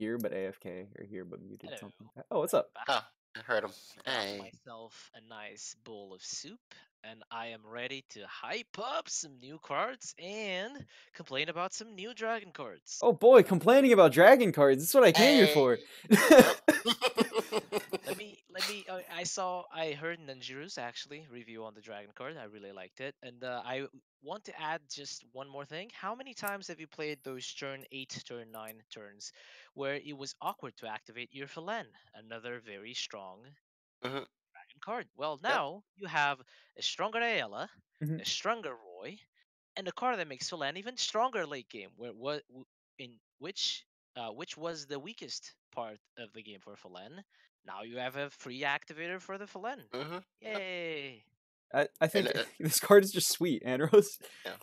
here but AFK or here but muted, Hello. something like that. Oh, what's up? Oh, I heard him. Got Hey. myself a nice bowl of soup, and I am ready to hype up some new cards and complain about some new dragon cards. Oh boy, complaining about dragon cards. This is what I came here Hey. for. Yep. I heard Nanjiroh's actually review on the dragon card. I really liked it, and I want to add just one more thing. How many times have you played those turn 8, turn 9 turns where it was awkward to activate your Phelan? Another very strong Mhm. dragon card. Well, Yep. now you have a stronger Ayala, Mhm. a stronger Roy, and a card that makes Phelan even stronger late game. In which was the weakest part of the game for Phelan. Now you have a free activator for the Phelan. Mhm. Yep. Yay! I And think this card is just sweet. Andros, yeah,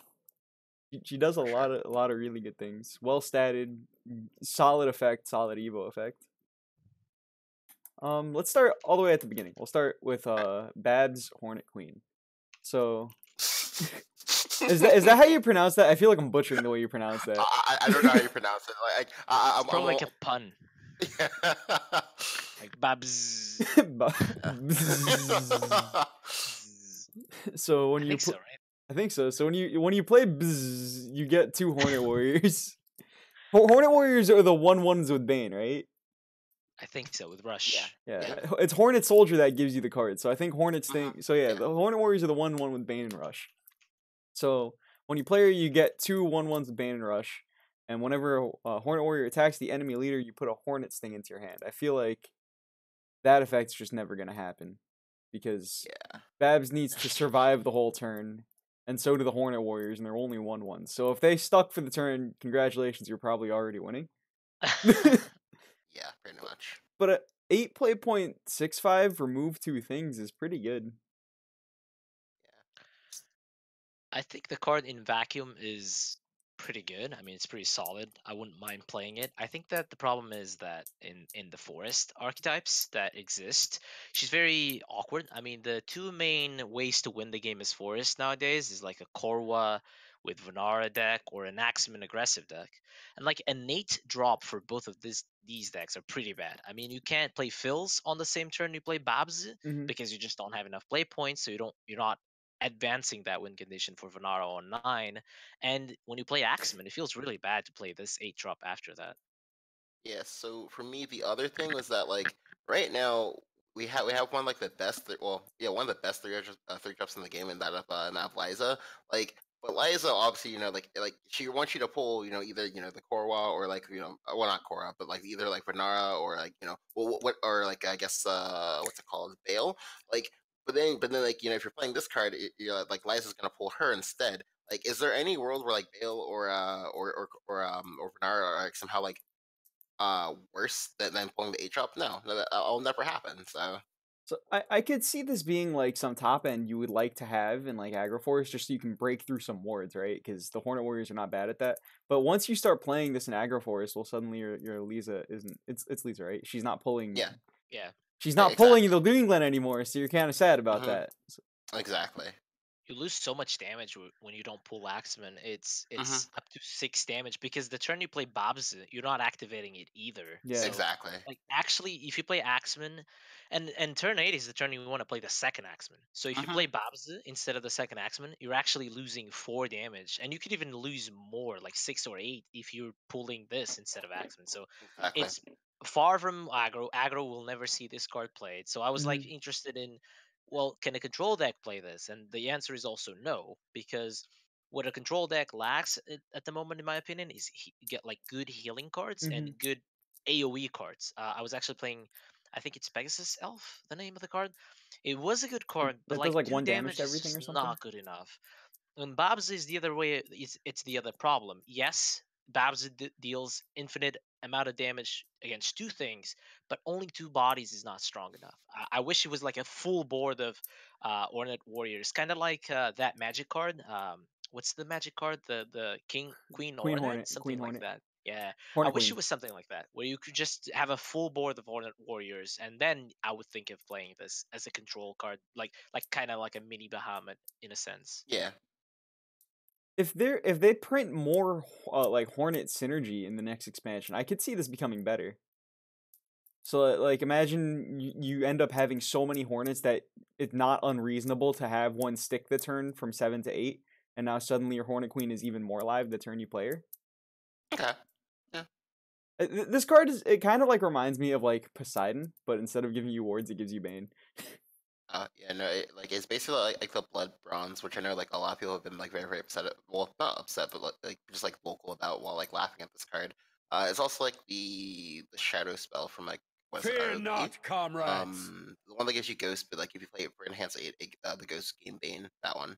she does a for sure. lot of really good things. Well statted, solid effect, solid Evo effect. Let's start all the way at the beginning. We'll start with Babs Hornet Queen. So is that how you pronounce that? I feel like I'm butchering the way you pronounce that. I don't know how you pronounce it. Like It's I'm probably like a pun, Yeah. like Babs. So when I you think so, right? I think so. So when you play Bzz, you get 2 Hornet Warriors. Hornet Warriors are the 1/1s with Bane, right? I think so with Yeah. Rush. Yeah, Yeah. it's Hornet Soldier that gives you the card. So I think Hornet's thing. Mhm. So yeah, Yeah. the Hornet Warriors are the 1/1 with Bane and Rush. So when you play her, you get 2 1/1s with Bane and Rush. And whenever a Hornet Warrior attacks the enemy leader, you put a Hornet Sting into your hand. I feel like that effect's just never gonna happen because Yeah. Babs needs to survive the whole turn, and so do the Hornet Warriors, and they're only 1/1s. So if they stuck for the turn, congratulations, you're probably already winning. Yeah. Pretty much. But a 8 play point 6/5 remove 2 things is pretty good. I think the card in vacuum is pretty good. I mean, it's pretty solid. I wouldn't mind playing it. I think that the problem is that in the forest archetypes that exist, she's very awkward. I mean, the two main ways to win the game as forest nowadays is like a Korwa with Venara deck or an Axeman aggressive deck. And like a Nate drop for both of these decks are pretty bad. I mean, you can't play Phils on the same turn you play Babs Mm-hmm. because you just don't have enough play points, so you're not advancing that win condition for Venara on 9. And when you play Axeman, it feels really bad to play this 8 drop after that. Yeah. So for me, the other thing was that like right now we have one like the best one of the best three drops in the game, and that of Liza. Like, but Liza obviously like she wants you to pull either the Korwa or like well, not Korwa, but like either like Renara or like what or like I guess what's it called, Bale. Like, but then like if you're playing this card, like Liza's gonna pull her instead. Like, is there any world where like Bale or Renara are like somehow like worse than pulling the 8 drop? No, that'll never happen. So I could see this being like some top end you would like to have in like Agroforce just so you can break through some wards, right? Because the Hornet Warriors are not bad at that. But once you start playing this in Agroforce, well, suddenly your Lisa isn't. It's Lisa, right? She's not pulling. Yeah, Yeah. She's yeah, not pulling exactly. the Green Glen anymore, so you're kind of sad about Hmm. that. Exactly. You lose so much damage when you don't pull Axeman. It's Hmm. up to 6 damage because the turn you play Babs, you're not activating it either. Yeah. So Exactly. like actually if you play Axeman and turn 8 is the turn you want to play the second Axeman. So if you Hmm. play Babs instead of the second Axeman, you're actually losing 4 damage, and you could even lose more, like 6 or 8, if you're pulling this instead of Axeman. So Exactly. it's far from aggro. Aggro will never see this card played. So I was like Mhm. interested in, well, can a control deck play this? And the answer is also no, because what a control deck lacks at the moment, in my opinion, is get like good healing cards and Mhm. good AOE cards. I was actually playing, I think it's Pegasus Elf, the name of the card. It was a good card, but That does like like 2 1 damage damage to is everything or just something. not good enough. And Babs is the other way. It's the other problem. Yes, Babs deals infinite amount of damage against 2 things, but only 2 bodies is not strong enough. I wish it was like a full board of Ornate Warriors, kind of like that magic card. What's the magic card? The King Queen Ornate, Queen something like Hornet, that. Yeah, I Hornet wish Queen. it was something like that, where you could just have a full board of Ornate Warriors, and then I would think of playing this as a control card, like kind of like a mini Bahamut in a sense. Yeah. if they print more like Hornet synergy in the next expansion, I could see this becoming better. So like imagine you end up having so many Hornets that it's not unreasonable to have one stick the turn from 7 to 8, and now suddenly your Hornet Queen is even more live the turn you play her. Okay. Yeah. This card it kind of like reminds me of like Poseidon, but instead of giving you wards, it gives you Bane. Yeah, no, it's basically like the blood bronze, which I know like a lot of people have been like very very upset. Well, not upset, but like just like vocal about while like laughing at this card. It's also like the shadow spell from like what is it, Fear ROP? not, comrades. The one that gives you ghost, but like if you play it for enhance the ghost gain bane, that one.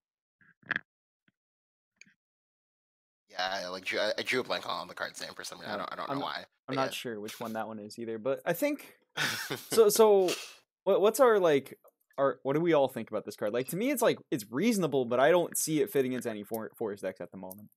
Yeah, I drew a blank on the card's name for some reason. I don't know why. I'm but not sure which one that one is either, but I think so. What's our like? What do we all think about this card? Like to me, it's like it's reasonable, but I don't see it fitting into any forest decks at the moment.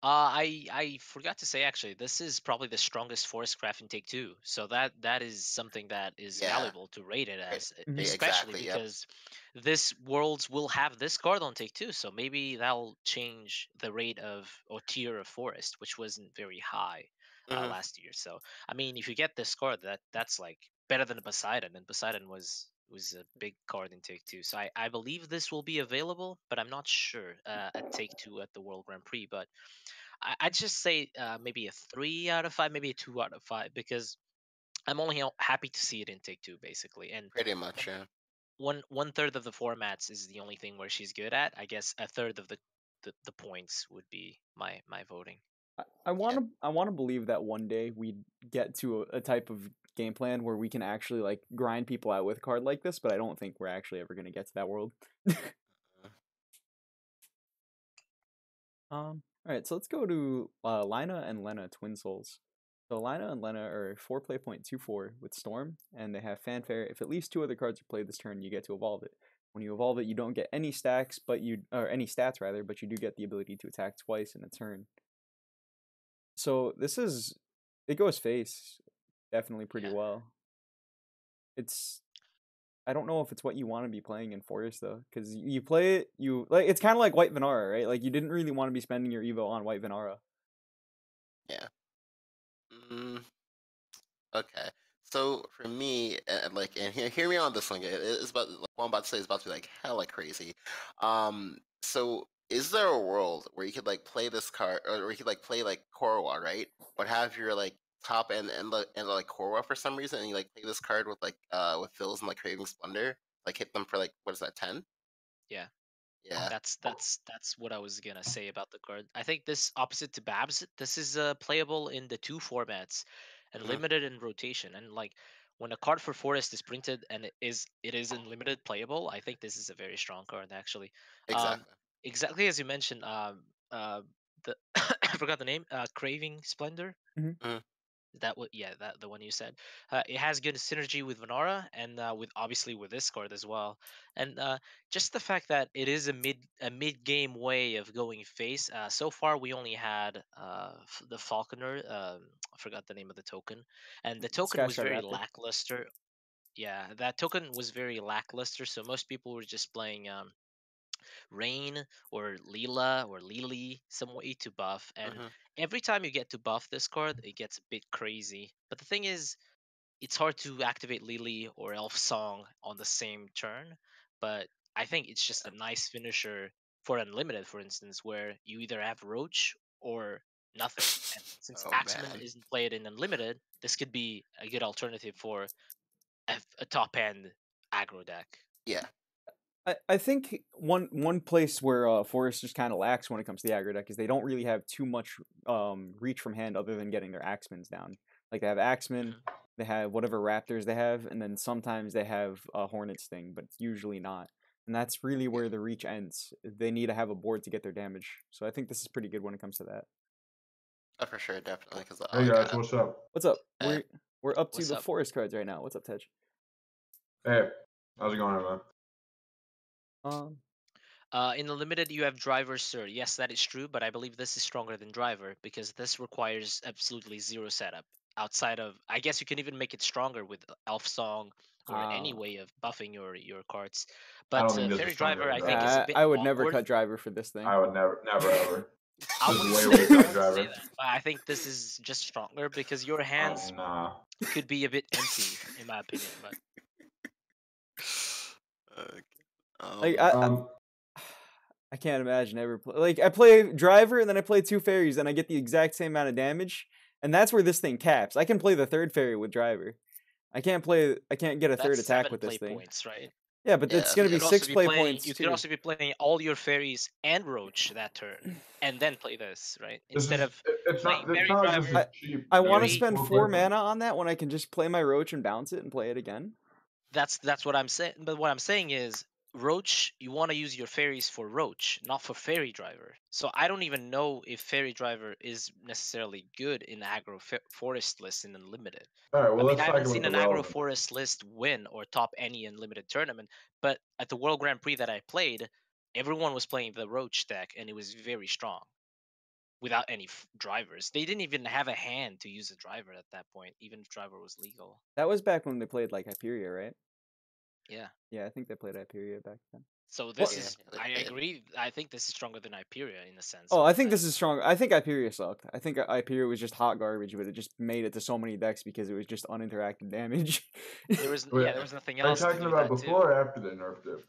I forgot to say actually, this is probably the strongest forest craft in Take Two, so that is something that is Yeah. valuable to rate it as, Mhm. especially Exactly, yep. because this worlds will have this card on Take Two, so maybe that'll change the rate of or tier of forest, which wasn't very high Mhm. last year. So I mean, if you get this card, that's like better than a Poseidon, and Poseidon was a big card in Take Two. So I believe this will be available, but I'm not sure at Take Two at the World Grand Prix, but. I'd just say maybe a 3 out of 5, maybe a 2 out of 5, because I'm only happy to see it in Take Two, basically. And Pretty much, yeah. one third of the formats is the only thing where she's good at. I guess a third of the points would be my voting. I want to believe that one day we get to a type of game plan where we can actually like grind people out with a card like this, but I don't think we're actually ever going to get to that world. All right, so let's go to Lina and Lena Twin Souls. So Lina and Lena are 4 play.24 with Storm, and they have Fanfare. If at least 2 other cards are played this turn, you get to evolve it. When you evolve it, you don't get any stacks, but any stats rather, but you do get the ability to attack twice in a turn. So it goes face definitely pretty well. I don't know if it's what you want to be playing in Forest though, because you play it, it's kind of like White Venara, right? Like you didn't really want to be spending your Evo on White Venara. Yeah. Okay. So for me, and hear me on this one. It's about like, what I'm about to say is about to be like hella crazy. So is there a world where you could like play this card, or where you could like play like Korwa, right? But have your like top and like Korwa for some reason, and you like play this card with Phil's and like Craving Splendor, like hit them for like what is that 10? Yeah. Yeah. That's what I was gonna say about the card. I think this opposite to Babs, this is playable in the 2 formats and Mhm. limited in rotation. And like when a card for Forest is printed and it is in limited playable, I think this is a very strong card actually. Um, Exactly. exactly as you mentioned, the I forgot the name, Craving Splendor. Mhm. That what? Yeah, that the one you said. It has good synergy with Venara and with obviously with this card as well. And just the fact that it is a mid game way of going face. So far we only had the Falconer. I forgot the name of the token, and the token was Skyshard very Raptor. lackluster. Yeah, that token was very lackluster. So most people were just playing Rain or Leela or Lily some way to buff. And Mhm. every time you get to buff this card, it gets a bit crazy. But the thing is, it's hard to activate Lily or Elf Song on the same turn. But I think it's just a nice finisher for Unlimited, for instance, where you either have Roach or nothing. And since Oh Axeman man. isn't played in Unlimited, this could be a good alternative for a top end aggro deck. Yeah. I think one place where Forest just kind of lacks when it comes to the aggro deck is they don't really have too much reach from hand other than getting their Axemans down. Like they have Axeman, Mhm. they have whatever Raptors they have, and then sometimes they have a Hornet Sting, but it's usually not. And that's really Yeah. where the reach ends. They need to have a board to get their damage. So I think this is pretty good when it comes to that. Oh, for sure, definitely. Because Hey guys, what's up? What's up? Hey. We're up to What's the up? Forest cards right now. What's up, Tejj? Hey, how's it going, everyone? Um, In the limited, you have Driver, sir. Yes, that is true, but I believe this is stronger than Driver because this requires absolutely zero setup. Outside of, I guess you can even make it stronger with Elf Song or any way of buffing your cards. I But don't think this Fairy is stronger Driver, I than think, is a Yeah, bit I would never awkward. cut driver for this thing. I would never, ever. I This is wouldn't way say, weaker I than wouldn't say driver. that. But I think this is just stronger because your hands Nah. could be a bit empty, in my opinion. But Okay. Like Um, I can't imagine ever like I play driver and then I play 2 fairies and I get the exact same amount of damage, and that's where this thing caps. I can play the 3rd fairy with driver. I can't get a that's 3rd attack 7 with this play thing. points, right? Yeah, but Yeah, it's gonna You be could also 6 be play playing. points You could too. also be playing all your fairies and Roach that turn, and then play this, right? Instead of it's playing not Fairy just Driver. as cheap. I as want to Fairy- spend 4 4 play mana on that when I can just play my roach and bounce it and play it again. That's what I'm saying. But what I'm saying is, Roach, you want to use your fairies for Roach, not for Fairy Driver. So I don't even know if Fairy Driver is necessarily good in aggro forest list in Unlimited. All right, I well, mean, let's I talk haven't about seen the an aggro relevant. forest list win or top any Unlimited tournament, but at the World Grand Prix that I played, everyone was playing the Roach deck, and it was very strong without any drivers. They didn't even have a hand to use a driver at that point, even if driver was legal. That was back when they played like Hyperia, right? Yeah. Yeah, I think they played Hyperia back then. So this Yeah, is, they I did. agree. I think this is stronger than Hyperia in a sense. Oh, I but think this is strong. I think Hyperia sucked. I think Hyperia was just hot garbage, but it just made it to so many decks because it was just uninteractive damage. there was Wait, there was nothing Are you else to talking do about that before too. or after they nerfed it?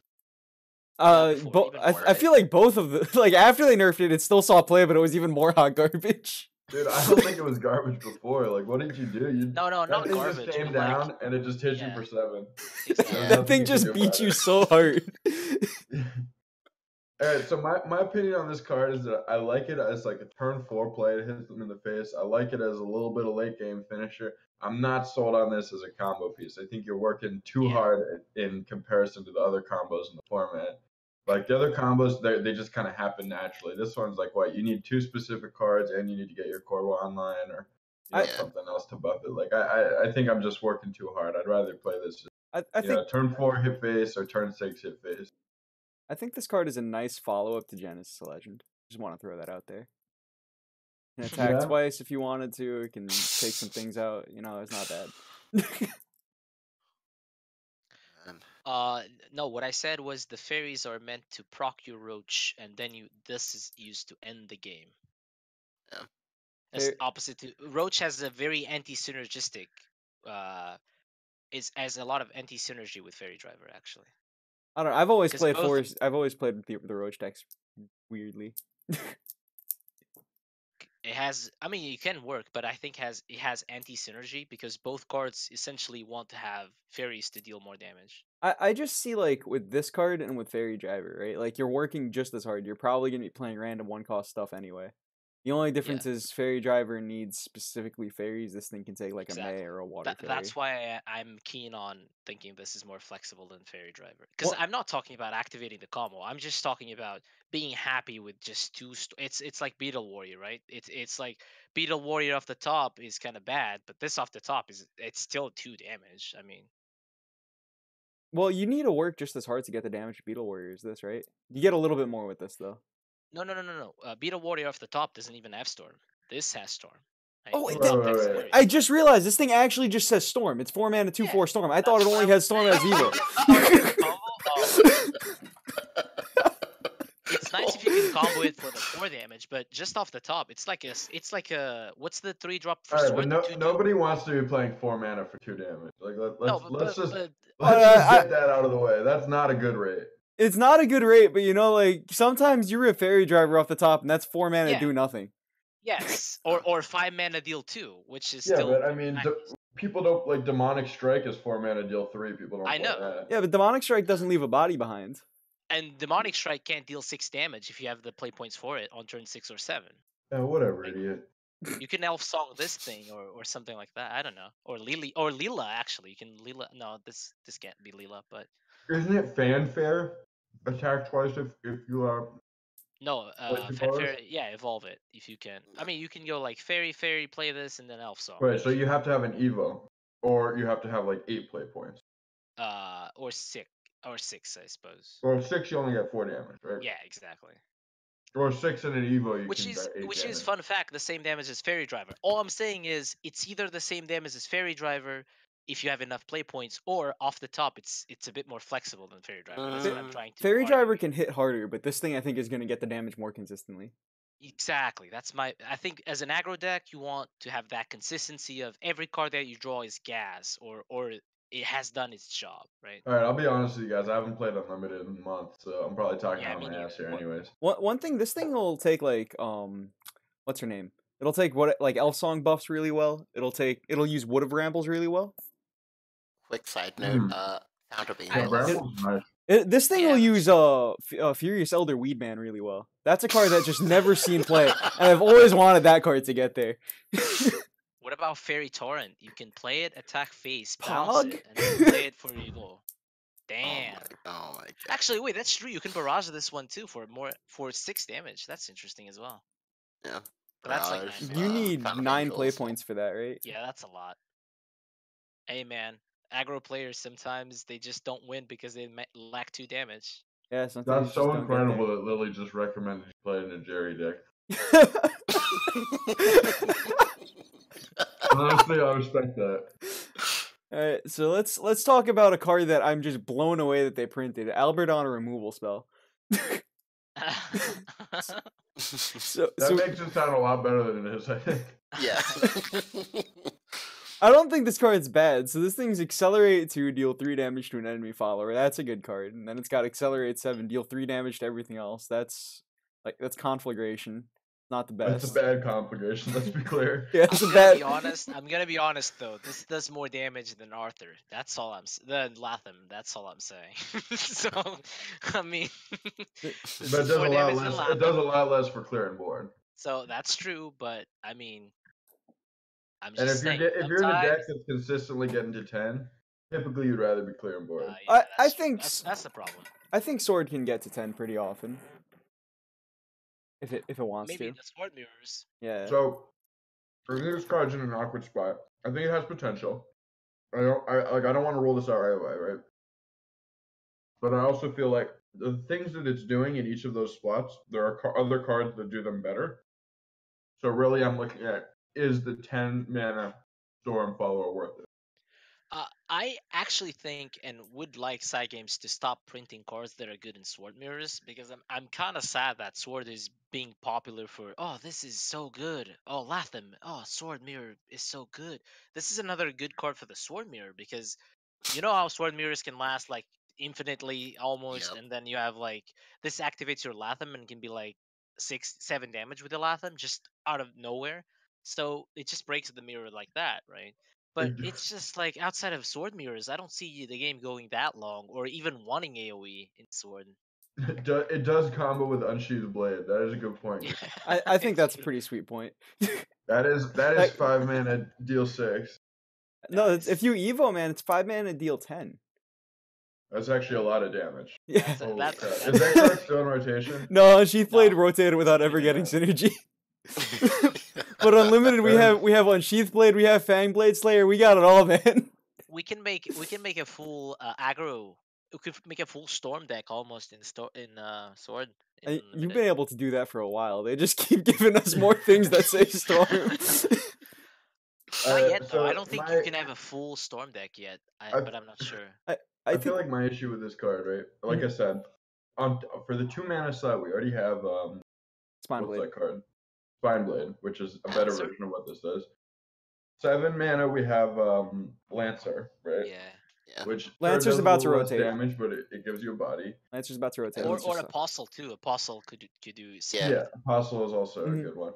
Before, even more. I feel like both of the like after they nerfed it, it still saw play, but it was even more hot garbage. Dude, I don't think it was garbage before. Like, what did you do? No, that not thing garbage, just came but, like, down and it just hit you yeah. for 7. Exactly. Yeah. That nothing thing you can just do beat about you it. so hard. All right, so my opinion on this card is that I like it as like a turn 4 play to hit them in the face. I like it as a little bit of late game finisher. I'm not sold on this as a combo piece. I think you're working too Yeah. hard in comparison to the other combos in the format. Like the other combos, they just kind of happen naturally. This one's like, what, you need 2 specific cards and you need to get your Corvo online or Yeah. something else to buff it. Like I think I'm just working too hard. I'd rather play this, I think turn 4 hit face or turn 6 hit face. I think this card is a nice follow up to Genesis Legend. Just want to throw that out there. You can attack Yeah. twice if you wanted to. You can take some things out. You know, it's not bad. And No, what I said was the fairies are meant to proc your Roach, and then this is used to end the game. Yeah. As Fair- opposite to Roach has a very anti-synergistic, is as a lot of anti-synergy with Fairy Driver actually. I don't know. I've always 'Cause played both- forest. I've always played with the Roach decks weirdly. It has, I mean, it can work, but I think it has anti-synergy because both cards essentially want to have fairies to deal more damage. I just see like with this card and with Fairy Driver, right? Like you're working just as hard. You're probably gonna be playing random 1-cost stuff anyway. The only difference is Fairy Driver needs specifically fairies. This thing can take like a May or a water fairy. That's why I'm keen on thinking this is more flexible than Fairy Driver. Because Well- I'm not talking about activating the combo. I'm just talking about being happy with just 2. It's like Beetle Warrior, right? It's like Beetle Warrior off the top is kind of bad, but this off the top it's still 2 damage. I mean, Well, you need to work just as hard to get the damage of Beetle Warrior as this, right? You get a little bit more with this though. no. Beetle Warrior off the top doesn't even have Storm. This has Storm. Oh, Right? it Top does- deck's Right. fairy. I just realized this thing actually just says Storm. It's 4 mana, 2/4 Storm. I thought it That's only what has Storm I'm as evil. It's nice if you can combo it for the 4 damage, but just off the top, it's like a what's the 3-drop for All right, sword? but The 2/2? nobody wants to be playing 4 mana for 2 damage. Like let's just but get that out of the way. That's not a good rate. It's not a good rate, but you know, like sometimes you rip Fairy Driver off the top, and that's 4 mana Yeah. do nothing. yes, or 5 mana deal 2, which is Yeah, still. but I mean, people don't like Demonic Strike is 4 mana deal 3. People don't I play know. that. Yeah, but Demonic Strike doesn't leave a body behind. And Demonic Strike can't deal 6 damage if you have the play points for it on turn 6 or 7. Yeah, whatever, idiot. You can Elf Song this thing or something like that. I don't know. Or Lila actually. You can Lila. No, this can't be Lila, but Isn't it fanfare? Attack twice if you are. no. Like the Fanfare. colors? Yeah, evolve it if you can. I mean, you can go like Fairy, play this, and then Elf Song. Right, so you have to have an Evo, or you have to have like 8 play points. Or 6, I suppose. Or 6, you only get 4 damage, right? Yeah, exactly. Or 6 and an Evo, you Which can is get 8 damage. fun fact, the same damage as Fairy Driver. All I'm saying is it's either the same damage as Fairy Driver, if you have enough play points, or off the top, it's a bit more flexible than Fairy Driver. That's what I'm trying to Fairy argue. Driver can hit harder, but this thing I think is going to get the damage more consistently. Exactly. I think as an aggro deck, you want to have that consistency of every card that you draw is gas, or it has done its job, right? All right, I'll be honest with you guys. I haven't played Unlimited in a month, so I'm probably talking Yeah, out me my ass here, neither. anyways. One thing, this thing will take like what's her name? It'll take like Elf Song buffs really well. It'll use Wood of Rambles really well. Quick side note, Sound of Yeah, Angels. Brambles is nice. This thing will use Furious Elder Weedman really well. That's a card that just never seen play, and I've always wanted that card to get there. What about Fairy Torrent? You can play it, attack face, bounce Pog? it, and then play it for evil. Damn. Oh my god. Actually, wait, that's true. You can barrage this one too for 6 damage. That's interesting as well. Yeah. But that's like Barrage, 9 You mana. need Sound of 9 play Angels. points for that, right? Yeah, that's a lot. Hey man, aggro players sometimes they just don't win because they lack 2 damage. Yeah, sometimes That's you just so don't get incredible that Lily just recommended you play in a Jerry deck. there. Honestly, I respect that. Alright, so let's talk about a card that I'm just blown away that they printed. Albert on a removal spell. So That makes it sound a lot better than it is, I think. Yeah. I don't think this card's bad. So this thing's Accelerate 2, deal 3 damage to an enemy follower. That's a good card. And then it's got Accelerate 7, deal 3 damage to everything else. That's Conflagration. Not the best. That's a bad conflagration, let's be clear. Yeah, it's I'm a gonna bad. be honest. I'm gonna be honest though. This does more damage than Arthur. That's all than Latham. That's all I'm saying. So, I mean, But it this does is more a lot damage than less. It does a Latham. lot less for clear and board. So that's true, but I mean, I'm And just if saying. you're in a deck Sometimes, that's consistently getting to 10, typically you'd rather be clear and board. yeah, I that's true. think that's the problem. I think Sword can get to 10 pretty often. If it wants Maybe to. the Sword Mirrors. Yeah. So, for me, this card's in an awkward spot. I think it has potential. I don't want to rule this out right away, right? But I also feel like the things that it's doing in each of those spots, there are other cards that do them better. So really, I'm looking at, is the 10 mana Storm Follower worth it? I actually think and would like side games to stop printing cards that are good in Sword Mirrors, because I'm kind of sad that Sword is being popular for, oh, this is so good. Oh, Latham. Oh, Sword Mirror is so good. This is another good card for the Sword Mirror, because you know how Sword Mirrors can last like infinitely almost, Yep. and then you have like this activates your Latham and can be like 6-7 damage with the Latham just out of nowhere. So it just breaks the mirror like that, right? But it's just like outside of Sword Mirrors, I don't see the game going that long or even wanting AoE in Sword. It does combo with Unsheathed Blade. That is a good point. Yeah. I think that's a pretty sweet point. That is Like- 5 mana, deal 6. No, Nice. if you Evo, man, it's 5 mana, deal 10. That's actually a lot of damage. Yeah. That's a- Holy that's- crap. that's- Is that card still in rotation? No, Sheath Blade No. rotated without ever getting Yeah. synergy. But Unlimited, we have Unsheath Blade, we have Fang Blade Slayer, we got it all, man. we can make a full aggro. We could make a full storm deck almost in Sword. In You've Unlimited. been able to do that for a while. They just keep giving us more things that say Storm. Not yet though. so I don't think my- you can have a full storm deck yet. But I'm not sure. I I think feel like my issue with this card, right? Like I said, for the 2 mana slot, we already have Spine what's Blade. that card? Spine Blade, which is a better Lancer? version of what this does. 7 mana, we have Lancer, right? Yeah. Yeah. Which sure Lancer's does a about to little less rotate. damage, but it gives you a body. Lancer's about to rotate. Or Lancer's so- Apostle too. Apostle could do. Yeah. Yeah, Apostle is also Mhm. a good one.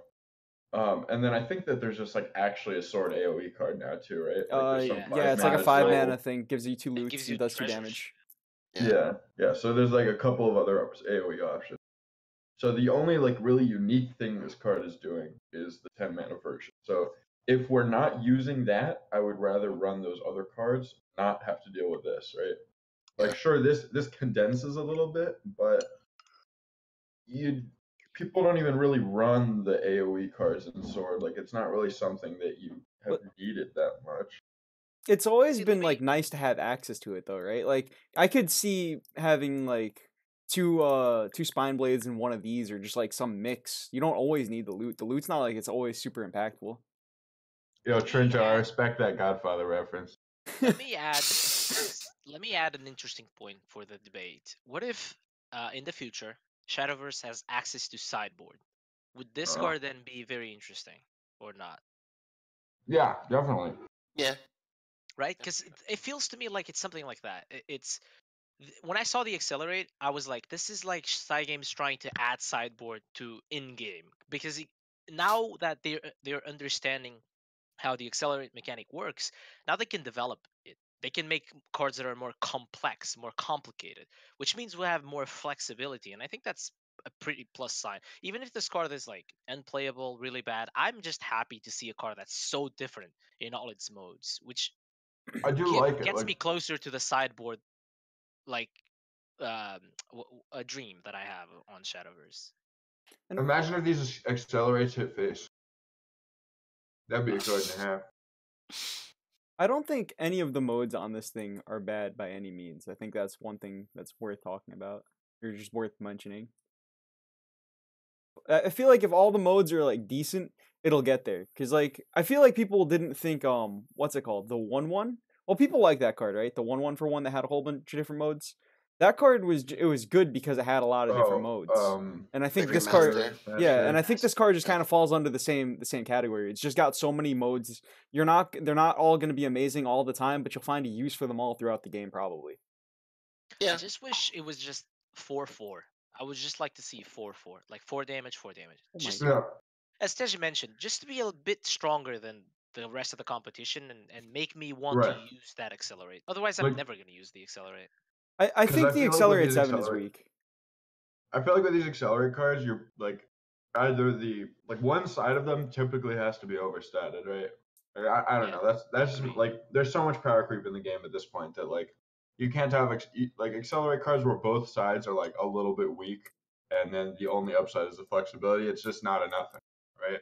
And then I think that there's just like actually a sword AoE card now too, right? Like, there's some yeah. yeah, it's like a 5 5 mana mana thing. Gives you 2 It loots gives and you does 2 treasures. damage. Yeah. So there's like a couple of other AoE options. So the only like really unique thing this card is doing is the 10 mana version. So if we're not using that, I would rather run those other cards, not have to deal with this, right? Like Yeah. sure, this condenses a little bit, but people don't even really run the AoE cards in Sword. Like it's not really something that you have needed that much. It's always See, been let like me- nice to have access to it though, right? Like I could see having like two spine blades in one of these or just like some mix. You don't always need the loot. The loot's not like it's always super impactful. Yo, Trinto, I respect that Godfather reference. let me add let me add an interesting point for the debate. What if in the future Shadowverse has access to sideboard? Would this card then be very interesting or not? Yeah, definitely. Yeah. Right? Because it feels to me like it's something like that. It's when I saw the accelerate, I was like, this is like Cygames trying to add sideboard to in-game because now that they're understanding how the accelerate mechanic works, now they can develop it. They can make cards that are more complex, more complicated, which means we'll have more flexibility. And I think that's a pretty plus sign. Even if this card is like unplayable, really bad, I'm just happy to see a card that's so different in all its modes, which I do like it. gets me Like, closer to the sideboard, like um, a dream that I have on Shadowverse. imagine if these accelerates hit face. That'd be a card and a half. I don't think any of the modes on this thing are bad by any means. I think that's one thing that's worth talking about, or just worth mentioning. I feel like if all the modes are like decent, it'll get there. Cause like I feel like people didn't think what's it called, the 1/1. Well, people like that card, right? The 1/1 for one that had a whole bunch of different modes. That card was good because it had a lot of different modes. And I think this card, yeah, and I think this card just kind of falls under the same category. It's just got so many modes. They're not all going to be amazing all the time, but you'll find a use for them all throughout the game probably. Yeah. I just wish it was just 4/4. I would just like to see 4/4, like 4 damage, 4 damage. Just as Tejjy mentioned, just to be a bit stronger than the rest of the competition and make me want to use that accelerate. Otherwise, I'm never going to use the accelerate. I think the accelerate 7 is weak. I feel like with these accelerate cards, you're like either one side of them typically has to be overstated, right? I don't know. That's just like there's so much power creep in the game at this point that like you can't have like accelerate cards where both sides are like a little bit weak, and then the only upside is the flexibility. It's just not enough, right?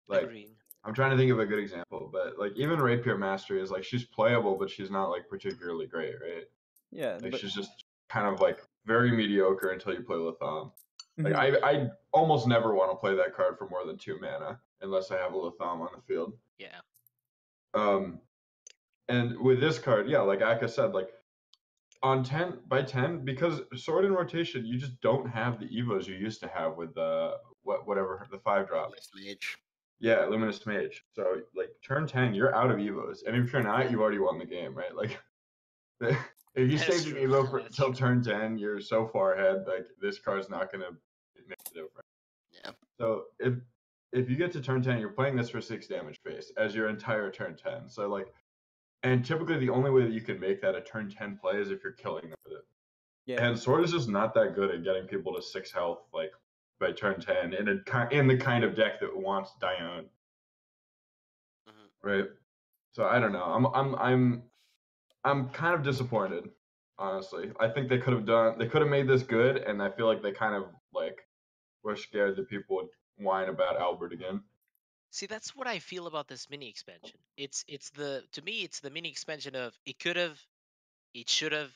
Like Agreed. I'm trying to think of a good example, but like even Rapier Mastery is like she's playable, but she's not like particularly great, right? Yeah, like she's just kind of like very mediocre until you play Latham. Like Mhm. I almost never want to play that card for more than 2 mana unless I have a Latham on the field. Yeah. And with this card, yeah, like Aka said, like on 10 by 10, because Sword in rotation, you just don't have the evos you used to have with the whatever the 5-drop. Mage. Yeah, Luminous Mage. So like turn 10, you're out of evos, and if you're not, you've already won the game, right? Like if you save the evo for till turn 10, you're so far ahead. Like this card's not gonna make the difference. Yeah. So if you get to turn 10, you're playing this for 6 damage face as your entire turn 10. So like, and typically the only way that you can make that a turn 10 play is if you're killing them with it. Yeah. And Sword is just not that good at getting people to 6 health like by turn 10 in the kind of deck that wants Dione. Right. So I don't know. I'm kind of disappointed, honestly. I think they could have made this good, and I feel like they kind of like were scared that people would whine about Albert again. See, that's what I feel about this mini expansion. To me it's the mini expansion of it could have, it should have.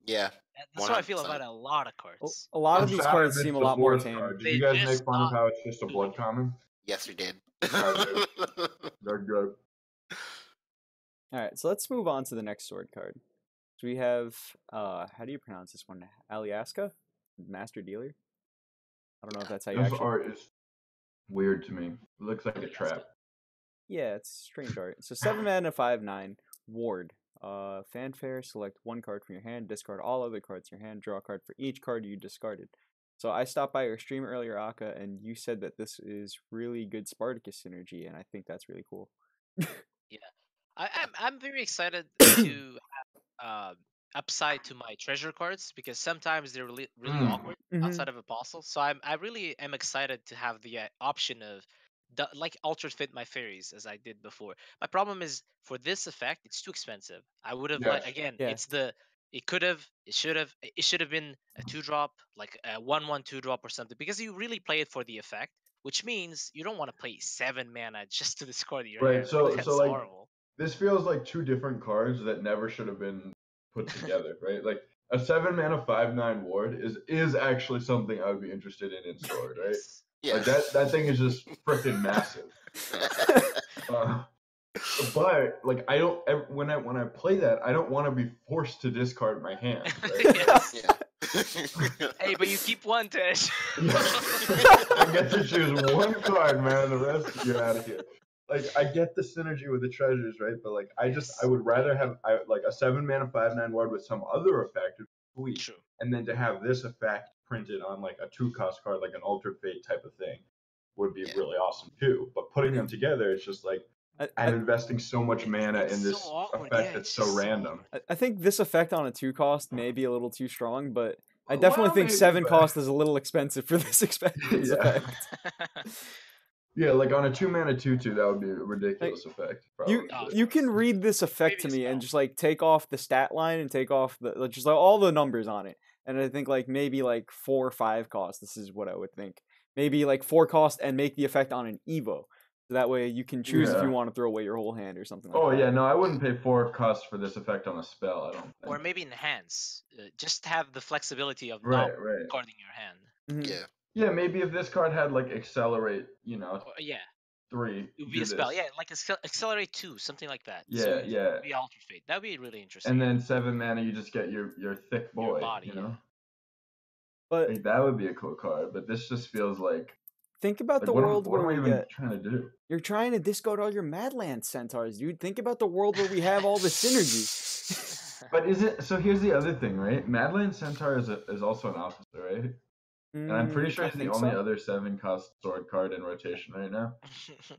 Yeah. That's 100%. How I feel about a lot of cards. A lot of these cards seem a lot more tame. Did you guys make fun of how it's just a blood common? Yes, we did. They're good. All right, so let's move on to the next sword card. So we have, how do you pronounce this one? Aliaska? Master Dealer? I don't know if that's how you This art is weird to me. It looks like a trap. Yeah, it's strange art. So 7 mana, 5/9, Ward. Fanfare, select 1 card from your hand, discard all other cards in your hand, draw a card for each card you discarded. So I stopped by your stream earlier, Aka, and you said that this is really good Spartacus synergy, and I think that's really cool. Yeah. I'm very excited to have upside to my treasure cards because sometimes they're really awkward outside of Apostle. So I really am excited to have the option of like alter fit my fairies as I did before. My problem is for this effect, it's too expensive. I would have it could have, it should have been a 2-drop, like a 1/1 2-drop or something, because you really play it for the effect, which means you don't want to play 7 mana just to discard your hand. So that's like horrible. This feels like 2 different cards that never should have been put together, right? Like a 7 mana 5/9 ward is actually something I would be interested in Sword, right? Yeah. Like that thing is just freaking massive. But like I don't when I play that, I don't want to be forced to discard my hand. Right? Yes. Yeah. Hey, but you keep one, Tej. I get to choose one card, man. The rest you're out of here. Like I get the synergy with the treasures, right? But like I Yes. would rather have like a 7-mana 5/9 ward with some other effect, sweet, True. and then to have this effect printed on like a 2-cost card, like an Altered Fate type of thing, would be Yeah. really awesome too. But putting them together, it's just like I'm investing so much mana It's in so this awkward, effect yeah, that's it's so just so random. awkward. I think this effect on a 2-cost may be a little too strong, but I Well, definitely think maybe, 7 but- cost is a little expensive for this Yeah. effect. Yeah, like on a 2-mana 2/2, that would be a ridiculous effect. You Probably. you can read this effect to Maybe a me and spell. just like take off the stat line and take off the just like all the numbers on it. And I think like maybe like 4 or 5 cost. This is what I would think. Maybe like 4 cost and make the effect on an Evo. So that way you can choose if you Yeah. want to throw away your whole hand or something like Oh that. yeah, no, I wouldn't pay 4 costs for this effect on a spell. I don't think. Or maybe enhance. Just have the flexibility of not Right. discarding your hand. Mhm. Yeah. Yeah, maybe if this card had like accelerate, Yeah, 3. it would do be a spell. this. Yeah, like accelerate 2, something like that. Yeah, So yeah. Be Altered Fate. That'd be really interesting. And then 7 mana, you just get your thick Your boy. body, yeah. But Like, that would be a cool card. But this just feels like think about the what world am I where we even get. trying to do? You're trying to discard all your Madland centaurs, dude. Think about the world where we have all the synergy. But is it so? Here's the other thing, right? Madland Centaur is also an officer, right? And I'm pretty sure I it's the think only so. other 7-cost sword card in rotation right now.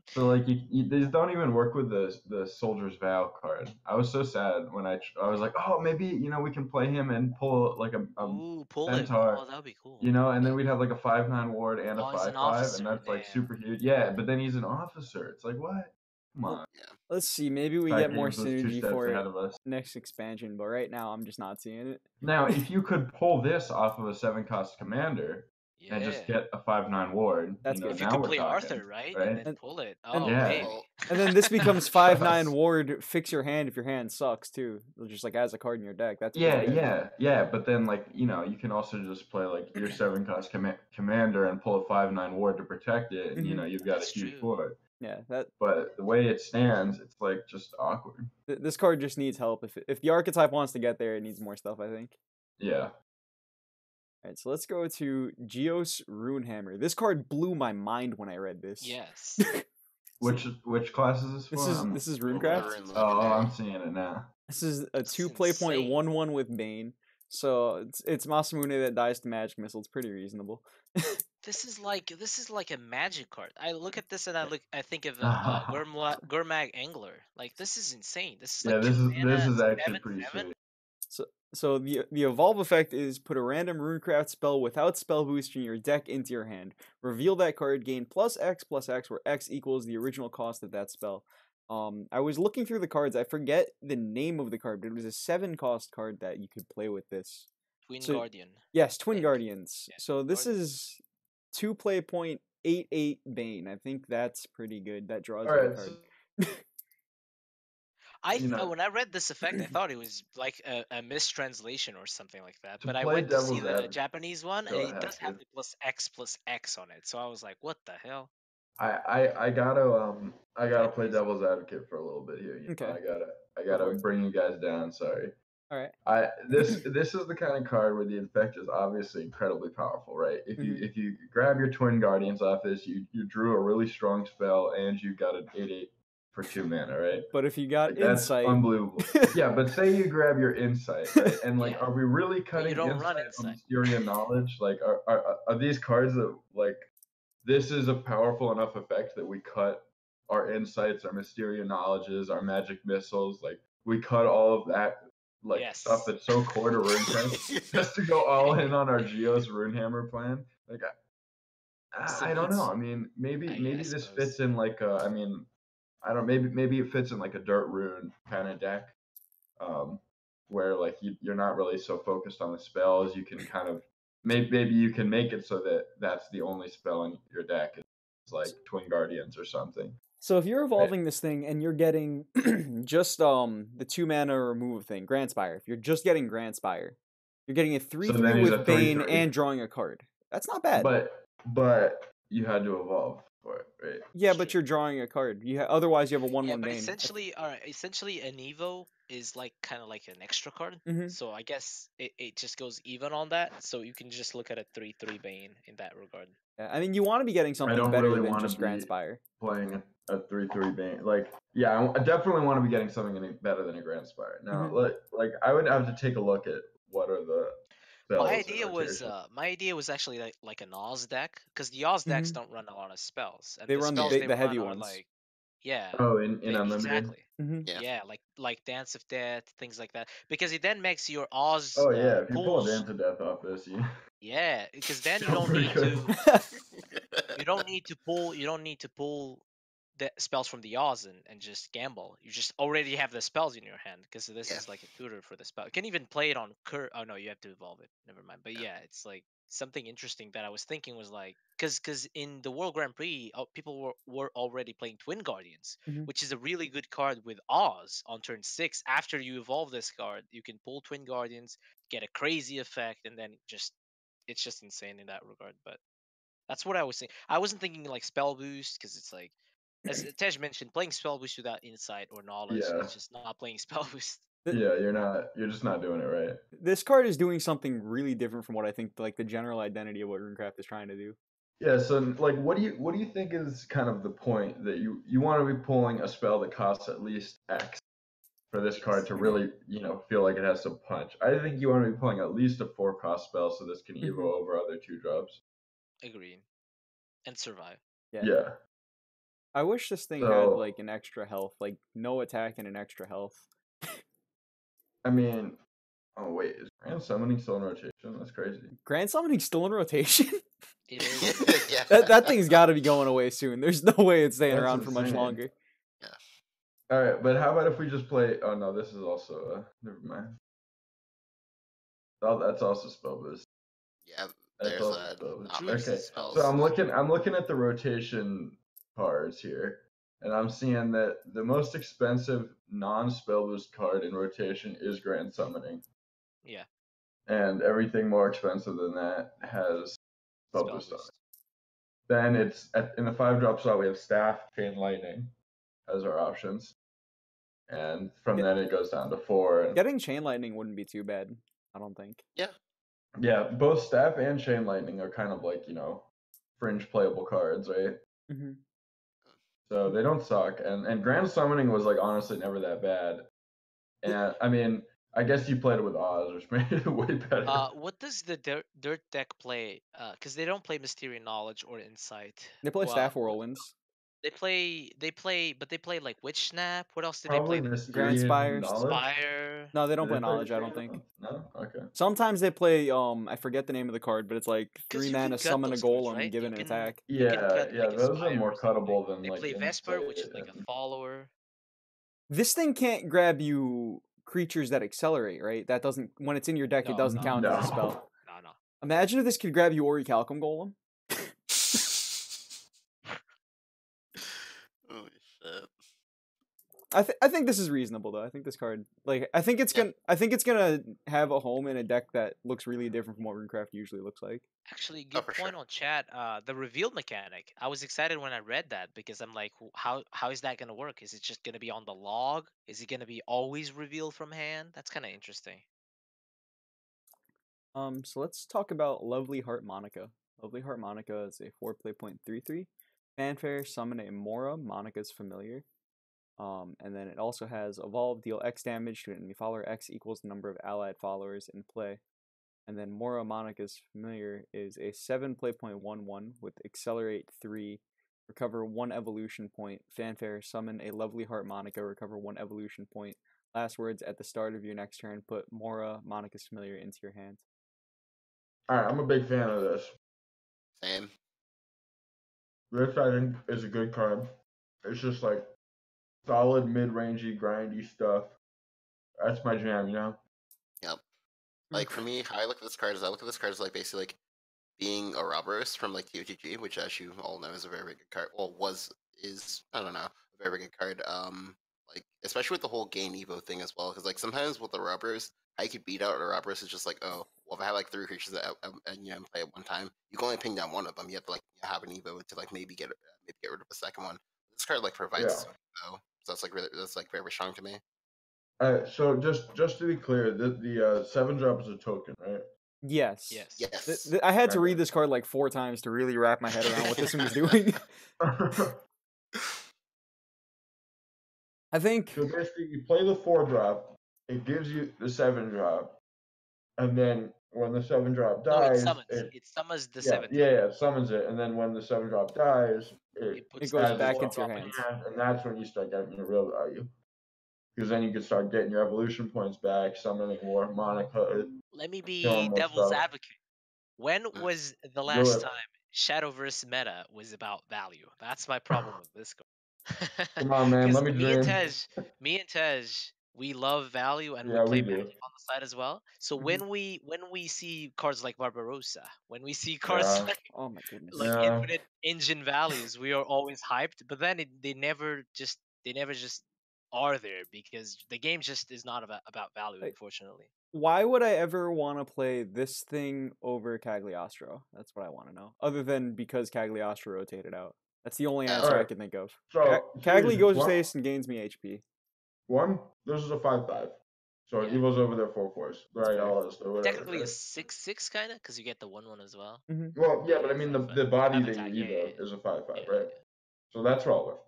So like these don't even work with the Soldier's Vow card. I was so sad when I was like, oh, maybe we can play him and pull like a Ooh, pull it. Centaur. Oh, that'd be cool. And then we'd have like a 5/9 ward and a Oh, he's an 5/5, officer, and that's like damn. super huge. Yeah, but then he's an officer. It's like what? Come Well, on. Let's see. Maybe we Fact get more Games was 2 synergy steps for ahead it of us. next expansion, but right now I'm just not seeing it. Now, if you could pull this off of a 7-cost commander Yeah. and just get a 5/9 ward, That's good. If you now could we're play talking, Arthur, right? right? And then pull it. Oh, and- Yeah. baby. Well, And then this becomes 5/9 Trust. ward. Fix your hand if your hand sucks too. Just like as a card in your deck. That's Yeah, pretty good. yeah. But then, like, you can also just play like your 7-cost commander and pull a 5/9 ward to protect it, and Mhm. you've got That's a huge true. board. Yeah, that But the way it stands, it's like just awkward. this card just needs help. If the archetype wants to get there, it needs more stuff, I think. Yeah. Alright, so let's go to Geos Runehammer. This card blew my mind when I read this. Yes. Which class is this for? This is Ruin Runecraft. Oh, Luminary. I'm seeing it now. This is a This is 2 play.1/1 with Bane. So it's Masamune that dies to magic missile. It's pretty reasonable. This is like a magic card. I look at this and I think of Gurmag Angler. Like this is insane. This is Yeah, like this 2 is mana, actually 7/7. pretty sweet. So the evolve effect is put a random Runecraft spell without spell boost in your deck into your hand. Reveal that card, gain +X, where X equals the original cost of that spell. I was looking through the cards. I forget the name of the card, but it was a 7-cost card that you could play with this. Twin So- Guardian. Yes, Twin Think. Guardians. Yeah, So this Guardians. is 2 play.88 Bane. I think that's pretty good. That draws All you a right. card. So, When I read this effect, I thought it was like a mistranslation or something like that. To But I play went to see devil's the advocate- Japanese one, Go and it ahead, does have dude. the +X on it. So I was like, what the hell? I gotta play devil's advocate for a little bit here. Okay. I for gotta it. bring you guys down. Sorry. All right. This is the kind of card where the effect is obviously incredibly powerful, right? If you grab your Twin Guardians off this, you drew a really strong spell and you got an 8/8 for 2 mana, right? But if you got Like, that's insight, unbelievable. Yeah, but say you grab your insight, right? And like, Yeah. are we really cutting don't run insight from insight. Mysterian knowledge? Like, are these cards that like this is a powerful enough effect that we cut our insights, our Mysterian knowledges, our magic missiles, like we cut all of that like Yes. stuff that's so core to RuneQuest just to go all in on our Geos Runehammer plan? Like, I don't know. I mean, maybe this suppose. fits in like I mean, I don't. Maybe it fits in like a dirt rune kind of deck, where like you're not really so focused on the spells. You can kind of maybe you can make it so that that's the only spell in your deck. It's like Twin Guardians or something. so if you're evolving this thing and you're getting just the 2-mana remove thing, Grandspire. If you're just getting Grandspire, you're getting a 3/3 then he's a with Bane 3/3. and drawing a card. That's not bad. But you had to evolve. for it, right? Yeah, but you're drawing a card. Otherwise you have a 1/1 Yeah, but Bane. essentially, essentially an Evo is like kind of like an extra card. Mhm. So I guess it just goes even on that. So you can just look at a 3/3 Bane in that regard. Yeah, I mean, you want to be getting I something don't better really than want to just be Grand Spire. playing a 3/3 Bane. Like, yeah, I definitely want to be getting something better than a Grand Spire. Now, Mhm. like I would have to take a look at what are the spells My in idea was actually like an Oz deck, because the Oz decks Mhm. don't run a lot of spells, and They the run the spells big- they the run heavy are ones. like, yeah, Oh, in Unlimited? exactly. Mhm. Yeah. Yeah, like Dance of Death, things like that, because it then makes your Oz Oh yeah, if you pull a pools. Dance to Death off this, you Yeah, because then you feel don't pretty need good. to you don't need to pull the spells from the Oz and just gamble. You just already have the spells in your hand, because this Yeah. is like a tutor for the spell. You can even play it on oh no, you have to evolve it. Never mind. But yeah, it's like something interesting that I was thinking was like, because in the World Grand Prix, people were already playing Twin Guardians, Mhm. which is a really good card with Oz on turn 6. After you evolve this card, you can pull Twin Guardians, get a crazy effect, and then it's just insane in that regard. But that's what I was saying. I wasn't thinking like spell boost, because it's like, as Tej mentioned, playing spell boost without insight or knowledge Yeah. is just not playing spell boost. Yeah, you're just not doing it right. This card is doing something really different from what I think like the general identity of what RuneCraft is trying to do. Yeah, so like what do you think is kind of the point that you want to be pulling a spell that costs at least X for this card to really, feel like it has some punch? I think you want to be pulling at least a 4-cost spell so this can evo Mhm. over other 2-drops. Agreed. And survive. Yeah. I wish this thing had So- like an extra health, like no attack and an extra health. I mean, oh wait, is Grand Summoning still in rotation? That's crazy. Grand Summoning's still in rotation? It is. Yeah. that thing's got to be going away soon. There's no way it's staying That's around for much insane. longer. All right, but how about if we just play? Oh no, this is also never mind. Oh, that's also spell boost. Yeah. That's There's also spell boost. True Okay, spells. so I'm looking at the rotation cards here, and I'm seeing that the most expensive non-spell boost card in rotation is Grand Summoning, Yeah. and everything more expensive than that has spell Spell boost on it. boost. Then it's in the 5-drop slot we have Staff, Chain Lightning as our options, and from Yeah. then it goes down to 4. And Getting Chain Lightning wouldn't be too bad, I don't think. yeah, both Staff and Chain Lightning are kind of like fringe playable cards, right? Mm-hmm. So they don't suck, and Grand Summoning was like honestly never that bad. And I mean, I guess you played it with Oz, which made it way better. What does the dirt deck play? Because they don't play Mysterious Knowledge or Insight. They play Well, Staff Whirlwinds. They play, but they play like Witch Snap. What else do Probably they play? Grand Mysterious Spire. Knowledge. Spire. No, they don't Do play they Knowledge, I don't Mysterious think. Knowledge? No? Okay. Sometimes they play I forget the name of the card, but it's like 'Cause 3 you can mana cut summon a those cards, golem right? give it You an can- attack. You can Yeah, cut, like, a those are Spire more or something. cuttable than They like play Vesper, which is like a Insight. follower. This thing can't grab you creatures that accelerate, right? That doesn't when it's in your deck, it No. doesn't count as a No. spell. No. Imagine if this could grab you Orichalcum Golem. Holy shit. I think this is reasonable though. I think this card, like, I think it's gonna have a home in a deck that looks really different from what RuneCraft usually looks like. Actually, good for point sure. on chat. The reveal mechanic. I was excited when I read that, because I'm like, how is that gonna work? Is it just gonna be on the log? Is it gonna be always revealed from hand? That's kind of interesting. So let's talk about Lovely Harmonica. Lovely Harmonica is a 4 play 0.33 fanfare. Summon a Mora, Monica's familiar. And then it also has evolve, deal X damage to an enemy follower. X equals the number of allied followers in play. And then Mora, Monica's familiar is a 7 play 0.11 with accelerate 3, recover 1 evolution point. Fanfare, summon a Lovely Harmonica, recover 1 evolution point. Last words at the start of your next turn, put Mora, Monica's familiar into your hand. Alright, I'm a big fan of this. Same. This I think is a good card. It's just like solid mid-rangey, grindy stuff. That's my jam, Yep. Like for me, how I look at this card is like basically like being a Ouroboros from like TOTG, which as you all know is a very, very good card. Well, is I don't know, a very, very good card. Like especially with the whole gain Evo thing as well, because like sometimes with the Ouroboros, how you could beat out a Ouroboros is just like, oh, well, if I have like 3 creatures that and play at one time, you can only ping down one of them. You have to like have an Evo to like maybe get rid of the second one. This card like provides though, so that's like very strong to me. So just to be clear, the 7-drop is a token, right? Yes. Yes. I had to Right. read this card like 4 times to really wrap my head around what this one was doing. I think. So basically, you play the 4-drop, it gives you the 7-drop, and then when the 7-drop No, dies, it summons the yeah, 7 yeah, it summons it, and then when the 7-drop dies, It puts It goes the back 4 into your drop in. hands. and that's when you start getting your real value. Because then you can start getting your evolution points back, summoning more Monica. Let me killing be more devil's stuff. advocate. When was the Do last it. time Shadowverse meta was about value? That's my problem with this card. Come on, man, let me me and dream. Tej, we love value and Yeah, we play we do. Magic on the side as well. So Mhm. when we see cards like Barbarossa, when we see cards Yeah. like Oh my goodness. Yeah. infinite engine values, we are always hyped. But then they never just are there because the game just is not about value, Like, unfortunately. why would I ever want to play this thing over Cagliostro? That's what I want to know. Other than because Cagliostro rotated out. That's the only answer I Alright, can think of. So Cagli goes one, face and gains me HP. this is a 5/5. So Yeah. Evo's over there 4/4. Right, fair. all that stuff. Whatever, Technically a right? 6/6 kind of because you get the 1/1 as well. Well, yeah, but I mean the body Have that attack, you yeah, Evo is a 5/5, yeah. right? So that's relevant.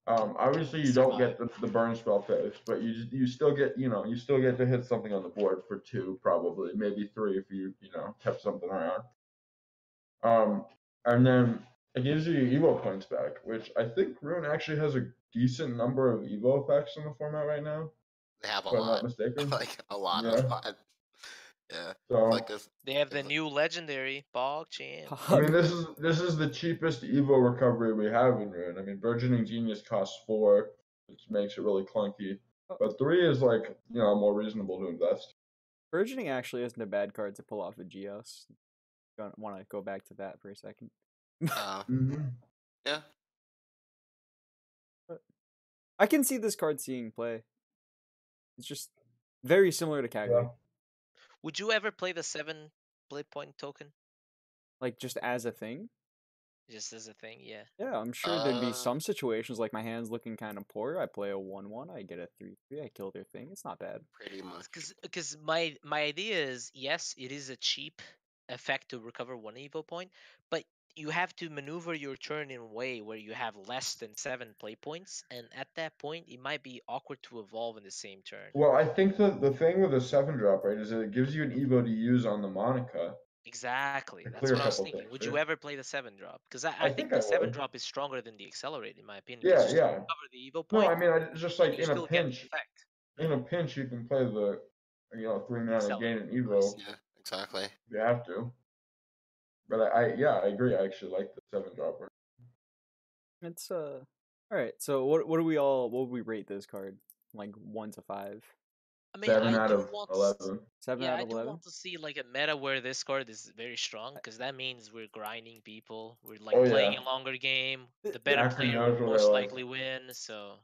Obviously you don't get survive. the burn spell phase, but you still get you still get to hit something on the board for 2 probably, maybe 3 if you kept something around. And then it gives you your Evo points back, which I think Rune actually has a decent number of Evo effects in the format right now. They have a If I'm lot, not mistaken. like a lot. Yeah. So Like this. They have the new legendary Bog Champ. I mean, this is the cheapest Evo recovery we have in Rune. I mean, Burgeoning Genius costs 4, which makes it really clunky. But 3 is like more reasonable to invest. Burgeoning actually isn't a bad card to pull off a Geos. Don't want to go back to that for a second. Yeah. I can see this card seeing play. It's just very similar to Cagli. Yeah. Would you ever play the 7 play point token? Like just as a thing? Just as a thing, yeah. Yeah, I'm sure there'd be some situations like my hand's looking kind of poor. I play a 1/1, I get a 3/3, I kill their thing. It's not bad. Pretty much. Because my idea is, yes, it is a cheap effect to recover 1 Evo point, but you have to maneuver your turn in a way where you have less than 7 play points, and at that point it might be awkward to evolve in the same turn. Well, I think the thing with a 7-drop, right, is that it gives you an Evo to use on the Monica. Exactly. To That's clear what a I was couple thinking. things, Would right? you ever play the 7-drop? Because I I think think I the 7-drop would. is stronger than the Accelerate, in my opinion. Yeah, Because you still yeah. recover the Evo No, point. I mean, it's just and like you in a still get the pinch. effect. In a pinch, you can play the 3 mana gain an Evo. Yeah, exactly. You have to. But I agree. I actually like the 7-dropper. It's all right. So what would we rate this card? Like 1 to 5? I mean, 7 I out do of want 11. 7 yeah, out I of do 11? want to see like a meta where this card is very strong, because that means we're grinding people. We're like Oh, playing yeah. a longer game. The The better Jackson player knows will what most I like. likely win. So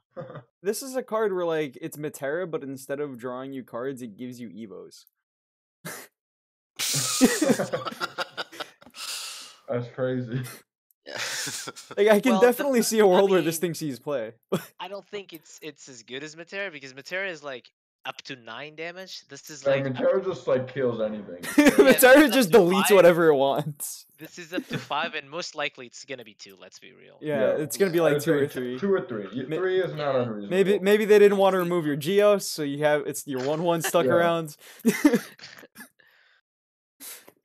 This is a card where like it's Metera, but instead of drawing you cards, it gives you Evos. That's crazy. Yeah. Like I can Well, definitely see a world where this mean- thing sees play. I don't think it's as good as Matera, because Matera is like up to 9 damage. This is I like mean, Terra just like kills anything. Metera up just to deletes 5. whatever it wants. This is up to 5, and most likely it's gonna be 2. Let's be real. Yeah, it's gonna be I like would 2 or say 3. 2 or 3. 3 is not Yeah. unreasonable. Maybe they didn't want to remove your Geos, so you have your 1/1 stuck Yeah. around.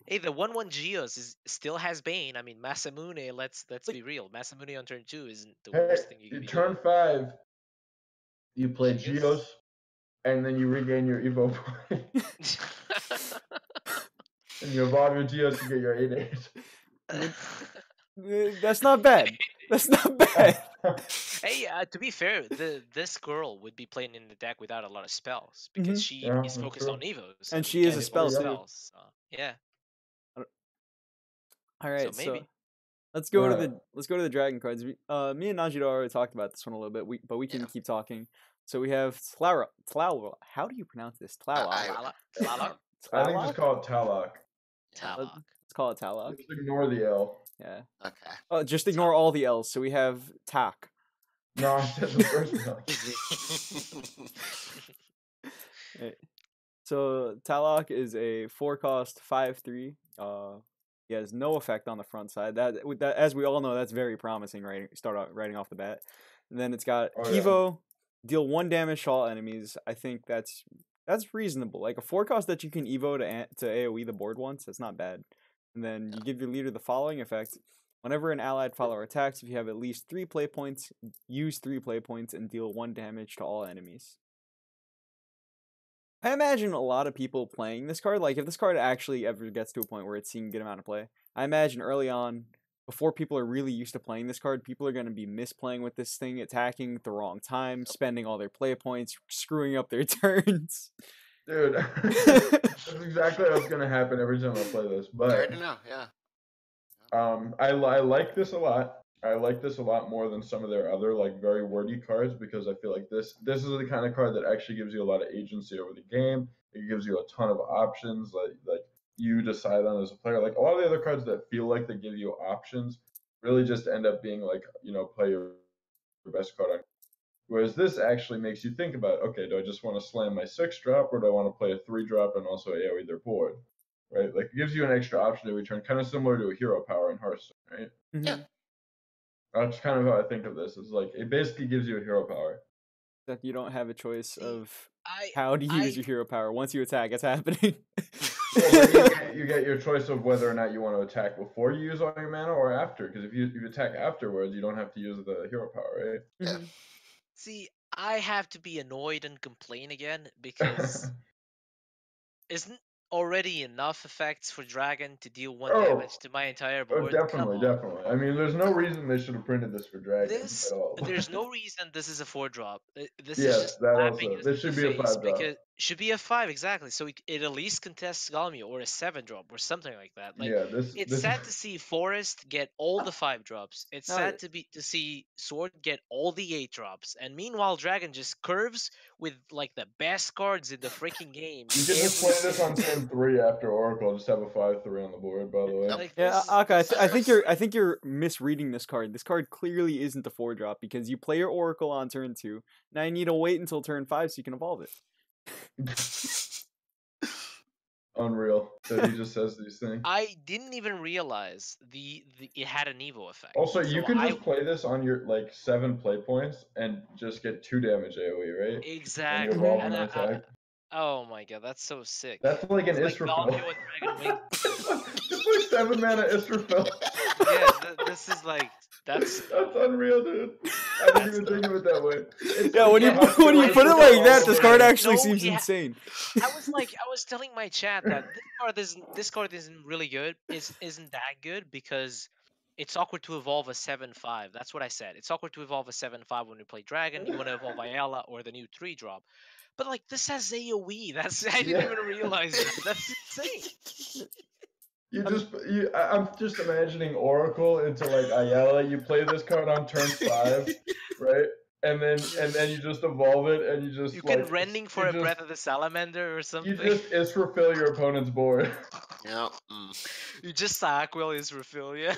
Hey, the 1/1 Geos still has Bane. I mean, Masamune, let's be real. Masamune on turn 2 isn't the Hey, worst thing you can be turn doing. 5, you play Geos? Geos, and then you regain your Evo point. And you evolve your Geos to get your 8/8. That's not bad. That's not bad. Hey, to be fair, this girl would be playing in the deck without a lot of spells, because she Yeah, is that's focused true. on Evos. And she is a can't spell, afford too. spells, so, yeah. All right, So maybe. let's go to Right. the dragon cards. Me and Nanjiroh already talked about this one a little bit, but we can keep talking. So we have Tlaloc. How do you pronounce this? Tlaloc. Tlaloc? I think just Tlaloc? call it Talok. Talok. Let's call it Tlaloc. Just ignore the L. Yeah. Okay. Oh, just ignore all the L's. So we have Tak. No, I said the first L. Right. So Talok is a 4-cost 5/3. He has no effect on the front side. That, as we all know, that's very promising. Writing off the bat. And then it's got Evo, deal 1 damage to all enemies. I think that's reasonable. Like a 4-cost that you can Evo to AOE the board once. That's not bad. And then you give your leader the following effect. Whenever an allied follower attacks, if you have at least 3 play points, use 3 play points and deal 1 damage to all enemies. I imagine a lot of people playing this card, like if this card actually ever gets to a point where it's seeing a good amount of play, I imagine early on, before people are really used to playing this card, people are going to be misplaying with this thing, attacking at the wrong time, spending all their play points, screwing up their turns. Dude, that's exactly what's going to happen every time I play this. But I already know, yeah. I like this a lot. I like this a lot more than some of their other like very wordy cards because I feel like this is the kind of card that actually gives you a lot of agency over the game. It gives you a ton of options like you decide on as a player. Like a lot of the other cards that feel like they give you options really just end up being like, play your best card on. Whereas this actually makes you think about, okay, do I just want to slam my 6-drop or do I want to play a 3-drop and also AoE their board? Right? Like it gives you an extra option every turn, kind of similar to a hero power in Hearthstone, right? Yeah. That's kind of how I think of this. It's like it basically gives you a hero power. That you don't have a choice See, of how to use your hero power. Once you attack, it's happening. Well, you get your choice of whether or not you want to attack before you use all your mana or after. Because if you attack afterwards, you don't have to use the hero power, right? Yeah. See, I have to be annoyed and complain again because isn't already enough effects for Dragon to deal 1 damage to my entire board? Definitely. I mean, there's no reason they should have printed this for Dragon at all. There's no reason this is a 4-drop. This Yeah, is just that slapping also. us This in should the be a face 5-drop. because should be a 5 exactly. So it at least contests Galmio or a 7-drop or something like that. Like Yeah, it's sad to see Forest get all the 5-drops. It's sad to see Sword get all the 8-drops, and meanwhile Dragon just curves with like the best cards in the freaking game. You can just play this on turn 3 after Oracle. Just have a 5/3 on the board, by the way. Like, Yeah, this- Aka, this I is- think you're misreading this card. This card clearly isn't a 4-drop because you play your Oracle on turn 2. Now you need to wait until turn 5 so you can evolve it. Unreal that he just says these things. I didn't even realize it had an Evo effect. Also, you So can just play this on your like 7 play points and just get 2 damage AoE, right? Exactly. And you evolve And on attack. oh my god, that's so sick. That's like an It's like Israfil. Galmio and Dragon Wing. It's like 7 mana Israfil. Yeah, this is like that's unreal, dude. I didn't even think of it that way. Yeah, when you put it like that, this card actually seems yeah. insane. I was telling my chat that this card isn't really good. Isn't that good because it's awkward to evolve a 7/5. That's what I said. It's awkward to evolve a 7/5 when you play Dragon. You want to evolve Ayala or the new 3-drop. But like this has AoE. I didn't even realize that. That's insane. I'm just imagining Oracle into like Ayala. You play this card on turn 5, right? And then you just evolve it, and you can Rending for a Breath of the Salamander or something. You just Israfil your opponent's board. Yeah. You just Aquil Israfil, yeah.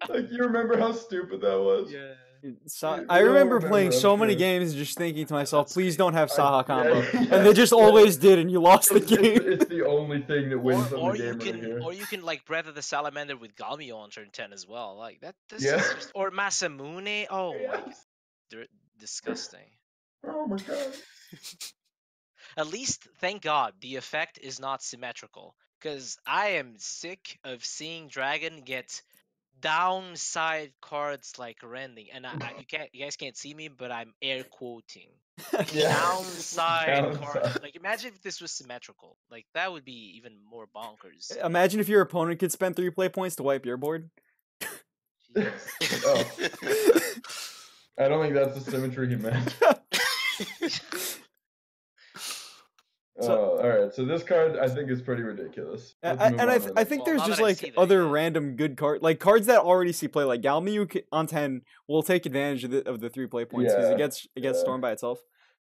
Like you remember how stupid that was? Yeah. I remember playing so many games and just thinking to myself, please don't have Saha combo. And they just always did, and you lost the game. It's the only thing that wins them the game right here. Or you can like Breath of the Salamander with Galmio on turn 10 as well. Like that. This Yeah. is just, or Masamune. Oh my, they're disgusting. Oh my god. At least, thank God, the effect is not symmetrical. Because I am sick of seeing Dragon get downside cards like Rending, and you guys can't see me, but I'm air quoting downside cards. Like imagine if this was symmetrical. Like that would be even more bonkers. Imagine if your opponent could spend 3 play points to wipe your board. Oh. I don't think that's the symmetry he meant. So- all right. So this card I think is pretty ridiculous. Let's move on to the I next think Well, there's now just that I like see that, other yeah. random good cards that already see play. Like Galmiu on 10 will take advantage of the 3 play points because Yeah, it gets stormed by itself.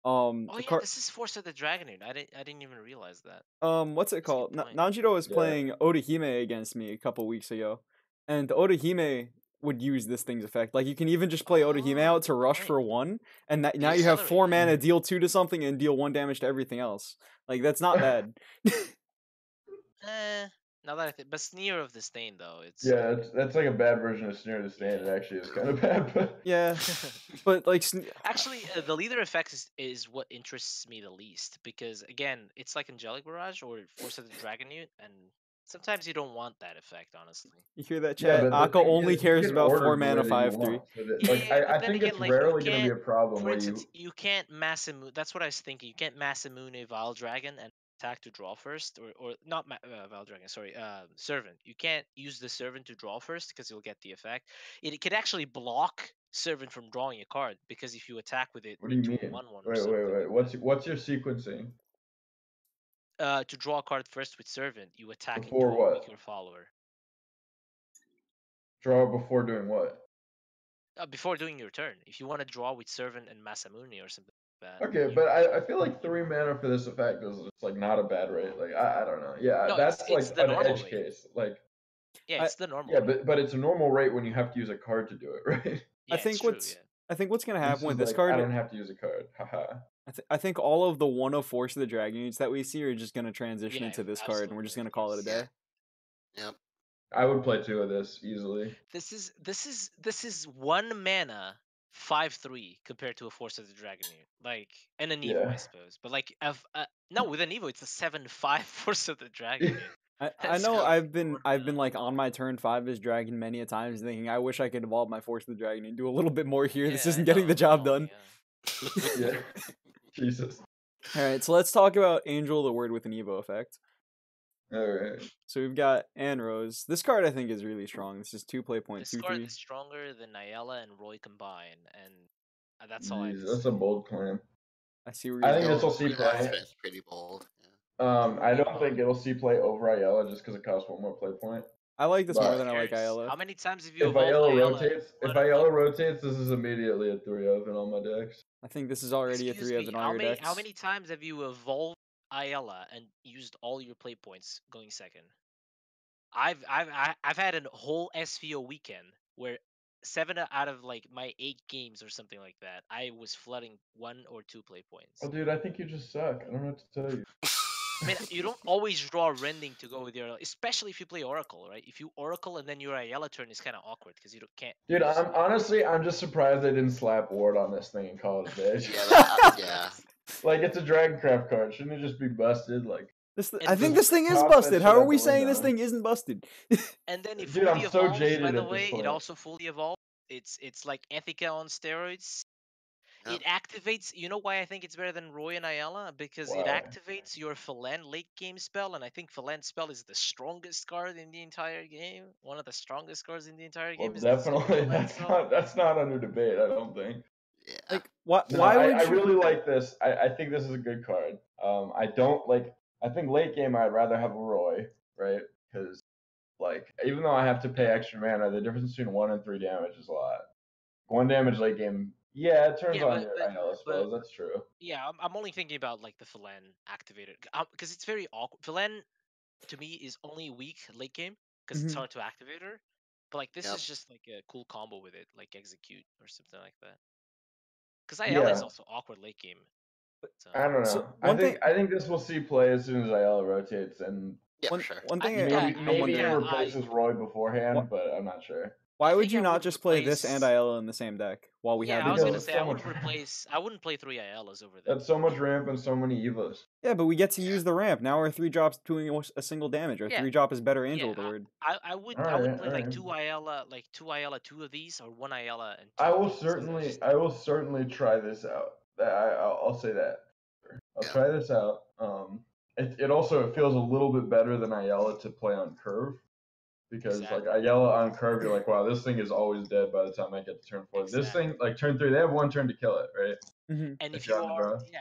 Oh yeah, this is Force of the Dragonoid. I didn't even realize that. What's it That's a good called? point. Nanjiroh was Yeah. playing Odahime against me a couple weeks ago, and Odahime would use this thing's effect. Like you can even just play Odahime out to good rush point. for 1, and now You you have accelerate 4 it. mana, deal 2 to something, and deal 1 damage to everything else. Like that's not bad. Now that I think, but Sneer of Disdain though, it's Yeah, that's like a bad version of Sneer to Stand. It Yeah. actually is kind of bad, but Yeah, but like Actually, the leader effect is what interests me the least because again, it's like Angelic Barrage or Force of the Dragonoid, and sometimes you don't want that effect, honestly. you hear that, yeah, chat? but the Akka thing only is, you cares can about order 4 the way mana that you 5/3. want, so that, Yeah, like, but I then think again, it's like you rarely going to be a can't. problem For where instance, you can't Masamune. That's what I was thinking. You can't Masamune Vile Dragon and attack to draw first, or not Vile Dragon. Sorry, Servant. You can't use the Servant to draw first because you'll get the effect. It could actually block Servant from drawing a card because if you attack with it What do you into mean? a 1/1 or Wait, something. wait, wait. What's your sequencing? To draw a card first with Servant, you attack Before into a what? weaker follower. Draw before doing what? Before doing your turn, if you want to draw with Servant and Masamune or something like that. Okay, but I feel like 3 mana for this effect is just like not a bad rate. Like I don't know. Yeah, No, that's it's like the an normal edge rate. case. Like Yeah, it's the normal. yeah, rate. but it's a normal rate when you have to use a card to do it, right? Yeah, I think it's true, what's yeah. I think what's gonna This happen with is this like, card. I don't have to use a card. Haha. I think all of the 1 of Force of the Dragonoids that we see are just gonna transition Yeah, into this card, and we're just absolutely, gonna call it a yes. day. Yep. I would play 2 of this easily. This is 1 mana 5/3 compared to a Force of the Dragonoid. Like and an Evo, I Yeah. suppose. But like no, with an Evo it's a 7/5 Force of the Dragonoid. I know So- I've been like on my turn 5 as Dragon many a times thinking I wish I could evolve my Force of the Dragon and do a little bit more here. This Yeah, I isn't getting the know, job no, done. yeah. Yeah. Jesus. Alright, so let's talk about Angel the Word with an Evo effect. Alright. So we've got Anrose. This card I think is really strong. This is 2 play point, This 2/3. card is stronger than Nyala and Roy combined, and that's all I have Jeez, to that's say. a bold claim. I see where I you're think going. this will see That's play. pretty bold. Yeah. I don't think it'll see play over Ayala just because it costs 1 more play point. I like this more But- than I like Cares? Ayala. How many times have you If evolved Ayala Ayala? rotates, this is immediately a 3-of in all my decks. I think this is already Excuse a 3 of me, in all your decks. how many times have you evolved Ayala and used all your play points going second? I've had a whole SVO weekend where 7 out of like my 8 games or something like that, I was flooding 1 or 2 play points. Well, dude, I think you just suck. I don't know what to tell you. I mean, you don't always draw Rending to go with your, especially if you play Oracle, right? If you Oracle and then your Ayala turn is kind of awkward because you can't. Dude, use- I'm just surprised they didn't slap Ward on this thing and call it a day. Yeah. Like, it's a Dragoncraft card. Shouldn't it just be busted? Like, I think this thing is Pop that busted. shit How are out we the saying this window. thing isn't busted? And then it Dude, fully I'm so evolves. jaded By the at this way, point. it also fully evolves. It's like Ethica on steroids. Yep. It activates. You know why I think it's better than Roy and Ayala? Because it Why? activates your Phalan late game spell, and I think Phalan spell is the strongest card in the entire game. One of the strongest cards in the entire Well, game is the Zero definitely, Phalan spell. that's not under debate, I don't think. Yeah. Like, No, why would I you? really like this. I think this is a good card. I don't like. I think late game I'd rather have a Roy, right? Because like even though I have to pay extra mana, the difference between 1 and 3 damage is a lot. 1 damage late game, yeah, it turns Yeah, on but- your but- Ayala spells. That's true. Yeah, I'm only thinking about like the Phalan activated because it's very awkward. Phalan to me is only weak late game because it's Mhm. hard to activate her. But like this Yep. is just like a cool combo with it, like execute or something like that. Because Ayala is Yeah. also awkward late game. So. I don't know. So, I one think thing- I think this will see play as soon as Ayala rotates, and Yeah, One, for sure. one thing I- I'm yeah, maybe wondering, it yeah, replaces Roy beforehand, What- but I'm not sure. why I would think you I not would just play this and replace- Ayala in the same deck while we Yeah, have I was these gonna Because say so I would much- replace. I wouldn't play 3 Ayalas over there. That's so much ramp and so many Evas. Yeah, but we get to use the ramp. Now our 3 drops doing a single damage. Our Yeah. 3 drop is better Angel Yeah, the Word. I would Alright, play like alright. 2 Ayala, 2 of these, or 1 Ayala and 2 I will of these, 'cause that's I will certainly try this out. I'll say that. I'll Yeah. try this out. It also feels a little bit better than Ayala to play on curve, because Exactly. like Ayala on curve, you're like, wow, this thing is always dead by the time I get to turn 4. This thing, like turn 3, they have 1 turn to kill it, right? Mm-hmm. And if if you're you on the are, draw. yeah,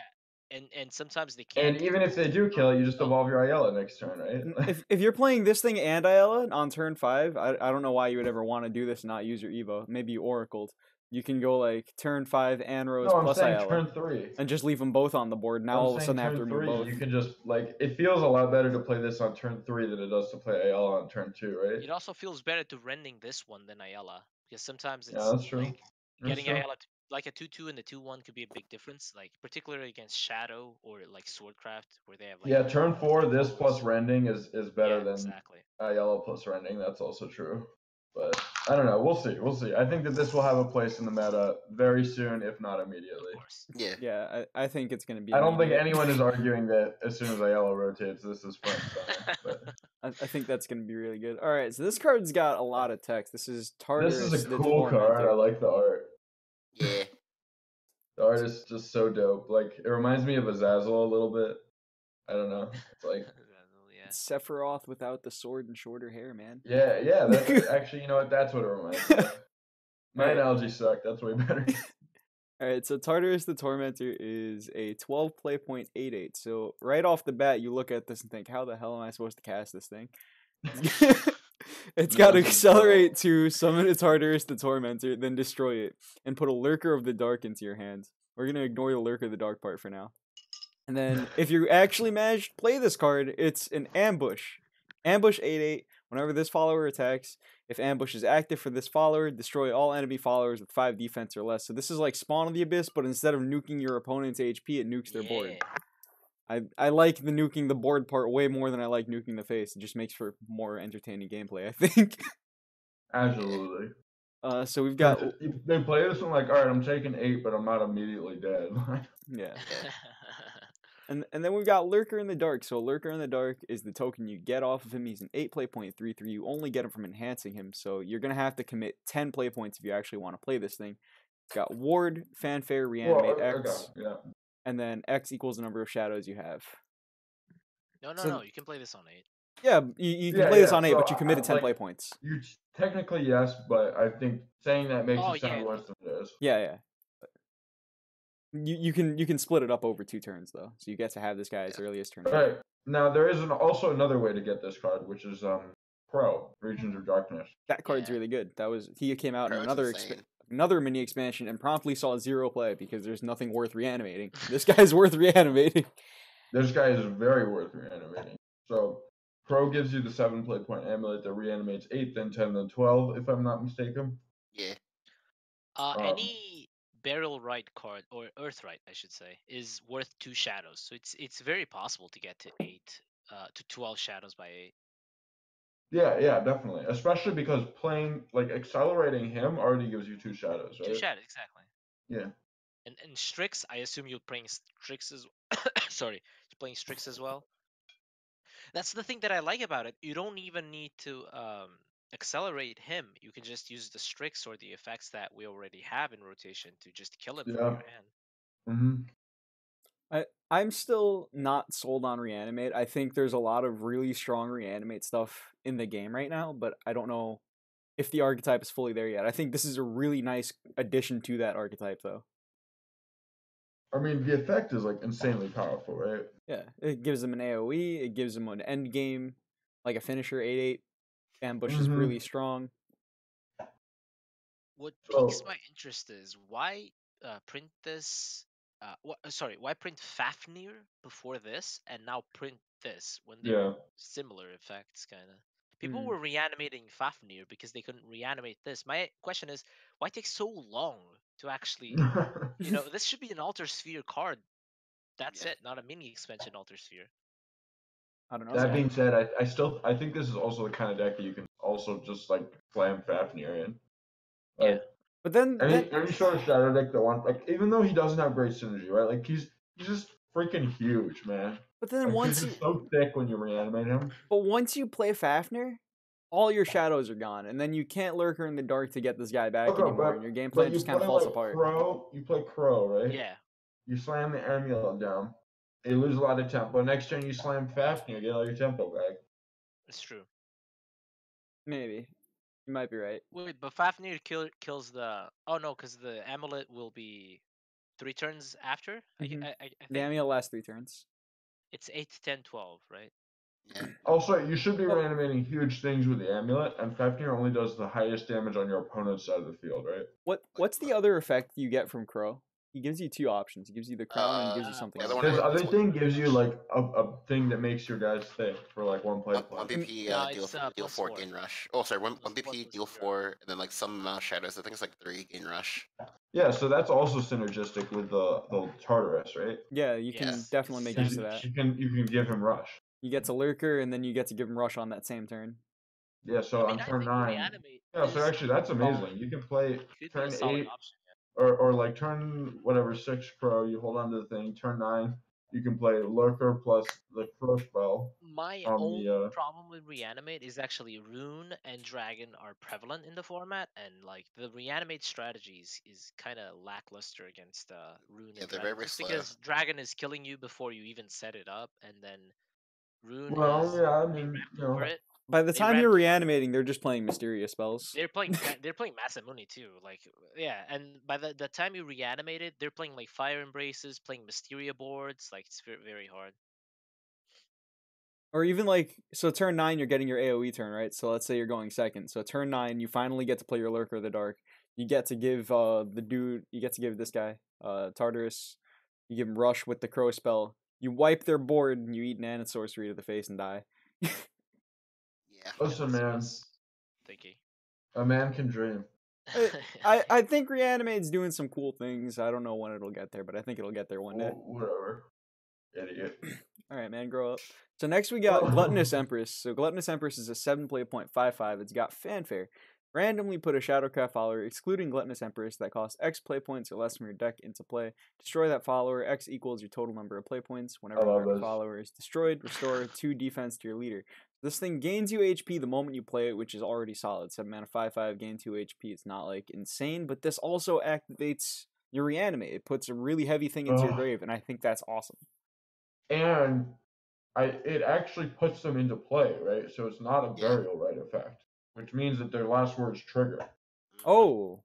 and sometimes they can't. And even if they do kill it, you just evolve your Ayala next turn, right? If you're playing this thing and Ayala on turn 5, I don't know why you would ever want to do this and not use your Evo. Maybe you Oracled. You can go like turn 5 Anros No, I'm plus saying Ayala turn 3. and just leave them both on the board. Now all of a sudden I have to turn remove 3, both. you can just like it feels a lot better to play this on turn 3 than it does to play Ayala on turn 2, right? It also feels better to rending this one than Ayala because sometimes it's Yeah, that's true. like That's getting true. Ayala like a 2/2 and the 2/1 could be a big difference. Like particularly against Shadow or like Swordcraft where they have like Yeah, turn 4, this controls. plus rending is better Yeah, than exactly. Ayala plus rending. That's also true. But I don't know. We'll see. We'll see. I think that this will have a place in the meta very soon, if not immediately. Of course. Yeah. Yeah, I think it's going to be I don't think immediate. anyone is arguing that as soon as Ayala rotates, this is front and center. But I think that's going to be really good. All right, so this card's got a lot of text. This is Tartarus this is a the cool card. Tormentor. I like the art. Yeah. The art is just so dope. Like it reminds me of Azazel a little bit. I don't know. It's like Yeah. Sephiroth without the sword and shorter hair, man. yeah. That's actually, you know what? That's what it reminds me of. My Right. analogy sucked. That's way better. All right, so Tartarus the Tormentor is a 12 play point 8/8. So right off the bat, you look at this and think, how the hell am I supposed to cast this thing? It's got to accelerate to summon a Tartarus the Tormentor, then destroy it, and put a Lurker of the Dark into your hand. We're going to ignore the Lurker of the Dark part for now. And then if you actually manage to play this card, it's an Ambush. Ambush 8/8. Whenever this follower attacks, if Ambush is active for this follower, destroy all enemy followers with 5 defense or less. So this is like Spawn of the Abyss, but instead of nuking your opponent's HP, it nukes their board. I like the nuking the board part way more than I like nuking the face. It just makes for more entertaining gameplay, I think. Absolutely. So we've got They play this one like, all right, I'm taking 8, but I'm not immediately dead. yeah. And then we've got Lurker in the Dark. So Lurker in the Dark is the token you get off of him. He's an 8 play point 3/3. You only get him from enhancing him. So you're gonna have to commit 10 play points if you actually want to play this thing. It's got Ward, Fanfare, Reanimate, X, yeah. and then X equals the number of shadows you have. No, you can play this on 8. Yeah, you can play this on 8, but you committed 10 like, play points. You technically yes, but I think saying that makes it sound worse than it is. Yeah. You can split it up over 2 turns though, so you get to have this guy as early as turn 1. Right. Now there is also another way to get this card, which is Pro Regions of Darkness. That card's really good. He came out in Pro's another mini expansion and promptly saw 0 play because there's nothing worth reanimating. This guy's worth reanimating. This guy is very worth reanimating. So Pro gives you the 7 play point amulet that reanimates 8, then 10, then 12, if I'm not mistaken. Yeah. Any Burial Rite card, or Earthright, I should say, is worth 2 shadows. So it's very possible to get to 8, to 12 shadows by 8. Yeah, definitely. Especially because accelerating him already gives you 2 shadows, right? 2 shadows, exactly. Yeah. And Strix, I assume you're playing Strix as sorry, you're playing Strix as well. That's the thing that I like about it. You don't even need to accelerate him. You can just use the Strix or the effects that we already have in rotation to just kill him from your hand. Mm-hmm. I'm still not sold on Reanimate. I think there's a lot of really strong Reanimate stuff in the game right now, but I don't know if the archetype is fully there yet. I think this is a really nice addition to that archetype, though. I mean, the effect is like insanely powerful, right? Yeah, it gives them an AoE. It gives them an end game, like a finisher 8/8. Ambush is really strong. What piques my interest is why print this. Why print Fafnir before this and now print this when they're similar effects, kind of? People were reanimating Fafnir because they couldn't reanimate this. My question is, why take so long to actually, this should be an Altersphere card. That's it, not a mini expansion Altersphere. I don't know. That being said, I think this is also the kind of deck that you can also just like slam Fafnir in. Yeah. But then any sort of shadow deck that wants, like, even though he doesn't have great synergy, right? Like he's just freaking huge, man. But then once he's so thick when you reanimate him. But once you play Fafnir, all your shadows are gone, and then you can't Lurker in the Dark to get this guy back anymore, and your game plan just kind of falls apart. You play Crow, right? Yeah. You slam the amulet down. You lose a lot of tempo. Next turn you slam Fafnir, get all your tempo back. It's true. Maybe. You might be right. Wait, but Fafnir kills the... Oh, no, because the amulet will be 3 turns after. Mhm. I The think amulet lasts 3 turns. it's 8, 10, 12, right? Yeah. Also, you should be Oh. reanimating huge things with the amulet, and Fafnir only does the highest damage on your opponent's side of the field, right? What's the other effect you get from Crow? He gives you 2 options. He gives you the crown and he gives you something the other else. one His I- other it's thing gives you like a thing that makes your guys stay for like one play One point. BP No, deal it's, deal plus 4 4. gain rush. Oh, sorry, one Plus 4 BP plus deal 0. 4, and then like some amount of shadows. I think it's like 3 gain rush. Yeah, so that's also synergistic with the Tartarus, right? Yeah, you can Yes, definitely make use of that. You can give him rush. You get to lurker and then you get to give him rush on that same turn. Yeah, so I mean, on I turn think 9. reanimate. Yeah, so is actually that's amazing. solid. You can play Could be a turn solid 8 option. or like turn whatever 6 Crow, you hold on to the thing. Turn 9, you can play Lurker plus the Crow spell. My On only the, problem with reanimate is actually rune and dragon are prevalent in the format, and like the reanimate strategies is kind of lackluster against rune Yeah, and they're dragon, very just slow. because dragon is killing you before you even set it up, and then rune Well, is yeah, I they mean, ramped you know. over it. By the They time you're ramped- reanimating, they're just playing mysterious spells. They're playing Masamune too, like yeah. And by the time you reanimate it, they're playing like fire embraces, playing Mysteria boards. Like it's very hard. Or even like, so turn 9, you're getting your AoE turn, right? So let's say you're going second. So turn 9, you finally get to play your Lurker of the Dark. You get to give you get to give this guy, Tartarus, you give him Rush with the Crow spell. You wipe their board and you eat an Anid Sorcery to the face and die. Yeah. Listen, man, Thinky. a man can dream. I think Reanimate's doing some cool things. I don't know when it'll get there, but I think it'll get there one day. Whatever. Idiot. All right, man, grow up. So next we got Gluttonous Empress. So Gluttonous Empress is a 7 play point 5/5. It's got Fanfare. Randomly put a Shadowcraft follower, excluding Gluttonous Empress, that costs X play points or less from your deck into play. Destroy that follower. X equals your total number of play points. Whenever I love your this. follower is destroyed, restore 2 defense to your leader. This thing gains you HP the moment you play it, which is already solid. 7 mana 5/5, gain 2 HP. It's not like insane, but this also activates your Reanimate. It puts a really heavy thing into your Ugh. grave, and I think that's awesome. And it actually puts them into play, right? So it's not a Yeah. burial right effect, which means that their last words trigger. Oh,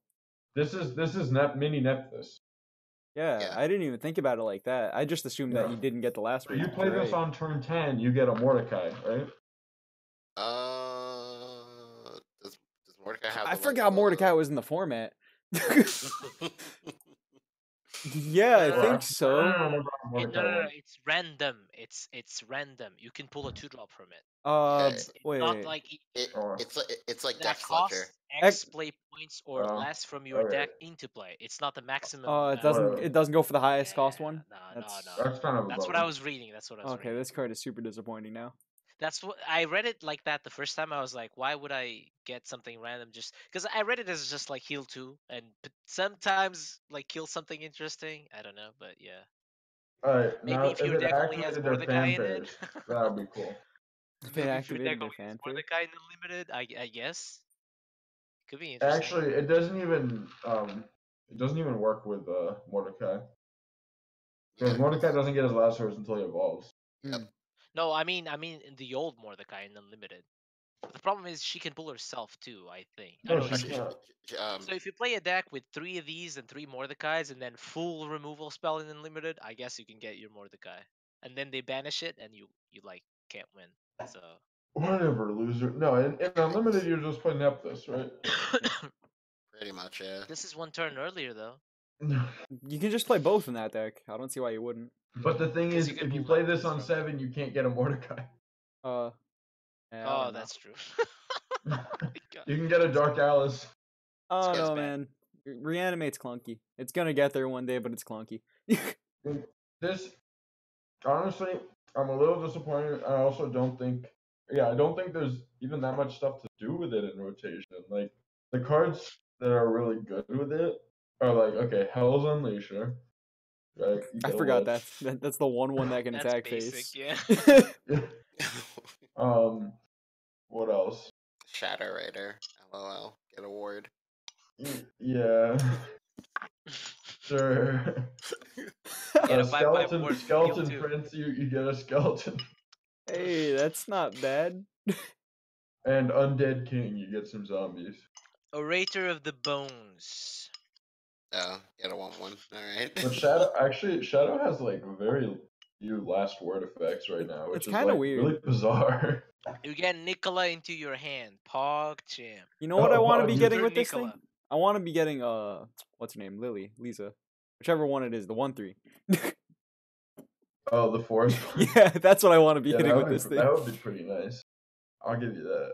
This is mini Nephthys. yeah, Yeah. I didn't even think about it like that. I just assumed that Yeah. you didn't get the last So one. you play this on turn 10, you get a Mordecai, right? Does Mordecai have? I the, forgot like, Mordecai was in the format. Yeah, I No, think I so. don't remember how No, Mordecai no, was. it's random. It's random. You can pull a 2-drop from it. It's Wait. Not like it's like that Death costs Sledger. X play points or Oh, less from your okay. deck into play. It's not the maximum. It doesn't. Whatever. It doesn't go for the highest cost Yeah, one. No. That's kind of a That's what bummer. I was reading. That's what I was Okay, reading. this card is super disappointing now. That's what I read it like that the first time. I was like, why would I get something random? Just because I read it as just like heal 2 and sometimes like kill something interesting. I don't know, but yeah. Alright, Maybe now if if your it deck only has activated their Mordecai in it. fanfares, that would be cool. If Maybe it if your deck activated their only has fanfare. Mordecai in unlimited, I guess. Could be interesting. Actually, it doesn't even work with Mordecai. Because Mordecai doesn't get his last words until he evolves. Yep. No, I mean the old Mordecai in unlimited. The problem is she can pull herself too, I think. No, I know she can't. so if you play a deck with 3 of these and 3 Mordecais and then full removal spell in unlimited, I guess you can get your Mordecai. And then they banish it and you like can't win. So Whatever, loser. No, in unlimited you just play Nephthys, right? Pretty much, yeah. this is 1 turn earlier though. You can just play both in that deck. I don't see why you wouldn't. But the thing Because is, you can if you pull play Nephthys this on from it. 7, you can't get a Mordecai. Yeah, I Oh, don't know. that's true. Oh my God. You can get a Dark Alice. Oh This no, guy's bad. man. Reanimate's clunky. It's gonna get there one day, but it's clunky. This, honestly, I'm a little disappointed. I also don't think, I don't think there's even that much stuff to do with it in rotation. Like, the cards that are really good with it are like, okay, Hell's Unleasher, right? You I get a forgot Lich. that's the one that can That's attack basic, face. yeah. What else? Shadow Rider. LOL. Get a ward. Yeah, sure. Get a 5/5 ward, heal skeleton 2. prince. You get a skeleton, Hey, that's not bad. and undead king. You get some zombies. Orator of the Bones. Oh, you don't want one. All right. But Shadow has like very few last word effects right now, which It's is kinda like weird. really bizarre. You get Nicola into your hand. Pog champ. You know what I want to be Oh, getting Mr. with this thing? Nicola. I want to be getting what's her name? Lisa, whichever one it is, the 1-3. Oh, the forest one. Yeah, that's what I want to be Yeah, hitting with this thing. that would be pretty nice. I'll give you that.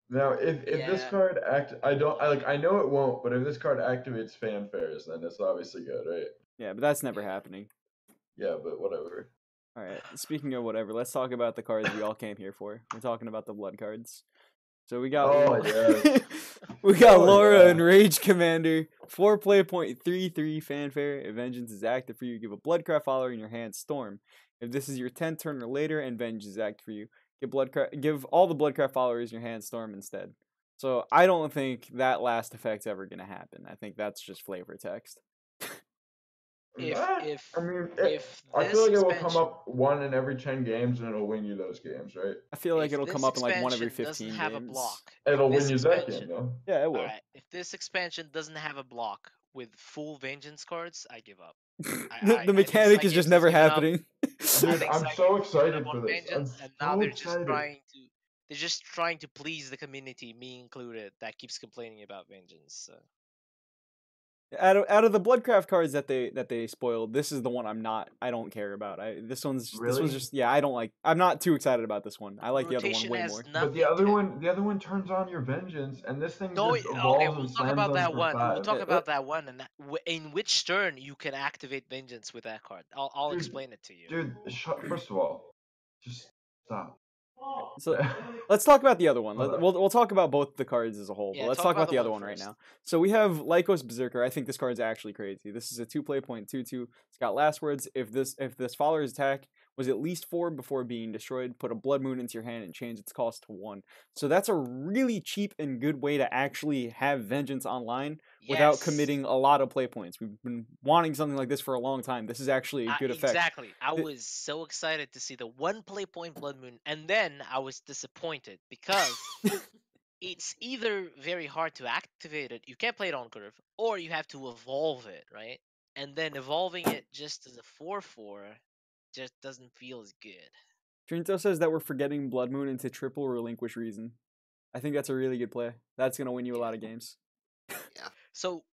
Now, if this Yeah. card I know it won't, but if this card activates fanfares, then it's obviously good, right? Yeah, but that's never Yeah. happening. Yeah, but whatever. All right. Speaking of whatever, let's talk about the cards we all came here for. We're talking about the blood cards. So we got Oh, yes. we got Oh, Laura yeah. and Rage Commander. 4 play.33 fanfare. If Vengeance is active for you, give a Bloodcraft follower in your hand Storm. If this is your 10th turn or later and Vengeance is active for you, give all the Bloodcraft followers in your hand Storm instead. So I don't think that last effect's ever gonna happen. I think that's just flavor text. If I mean, if I this feel like it will come expansion up 1 in every 10 games, and it'll win you those games, right? I feel like if it'll come this up in like 1 every expansion doesn't 15 have a games. block, It'll if win this you that expansion, game, though. Yeah, it will. all right, if this expansion doesn't have a block with full vengeance cards, I give up. The I think mechanic is just Cygames never given up. happening. I Dude, think I'm Cygames so has given excited up for on this. I'm vengeance, and now so they're excited. just trying to please the community, me included, that keeps complaining about vengeance. So. Out of the Bloodcraft cards that they spoiled, this is the one I don't care about. This one's Really? just I'm not too excited about this one. I like the other one Rotation way has more. nothing. But the other one turns on your vengeance, and this thing No, just okay, evolves we'll and talk slams about them that for one. We'll 5. talk about that one, and in which turn you can activate vengeance with that card. I'll Dude, explain it to you. Dude, first of all, just stop. So let's talk about the other one. Hold up. We'll talk about both the cards as a whole, Yeah, but let's talk talk about about the the other one one right first. now. So we have Lycos Berserker. I think this card's actually crazy. This is a 2 play.22. It's got last words. If this follower's attack was at least 4 before being destroyed, put a Blood Moon into your hand and change its cost to 1. So that's a really cheap and good way to actually have Vengeance online without committing a lot of play points. We've been wanting something like this for a long time. This is actually a good effect. Exactly. I was so excited to see the 1 play point Blood Moon, and then I was disappointed because it's either very hard to activate it, you can't play it on curve, or you have to evolve it, right? And then evolving it just as a 4/4 just doesn't feel as good. Trinto says that we're forgetting Blood Moon into triple Relinquish Reason. I think that's a really good play. That's gonna win you a lot of games. Yeah. So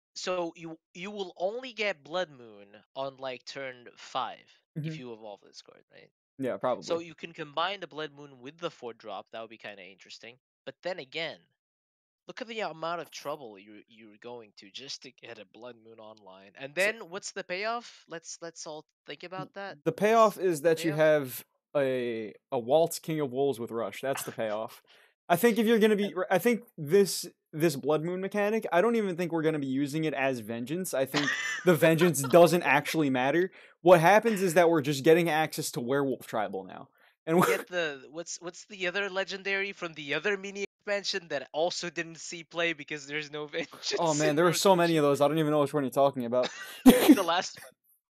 you will only get Blood Moon on like turn 5 if you evolve this card, right? Yeah, probably. So you can combine the Blood Moon with the 4-drop. That would be kind of interesting. But then again, look at the amount of trouble you're going to just to get a Blood Moon online. And then what's the payoff? Let's all think about that. The payoff is that you payoff? have a Waltz King of Wolves with Rush. That's the payoff. I think if you're gonna be, I think this Blood Moon mechanic, I don't even think we're gonna be using it as Vengeance. I think the Vengeance doesn't actually matter. What happens is that we're just getting access to Werewolf Tribal now. And Get the what's the other legendary from the other mini expansion that also didn't see play because there's no vengeance. oh man, in there were so many of rotation? those. I don't even know which one you're talking about. The last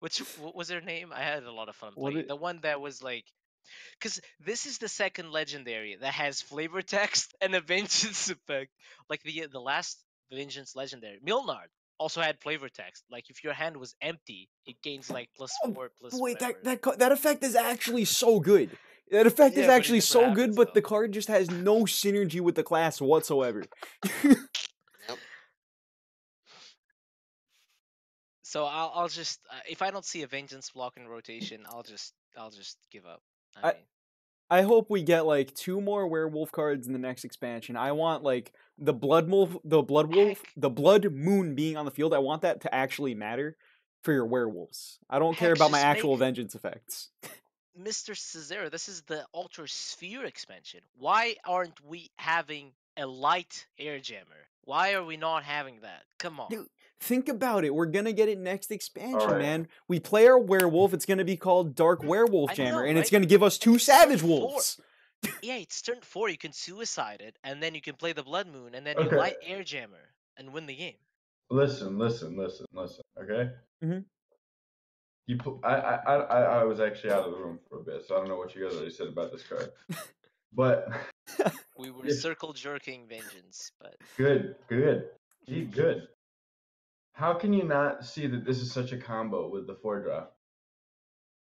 one. What was her name? I had a lot of fun What playing. The one that was like, because this is the second legendary that has flavor text and a vengeance effect. Like the last vengeance legendary, Milnard, also had flavor text. Like if your hand was empty, it gains like +4 plus Wait, whatever. that effect is actually so good. That effect is Yeah, but it actually never so good, happens, but the though. card just has no synergy with the class whatsoever. Yep. So I'll just if I don't see a vengeance block in rotation, I'll just give up. I- I hope we get like 2 more werewolf cards in the next expansion. I want like the Blood Moon being on the field. I want that to actually matter for your werewolves. I don't care Heck, about my just actual make- vengeance effects. Mr. Cesaro, this is the Altersphere expansion. Why aren't we having a light air jammer? Why are we not having that? Come on. Dude, think about it. We're gonna get it next expansion, Alright. man. We play our werewolf. It's gonna be called Dark Werewolf I Jammer, know, and it's right? gonna give us 2 It's turn Savage 4. Wolves. Yeah, it's turn 4. You can suicide it, and then you can play the Blood Moon, and then Okay. you light air jammer and win the game. Listen. Okay. Mhm. I was actually out of the room for a bit, so I don't know what you guys already said about this card. But We were If- circle jerking vengeance, but good. Gee, good. How can you not see that this is such a combo with the 4-drop?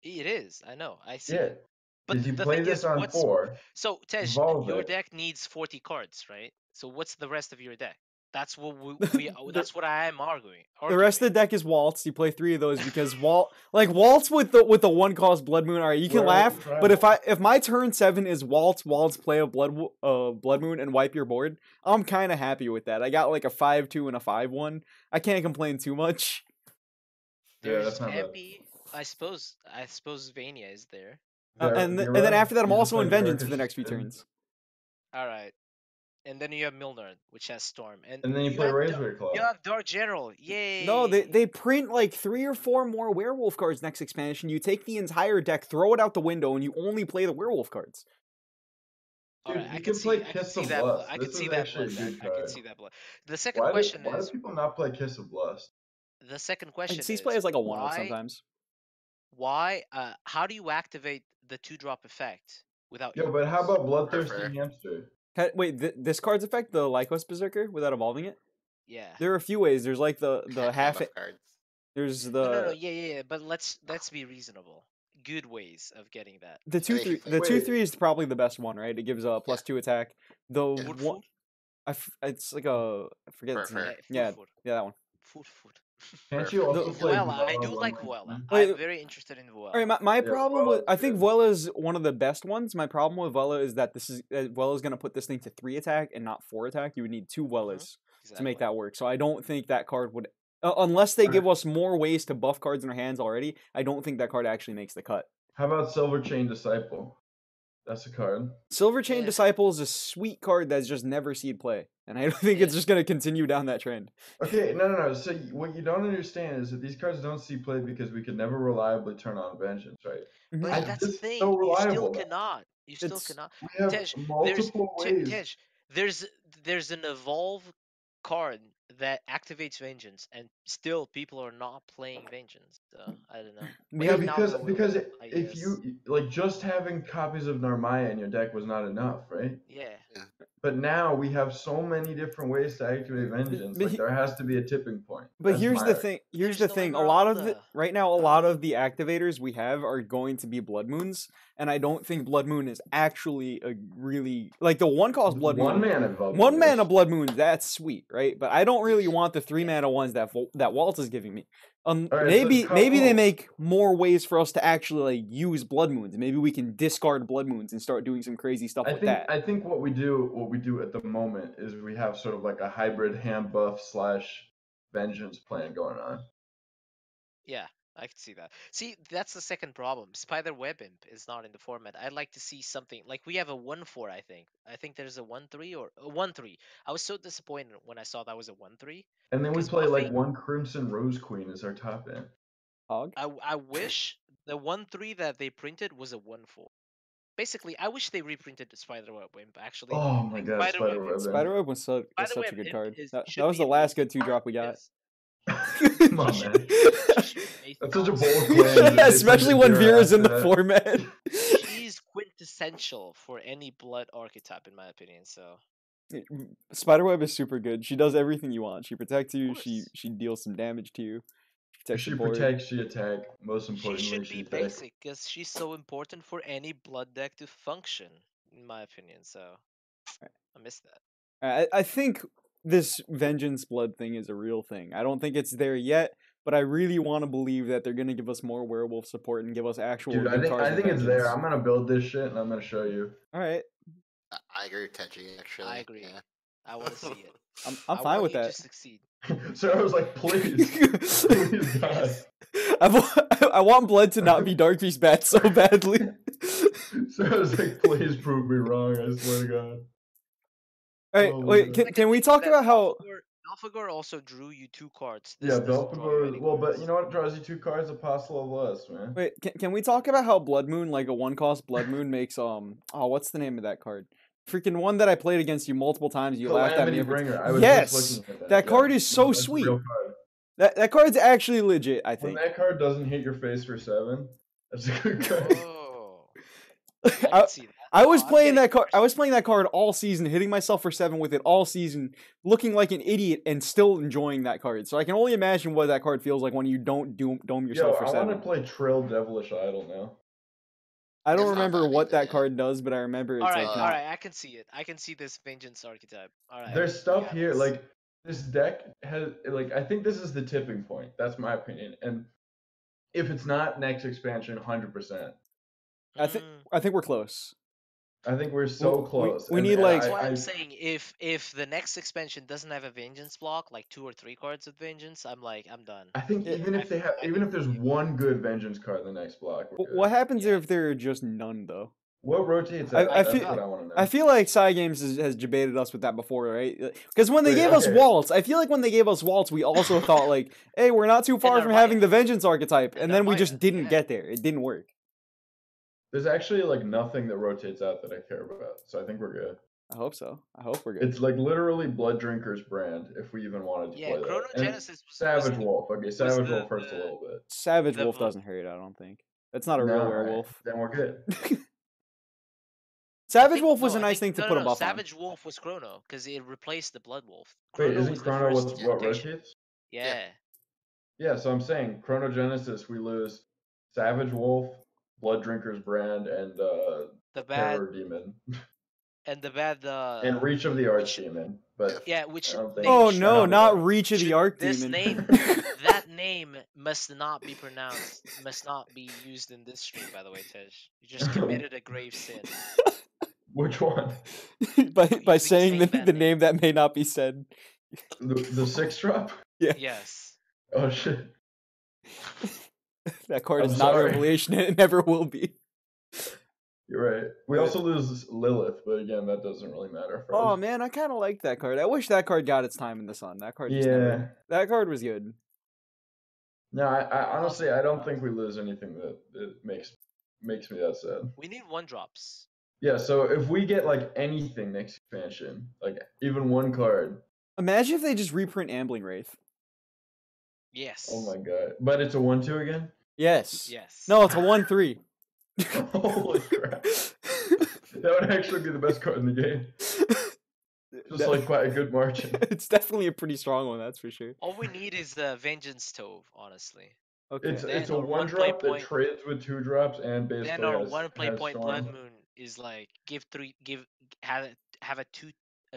It is. I know. I see Yeah. it. But If you the play thing this is, on 4, so Tej, evolve your it. deck needs 40 cards, right? So what's the rest of your deck? That's what The- that's what I am arguing. The rest of the deck is Waltz. You play 3 of those because Waltz with the 1-cost Blood Moon. All right, you can laugh, but if my turn 7 is Waltz, play a Blood Moon and wipe your board, I'm kind of happy with that. I got like a 5-2 and a 5-1. I can't complain too much. There's that's not bad. Campy. I suppose Vania is there. And then after that, I'm also in Vengeance for the next few turns. All right. And then you have Milner, which has Storm, And then you play have Razor Claw. You have Dark General. Yay! No, they print like 3 or 4 more werewolf cards next expansion. You take the entire deck, throw it out the window, and you only play the werewolf cards. Dude, Dude, I you can can play see Kiss that. of Lust. I This can see is that actually blood. a good I can card. see that blood. The second Why question do is. people not play Kiss of Lust? The second Like, question Cease is. play is like a 1-of sometimes. Why? How do you activate the 2-drop effect without? Yo, but how about Bloodthirsty Prefer. Hamster? Wait, this card's effect, the Lycos Berserker, without evolving it? Yeah. There are a few ways. There's like the half. cards. There's No. Yeah. But let's be reasonable. Good ways of getting that. The 2/3. The 2/3 is probably the best one, right? It gives a +2 attack. The one. It's like a. I forget its name. Yeah, that one. Food. Can't you also play Vuela, I do Vuela like on Vuela. Wait, I'm very interested in Vuela. All right, my problem with I think good. Vuela is one of the best ones. My problem with Vuela is that Vuela is going to put this thing to 3 attack and not 4 attack. You would need 2 Vuelas to make that work. So I don't think that card would, unless they give us more ways to buff cards in our hands already. I don't think that card actually makes the cut. How about Silver Chain Disciple? That's a card. Silver Chain Disciple is a sweet card that's just never seen play, and I don't think it's just going to continue down that trend. Okay, no. So what you don't understand is that these cards don't see play because we could never reliably turn on Vengeance, right? But that's the thing. So you still reliable, cannot. You still cannot. We have Tej, multiple ways. Tej, there's an evolve card that activates Vengeance, and still people are not playing Vengeance. So I don't know. Yeah, because if you like just having copies of Narmaya in your deck was not enough, right? Yeah. But now we have so many different ways to activate Vengeance. Like there has to be a tipping point. But here's the thing. Here's the thing. A lot of the activators we have are going to be Blood Moons, and I don't think Blood Moon is actually a really like the 1-cost Blood Moon. 1 mana Blood Moon. That's sweet, right? But I don't really want the 3 mana ones that Waltz is giving me. Maybe they make more ways for us to actually like use Blood Moons. Maybe we can discard Blood Moons and start doing some crazy stuff with that. I think what we do at the moment is we have sort of like a hybrid hand buff / Vengeance plan going on. Yeah, I can see that. See, that's the second problem. Spiderweb Imp is not in the format. I'd like to see something like we have a 1/4. I think there's a 1/3 or a 1/3. I was so disappointed when I saw that was a 1/3. And then we play like 1 Crimson Rose Queen as our top end. I wish the 1/3 that they printed was a 1/4. Basically, I wish they reprinted the Spiderweb Imp. Actually, oh my god, Spiderweb was such a good card. That was the last good 2-drop we got. Come on, man. That's such a bold claim. Yeah, especially when Vera's in the format. She's quintessential for any blood archetype, in my opinion. So Spiderweb is super good. She does everything you want. She protects you. She deals some damage to you. She protects, she attack. Most importantly, she should be basic because she's so important for any blood deck to function, in my opinion. So I miss that. I think this Vengeance Blood thing is a real thing. I don't think it's there yet, but I really want to believe that they're gonna give us more werewolf support and give us actual. Dude, I think it's there. I'm gonna build this shit and I'm gonna show you. All right. I agree with Tejjy, actually. I agree. Yeah. I want to see it. I'm fine with that. To succeed. So I was like, please, please, God. I want Blood to not be Dark Beast Bat so badly. So I was like, please prove me wrong. I swear to God. All right, wait. Can we talk about how Belphegor also drew you 2 cards? Belphegor. Well, but you know what draws you 2 cards? Apostle of Lust, man. Wait, can we talk about how Blood Moon, like a 1-cost Blood Moon, makes what's the name of that card? Freaking one that I played against you multiple times. You laughed at me. Yes, that card is so sweet. That card's actually legit. I think when that card doesn't hit your face for 7, that's a good card. Oh. I can see that. I was Oh, I'm playing getting that card. I worse. was playing that card all season, hitting myself for 7 with it all season, looking like an idiot, and still enjoying that card. So I can only imagine what that card feels like when you don't dome yourself Yo, for I want to 7. play Trill Devilish Idol now. I don't It's not remember bad what either, that yeah. card does, but I remember it's like all not. right, I can see it. I can see this Vengeance archetype. All right. There's stuff got here this. like this deck has like I think this is the tipping point. That's my opinion. And if it's not next expansion, 100%. I think we're close. I think we're so close. we and, need, and like- That's why I I'm saying if the next expansion doesn't have a Vengeance block, like 2 or 3 cards with Vengeance, I'm done. I think Yeah. even if they have, I even if think there's you- one good Vengeance card in the next block, we're What good. happens Yeah. if there are just none, though? What rotates I out? That's feel- what I want to know. I feel like Psy Games has debated us with that before, right? Because when they Wait, gave us okay. Waltz, I feel like when they gave us Waltz, we also thought like, hey, we're not too far they're from right. having the Vengeance archetype, And and they're then we right, just didn't yeah. get there. It didn't work. There's actually like nothing that rotates out that I care about, so I think we're good. I hope so. I hope we're good. It's like literally Blood Drinker's brand, if we even wanted to Yeah, play that. And Chronogenesis was Savage the- Wolf. Okay, Savage the- Wolf hurts a the- little bit. Savage the Wolf vo- doesn't hurt, I don't think. That's not a No, real alright, werewolf. Then we're good. Savage Wolf was a nice thing to no, put no, a buff Savage Wolf was Chrono because it replaced the Blood Wolf. Wait, Chrono isn't was the Chrono first what mutation. rotates? Yeah. Yeah, so I'm saying Chronogenesis, we lose Savage Wolf, Blood Drinker's brand, and The bad Terror Demon, and the bad and Reach of the Archdemon. But yeah, which I don't think- name Oh should- no, should- not Reach of the should- this Archdemon. name that name must not be pronounced, must not be used in this stream, by the way, Tej. You just committed a grave sin. which one? by Using saying that the name. name that may not be said. The 6-drop? Yeah, Yes. Oh shit. that card I'm is not sorry. Revelation, and it never will be. You're right. We also lose Lilith, but again, that doesn't really matter for Oh us. man, I kind of like that card. I wish that card got its time in the sun. That card, just Yeah. never, that card was good. No, I honestly I don't think we lose anything that makes me that sad. We need 1-drops. Yeah, so if we get like anything next expansion, like even one card, Imagine if they just reprint Ambling Wraith. Yes. oh my god. But it's a 1/2 again? Yes. Yes. No, it's a 1/3. Holy crap. That would actually be the best card in the game. Just like quite a good margin. It's definitely a pretty strong one, that's for sure. All we need is the Vengeance Tove, honestly. Okay. It's Then a our 1-drop that point- trades with 2-drops and basically Then our has, one play has point Storm. Blood Moon is like have a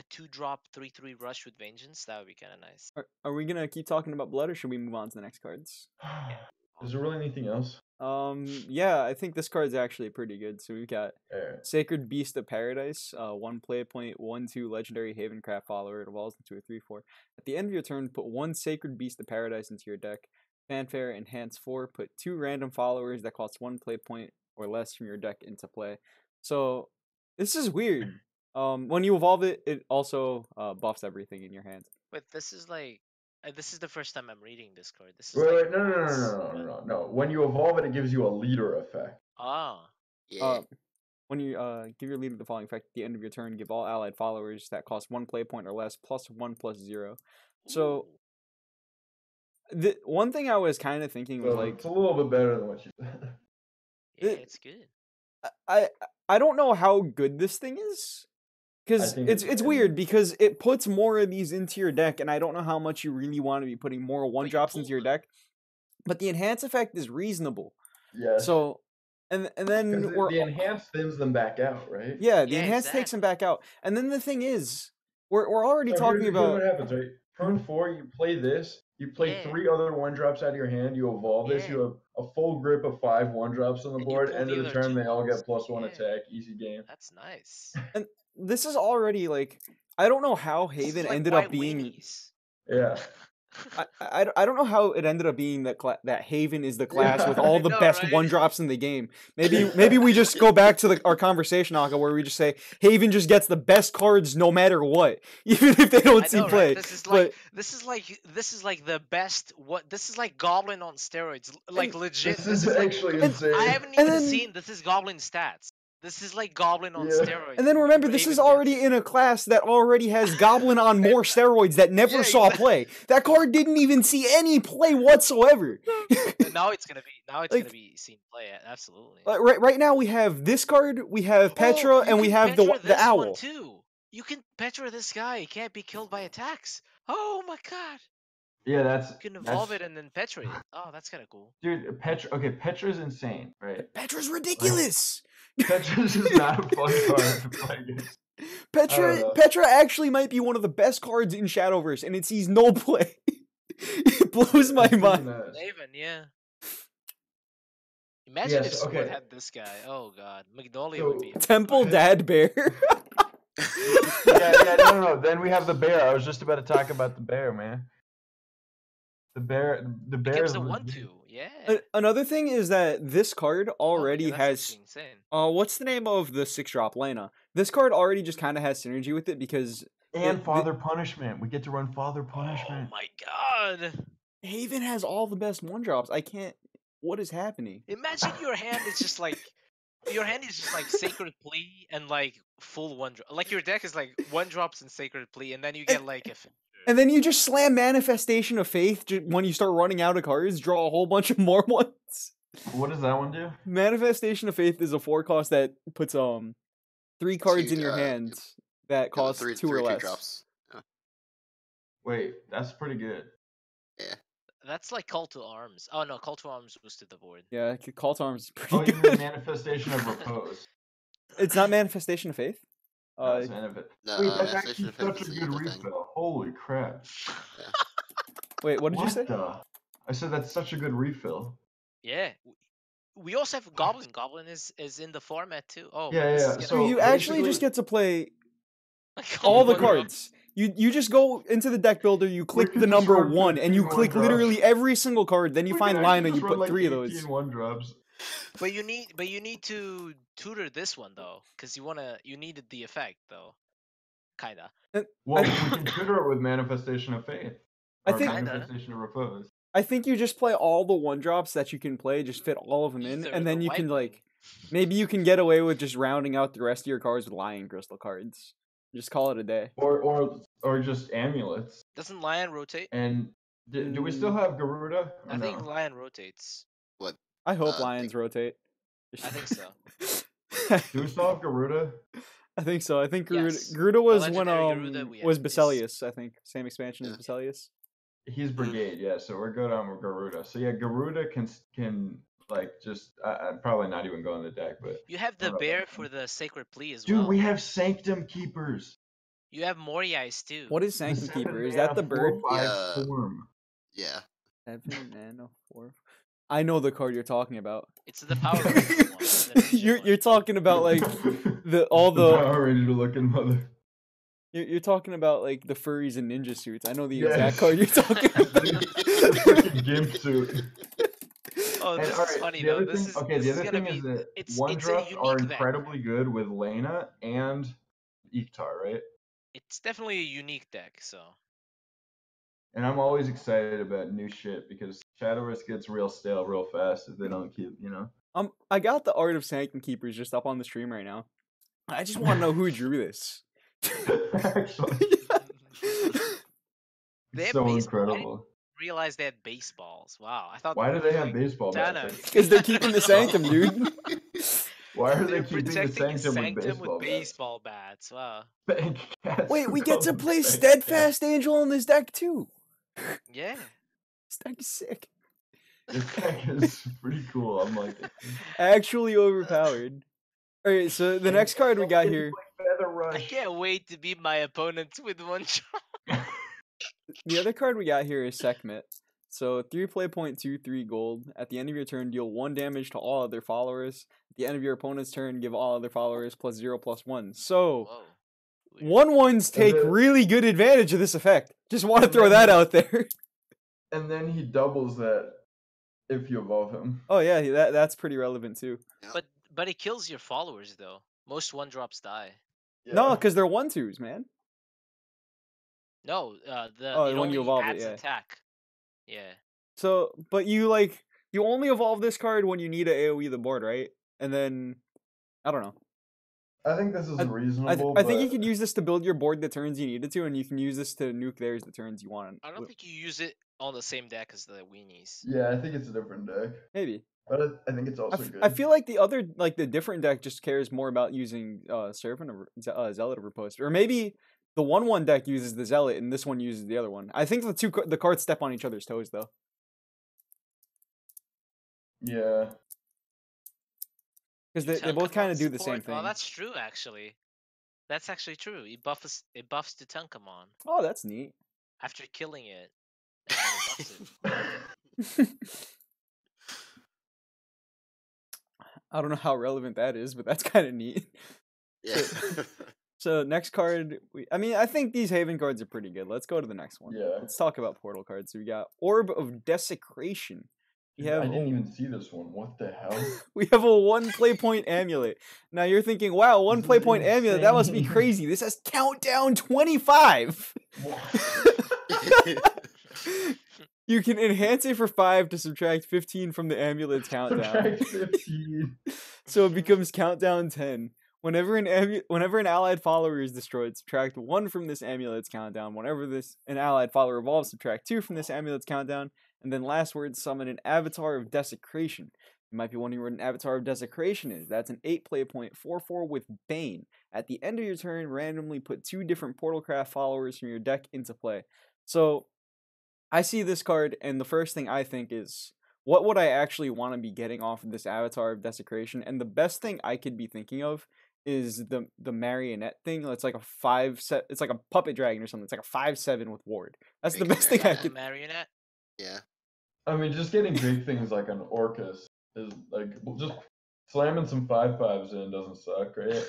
2-drop 3/3 rush with Vengeance. That would be kind of nice. Are we gonna keep talking about blood, or should we move on to the next cards? Is there really anything else? Yeah, I think this card's actually pretty good. So we've got Alright. Sacred Beast of Paradise, 1 play point, 1/2 legendary Havencraft follower. It evolves into a 3/4. At the end of your turn, put 1 Sacred Beast of Paradise into your deck. Fanfare enhance 4. Put 2 random followers that cost 1 play point or less from your deck into play. So this is weird. When you evolve it, it also buffs everything in your hand. But this is like this is the first time I'm reading this card. This is Wait, like wait, no. When you evolve it, it gives you a leader effect. Ah. Yeah. When you give your leader the following effect at the end of your turn, give all allied followers that cost 1 play point or less +1/+0. So the one thing I was kind of thinking was So like, it's a little bit better than what you said. Yeah, it- it's good. I don't know how good this thing is, because think it's it's weird because it puts more of these into your deck, and I don't know how much you really want to be putting more 1-drops into your pull them. deck. But the enhance effect is reasonable. Yeah. So and then Because we're the enhance thins them back out, right? yeah, the Yeah, enhance takes them exactly. back out. And then the thing is, we're already So talking here's about what happens, right? Turn 4, you play this. You play Yeah. 3 other 1-drops out of your hand. You evolve this. You Yeah. have a full grip of 5 1-drops on the And you board. pull End the of the other turn, 2 they all get ones. +1 Yeah. attack. Easy game. That's nice. this is already like, I don't know how This is Haven like ended white up being. weenies. Yeah. I don't know how it ended up being that Haven is the class Yeah. with all I the know, best right? 1-drops in the game. Maybe we just go back to our conversation, Aka, where we just say Haven just gets the best cards no matter what, even if they don't I see know, play. right? This is like the best. What this is like Goblin on steroids. Like legit. This is actually insane. I haven't and even then- seen this is Goblin stats. This is like Goblin on Yeah. steroids. And then remember, this is already in a class that already has Goblin on more steroids that never Yeah, saw play. That card didn't even see any play whatsoever. Now it's gonna Like- be seen play. Absolutely. Right now we have this card, we have Petra, Oh, you and we can have Petra the this owl. one too. You can Petra this guy. He can't be killed by attacks. Oh my god. Yeah, that's. You can evolve that's- it and then Petra it. Oh, that's kind of cool. Dude, Petra. Okay, Petra's insane, right? Petra's ridiculous. Petra's just not a fun card to play against. know. Petra actually might be one of the best cards in Shadowverse, and it sees no play. It blows my It's mind. pretty nice. Even, yeah. Imagine Yes, if Sword okay. had this guy. Oh god, Magnolia would be. Temple Dad Bear. Yeah, no. Then we have the bear. I was just about to talk about the bear, man. The bear It gives is the legit. 1/2. Yeah. Another thing is that this card already yeah, that's has. actually insane. What's the name of the 6-drop Lena? This card already just kind of has synergy with it because And the- Father Punishment. We get to run Father Oh Punishment. my god. Haven has all the best 1-drops. I can't. What is happening? Imagine your hand is just like Sacred Plea and like full 1-drop. Like your deck is like 1-drops and Sacred Plea, and then you get like a. And then you just slam Manifestation of Faith when you start running out of cards, draw a whole bunch of more ones. What does that one do? Manifestation of Faith is a 4-cost that puts 3 cards in your hand that cost 2 or less. drops. Yeah. Wait, that's pretty good. That's like Call to Arms. Oh no, Call to Arms boosted the board. Yeah, Call to Arms is Oh, pretty you mean good. Manifestation of Repose. It's not Manifestation of Faith. No, it's Manifest. No, Wait, that's Manifestation actually of Faith such a is the good other thing. refill. Holy crap. Wait, what did you say? the? I said that's such a good refill. Yeah. We also have Goblin. Goblin is in the format too. Oh, Yeah, this yeah, is gonna so be you actually basically- just get to play like all the 1 drop. cards. You just go into the deck builder, you click can the just number run 1, and you 15 click 1-drops. literally every single card. Then you find Lina, you put 3 of those. 1-drops. But you need to tutor this one though, because you needed the effect though, kinda. Well, we can tutor it with Manifestation of Faith. I Or think- Manifestation of Repose. I think you just play all the 1-drops that you can play, just fit all of them in, Either and the then you white can one. like maybe you can get away with just rounding out the rest of your cards with Lion Crystal cards. Just call it a day. Or just amulets. Doesn't Lion rotate? And do we still have Garuda? Or I think no? Lion rotates. I hope I Lions rotate. I think so. Do we still have Garuda? I think so. I think Garuda, Yes. Garuda was when legendary Garuda we was have is- Basilius. I think same expansion as Yeah. Basilius. He's Brigade, yeah. So we're good on Garuda. So yeah, Garuda can like just I'm probably not even going the deck, but You have the Hold up, bear hold for the Sacred Plea as dude, well. we have Sanctum Keepers. You have Moriais too. What is The Sanctum 7 Keeper? Is mana that the bird? 4/5 Yeah. form. Yeah. 7 mana 4. I know the card you're talking about. It's the Power Rangers one. the ninja you're one. you're talking about like the Power Ranger looking mother. you're talking about like the furries and ninja suits. I know the Yes. exact card you're talking The about. freaking gimp suit. Oh, And, this alright, is funny the though. other This thing, is okay, this the is other gonna thing be. is that it's one a drops unique are deck. incredibly good with Lena and Iktar, right? It's definitely a unique deck. So And I'm always excited about new shit because Shadowverse gets real stale real fast if they don't keep, I got the Art of Sanctum Keepers just up on the stream right now. I just want to know who drew this. Actually, They have so baseball. I incredible. realized they had baseballs. Wow, I thought. Why do they have like, baseball bats? Thanos. Because they're keeping the Sanctum, dude. Why are they They're keeping the protecting Sanctum, with baseball bats. Wow. Bank cats Wait, who we call get to them play bank cats. Steadfast Angel in this deck too. Yeah. This deck is sick. This deck is pretty cool. I'm like, Actually overpowered. Alright, so the next card we got here, Feather I Rush. can't wait to beat my opponents with 1 shot. the other card we got here is Sekhmet. So 3 play point 2/3 gold. At the end of your turn, deal 1 damage to all other followers. At the end of your opponent's turn, give all other followers +0/+1. So Whoa. Weird. 1/1s take then- really good advantage of this effect. Just want to and throw then- that out there. And then he doubles that if you evolve him. Oh yeah, that's pretty relevant too. But it kills your followers though. Most 1-drops die. No, Yeah. because they're 1/2s, man. No, Oh, it when you only evolve it, adds yeah. attack. Yeah. So, but you only evolve this card when you need to AoE the board, right? And then, I don't know. I think this is I reasonable. I think you but- could use this to build your board the turns you needed to, and you can use this to nuke theirs the turns you want. I don't think you use it on the same deck as the weenies. Yeah, I think it's a different deck, Maybe. but I think it's I, also f- good. I feel like the other, like the different deck, just cares more about using Seraphin or Zealot over Poster, or maybe the 1/1 deck uses the Zealot and this one uses the other one. I think the cards step on each other's toes though. Yeah. Because they both kind of do the same Oh, thing. that's true actually. That's actually true. It buffs the Tunkamon Oh, that's neat. after killing it. And then it buffs it. I don't know how relevant that is, but that's kind of neat. Yeah. So next card, I think these Haven cards are pretty good. Let's go to the next one. Yeah. Let's talk about Portal cards. So we got Orb of Desecration. We I have didn't even see this one. What the hell? we have a 1 play point amulet. Now you're thinking, wow, 1 This play is point amulet, that must be insane. crazy. This has countdown 25. You can enhance it for 5 to subtract 15 from the amulet's countdown. Subtract 15. So it becomes countdown 10. Whenever an allied follower is destroyed, subtract 1 from this amulet's countdown. Whenever an allied follower evolves, subtract 2 from this amulet's countdown. And then last word, summon an Avatar of Desecration. You might be wondering what an Avatar of Desecration is. That's an 8 play point 4/4 with Bane. At the end of your turn, randomly put 2 different Portalcraft followers from your deck into play. So I see this card, and the first thing I think is, what would I actually want to be getting off of this Avatar of Desecration? And the best thing I could be thinking of is the marionette thing. It's like a 5/7. It's like a puppet dragon or something. It's like a 5/7 with ward. That's the Big best thing I A could. marionette. Yeah. I mean, just getting big things like an Orcus is like just slamming some 5/5s in doesn't suck, right?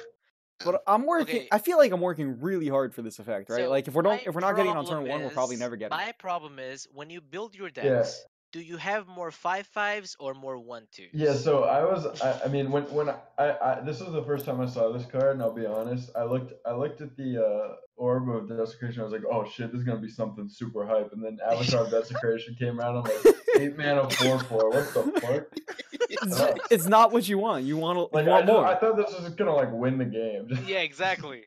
But I'm working. Okay. I feel like I'm working really hard for this effect, right? So like if we're not getting it on turn problem 1, we're probably is- never getting it. My problem is when you build your decks, do you have more 5/5s or more 1/2s? Yeah, so I mean when I this is the first time I saw this card, and I'll be honest, I looked at the Orb of Desecration, I was like, oh shit, this is gonna be something super hype, and then Avatar of Desecration came around, I'm like, 8 mana 4/4, what the fuck? It's not what you want. You want Like more. I thought this was gonna like win the game. Yeah, exactly.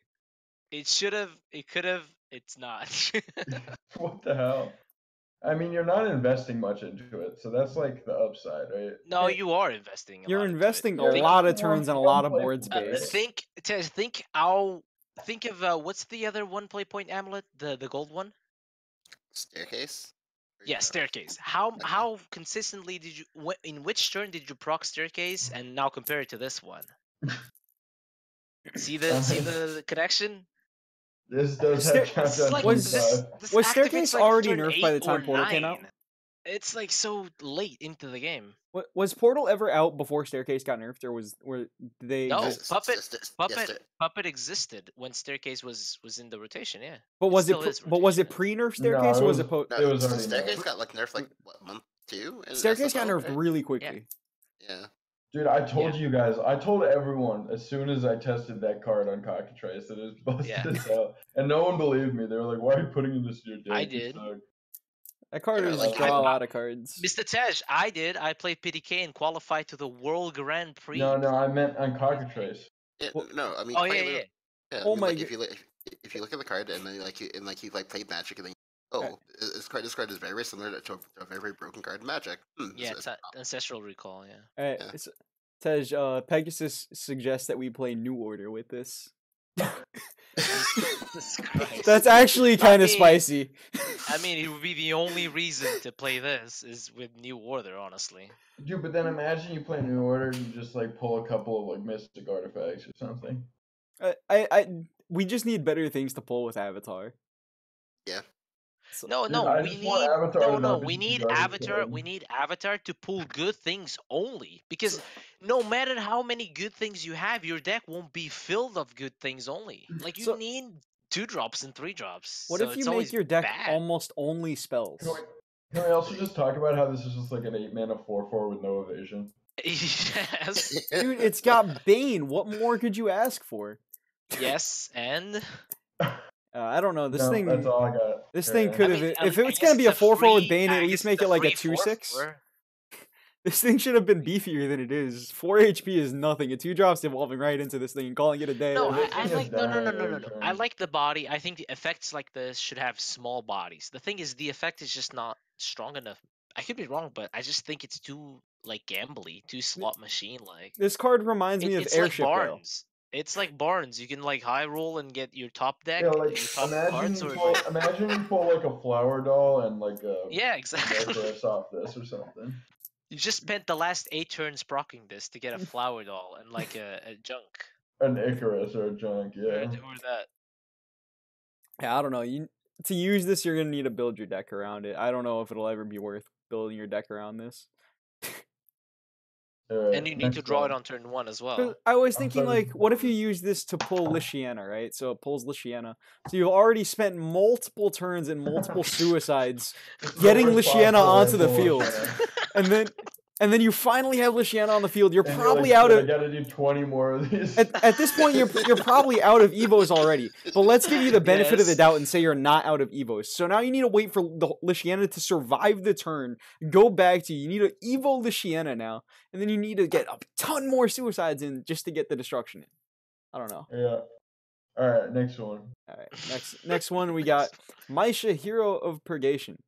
It should have. It could have. It's not. What the hell? I mean, you're not investing much into it, so that's like the upside, right? No, you are investing. You're lot into it. investing a Yeah, lot of that's turns and a one lot of play board point. space. Think of what's the other 1 play point amulet? The gold one? Staircase? Yeah, staircase. How consistently did you in which turn did you proc staircase and now compare it to this one? See the connection? This does Stair- have This is countdown like Was- 25. this was activates, staircase like, already turn nerfed by the 8 time or Portal came out? 9. It's like so late into the game. Was Portal ever out before Staircase got nerfed, or did they? No, exist? Puppet existed when staircase was in the rotation. Yeah, But was still is was it rotation. pre-nerf Staircase, No, or was it it post? No, It was so already Staircase nerfed. got like nerfed like what, month 2? in Staircase got SFO, nerfed right? really quickly. Yeah. Dude, I told you guys, I told everyone as soon as I tested that card on Cockatrice that it was busted Yeah. as hell. And no one believed me. They were like, why are you putting this in your deck? I You did. suck." That card Yeah, is like, draw a I- lot of cards. Mr. Tej, I did. I played PDK and qualified to the World Grand Prix. No, I meant on Cockatrice. Yeah, Well- no, I mean, Oh quite yeah, literally- yeah. yeah. Oh I mean, my like, g- if you look at the card and then you played Magic and then this card is very similar to a very, very broken card in Magic. Yeah, it's ancestral recall. Yeah. Alright, Yeah. Tej, Pegasus suggests that we play New Order with this. Jesus Christ. That's actually kind of mean- spicy. I mean, it would be the only reason to play this is with New Order, honestly. Dude, but then imagine you play New Order and you just like pull a couple of like mystic artifacts or something. We just need better things to pull with Avatar. Yeah. No, Dude, no, I we just want need Avatar to not we be need garbage Avatar. card. We need Avatar to pull good things only. Because no matter how many good things you have, your deck won't be filled of good things only. Like you So- need 2-drops and 3-drops. What so if you it's make always your deck bad. almost only spells? Can we also just talk about how this is just like an 8 mana 4/4 with no evasion? Yes. Dude, it's got Bane. What more could you ask for? Yes, and I don't know. This No, thing. that's all I got. This Yeah. thing could I have. mean, If I it was guess gonna be a it's 4/4 with free- Bane, I at guess least it's make it like a free 2/6. 4/4. This thing should have been beefier than it is. 4 HP is nothing. A 2-drop's evolving right into this thing and calling it a day. No, this I thing is like no. dying every I turn. like the body. I think the effects like this should have small bodies. The thing is, the effect is just not strong enough. I could be wrong, but I just think it's too like gambly, too slot machine like. This card reminds me of It's like Airship though. Barnes. It's like Barnes. You can like high roll and get your top deck, Yeah, like your top imagine cards, you or pull, like imagine you pull like a flower doll and like a yeah, exactly. Icarus off this or something. You just spent the last 8 turns procking this to get a flower doll and like a junk An Icarus or a junk, yeah. or that. Yeah, I don't know. To use this, you're gonna need to build your deck around it. I don't know if it'll ever be worth building your deck around this. And you need to draw it on turn 1 as well. I was thinking, sorry. like, what if you use this to pull Lishiana, right? So it pulls Lishiana. So you've already spent multiple turns and multiple suicides getting Lishiana onto the field. And then you finally have Lishiana on the field. You're probably out of. I gotta do 20 more of these. At this point, you're probably out of Evos already. But let's give you the benefit of the doubt and say you're not out of Evos. So now you need to wait for the Lishiana to survive the turn, go back to you. You need to Evo Lishiana now, and then you need to get a ton more suicides in just to get the destruction in. I don't know. Yeah. All right, next one. All right, next one we got Maisha, Hero of Purgation.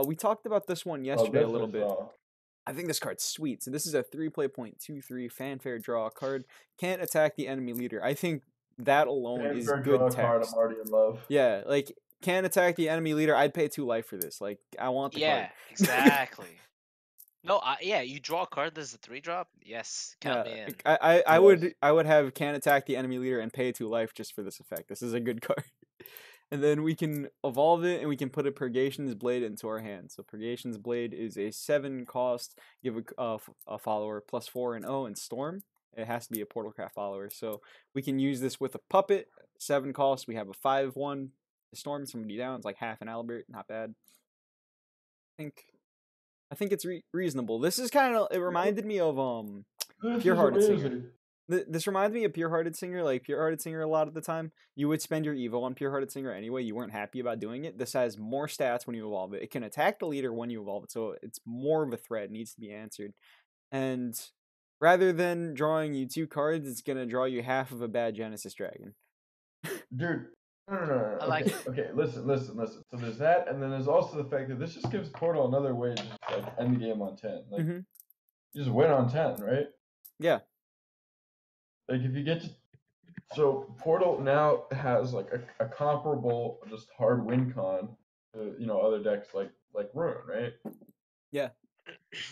We talked about this one yesterday a little bit. I think this card's sweet. So this is a 3-play.23 fanfare draw card. Can't attack the enemy leader. I think that alone is good text. Card, I'm already in love. Yeah, like can't attack the enemy leader. I'd pay 2 life for this. Like I want the card. Yeah, exactly. No, yeah, you draw a card that's a 3-drop. Yes, count me in. I would have can't attack the enemy leader and pay 2 life just for this effect. This is a good card. And then we can evolve it, and we can put a Purgation's Blade into our hand. So Purgation's Blade is a 7 cost, give a follower +4 and 0 and Storm. It has to be a Portalcraft follower. So we can use this with a Puppet, 7 cost. We have a 5/1 Storm somebody down. It's like half an Albert, not bad. I think it's reasonable. This is kind of, it reminded me of Pure-Hearted Singer. This reminds me of Pure-Hearted Singer. Like, Pure-Hearted Singer, a lot of the time, you would spend your Evo on Pure-Hearted Singer anyway. You weren't happy about doing it. This has more stats when you evolve it. It can attack the leader when you evolve it, so it's more of a threat. It needs to be answered. And rather than drawing you 2 cards, it's going to draw you half of a bad Genesis Dragon. Dude, no. I like it. Okay, listen. So there's that, and then there's also the fact that this just gives Portal another way to just, like, end the game on 10. Like, you just win on 10, right? Yeah. Like, if you get to... So, Portal now has, like, a comparable, just hard win con to, other decks like Rune, right? Yeah.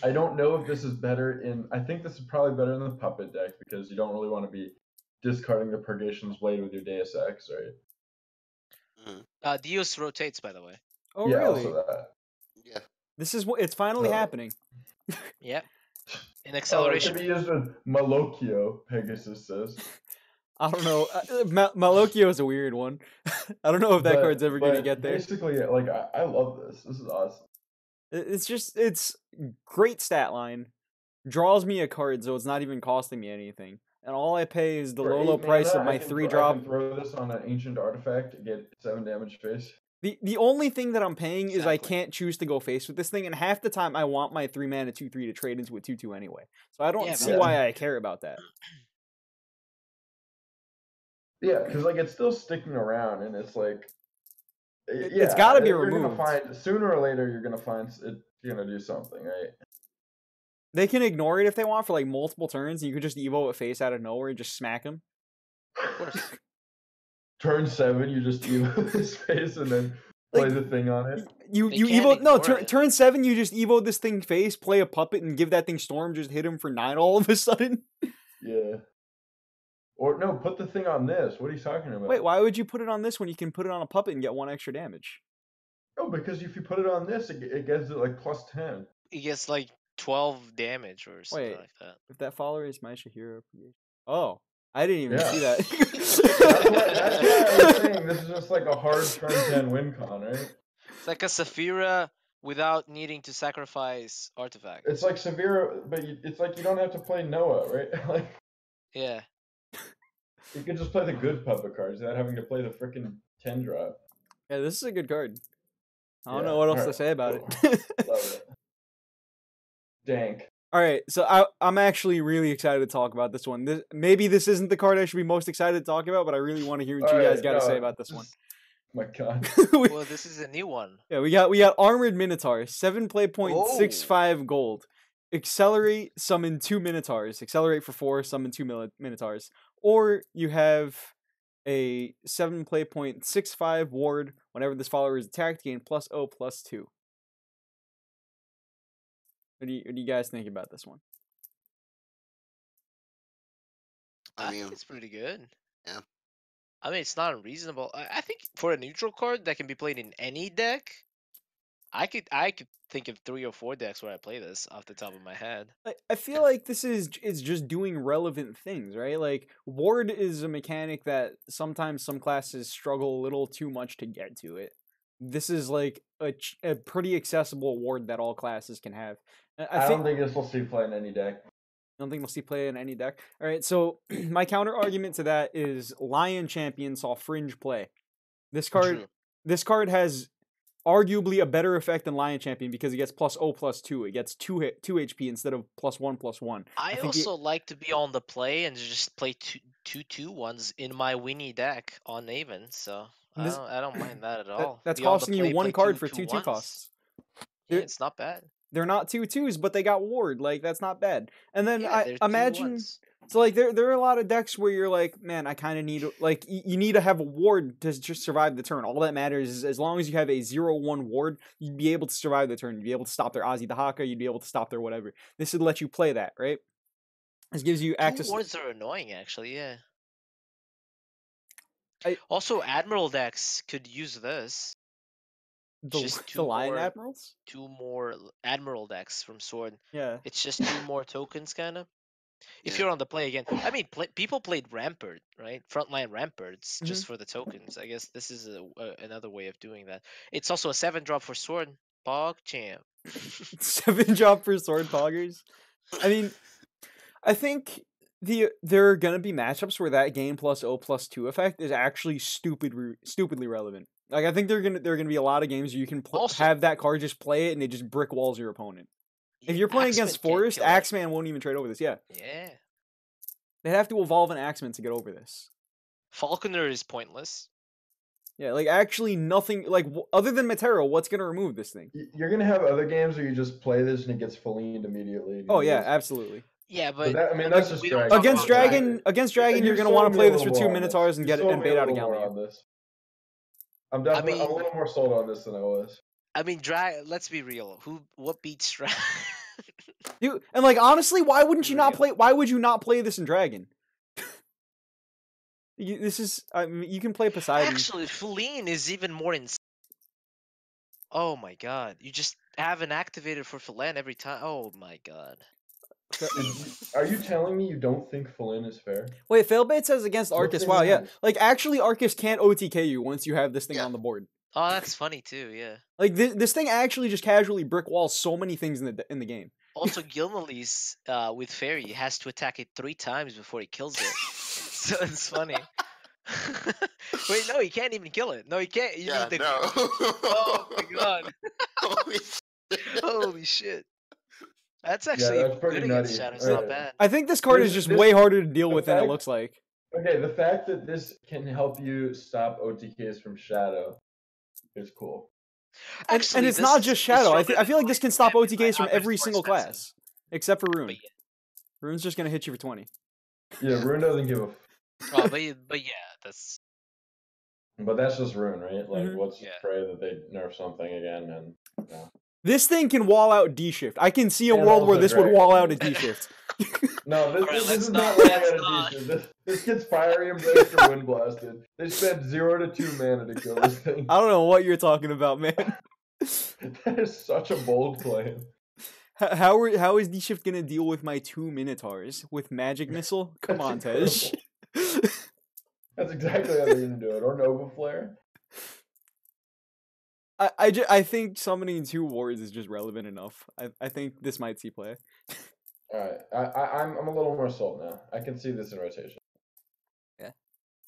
I don't know if this is better in... I think this is probably better in the Puppet deck, because you don't really want to be discarding the Purgation's Blade with your Deus Ex, right? Deus rotates, by the way. Oh, yeah, really? Also that. Yeah. This is what it's finally happening. Yep. In acceleration. It could be used with Malocchio, Pegasus says. I don't know. Malocchio is a weird one. I don't know if that card's ever going to get there. Basically, like, I love this. This is awesome. It's great stat line. Draws me a card, so it's not even costing me anything. And all I pay is the low price of my 3-drop. I can throw this on an ancient artifact to get 7 damage face. The only thing that I'm paying is I can't choose to go face with this thing, and half the time I want my 3-mana 2/3 to trade into a 2/2 anyway. So I don't see why I care about that. Yeah, because like it's still sticking around, and it's like, it's got to be removed. Sooner or later, you're gonna find it's gonna do something, right? They can ignore it if they want for like multiple turns. And you could just Evo a face out of nowhere and just smack him. Of course. Turn 7, you just Evo his face and then play the thing on it. You Evo turn 7, you just Evo this thing face, play a puppet, and give that thing Storm. Just hit him for 9 all of a sudden. Yeah. Or no, put the thing on this. What are you talking about? Wait, why would you put it on this when you can put it on a puppet and get 1 extra damage? No, because if you put it on this, it gets it like +10. It gets like 12 damage or something like that. If that follower is Maisha Hero. Oh, I didn't even see that. That's why I was saying this is just like a hard turn 10 win con, right? It's like a Saphira without needing to sacrifice artifacts. It's like Severe, but it's like you don't have to play Noah, right? Like, yeah. You could just play the good puppet cards without having to play the freaking 10-drop. Yeah, this is a good card. I don't know what else to say about it. Love it. Dank. All right, so I'm actually really excited to talk about this one. Maybe this isn't the card I should be most excited to talk about, but I really want to hear what you guys got to say about this one. My God. Well, this is a new one. Yeah, we got Armored Minotaur, 7 play point, 6/5 gold. Accelerate, summon 2 Minotaurs. Accelerate for 4, summon 2 Minotaurs. Or you have a 7 play point, 6/5 ward. Whenever this follower is attacked, gain +0/+2. What do you guys think about this one? I think it's pretty good. Yeah. I mean, it's not unreasonable. I think for a neutral card that can be played in any deck, I could think of 3 or 4 decks where I play this off the top of my head. I feel like this is just doing relevant things, right? Like ward is a mechanic that sometimes some classes struggle a little too much to get to it. This is like a pretty accessible ward that all classes can have. I don't think this will see play in any deck. I don't think we'll see play in any deck. All right, so my counter argument to that is Lion Champion saw Fringe play. This card has arguably a better effect than Lion Champion because it gets +0/+2. It gets 2 HP instead of +1/+1. I also like to be on the play and just play two 2/1s in my Winnie deck on Naven, so I don't mind that at all. That's costing you 1 card for 2 2 costs. Yeah, it's not bad. They're not 2 2s, but they got ward. Like that's not bad. And then Yeah, I imagine. So like there are a lot of decks where you're like, man, I kind of need like you need to have a ward to just survive the turn. All that matters is as long as you have a 0/1 ward, you'd be able to survive the turn. You'd be able to stop their Ozzy the Haka. You'd be able to stop their whatever. This would let you play that, right? This gives you access. 2 wards are annoying, actually. Yeah. Also, Admiral decks could use this. The Lion Admirals? 2 more Admiral decks from Sword. Yeah. It's just 2 more tokens, kind of. If you're on the play again, I mean, people played Rampart, right? Frontline Ramparts just for the tokens. I guess this is another way of doing that. It's also a 7-drop for Sword. Pog champ. 7-drop for Sword Poggers? I mean, I think there are gonna be matchups where that gain +0/+2 effect is actually stupidly relevant. Like I think there are gonna be a lot of games where you can have that card just play it and it just brick walls your opponent. If you're playing against Forest, Axeman won't even trade over this. Yeah. Yeah. They'd have to evolve an Axeman to get over this. Falconer is pointless. Yeah, like actually nothing. Like other than Metero, what's gonna remove this thing? You're gonna have other games where you just play this and it gets Felined immediately. Oh yeah, absolutely. Yeah, but that's just against Dragon. Against Dragon, you're gonna want to play this for 2 Minotaurs and get and bait out a Galleon. I'm definitely a little more sold on this than I was. I mean, let's be real. What beats Dragon? Dude, and like honestly, why wouldn't you not play? Why would you not play this in Dragon? This is. I mean, you can play Poseidon. Actually, Feline is even more insane. Oh my god! You just have an activated for Feline every time. Oh my god! Are you telling me you don't think Feline is fair? Wait, Failbait says against Arcus. Wow, yeah. Like actually, Arcus can't OTK you once you have this thing on the board. Oh, that's funny too. Yeah. Like this thing actually just casually brick walls so many things in the game. Also, Gilmalee's with Fairy has to attack it 3 times before he kills it. So it's funny. Wait, no, he can't even kill it. No, he can't. No. Oh my god. Holy shit. That's actually pretty good against Shadow. It's not bad. I think this card is just way harder to deal with than it looks like. Okay, the fact that this can help you stop OTKs from Shadow is cool. Actually, and it's not just Shadow. I feel like this can stop OTKs from every single class. Except for Rune. Rune's just going to hit you for 20. Yeah, Rune doesn't give a... Oh, but yeah, that's... But that's just Rune, right? Like, let's pray that they nerf something again and... Yeah. This thing can wall out D-Shift. I can see a world where this would wall out a D-Shift. No, this is not walling out a D-Shift. This kid's Fiery Embrace or Wind Blasted. They spent 0 to 2 mana to kill this thing. I don't know what you're talking about, man. That is such a bold claim. How is D-Shift gonna deal with my 2 Minotaurs? With Magic Missile? Come on, Tej. That's exactly how they're gonna do it. Or Nova Flare. I think summoning 2 wards is just relevant enough. I think this might see play. Alright, I'm a little more sold now. I can see this in rotation. Yeah.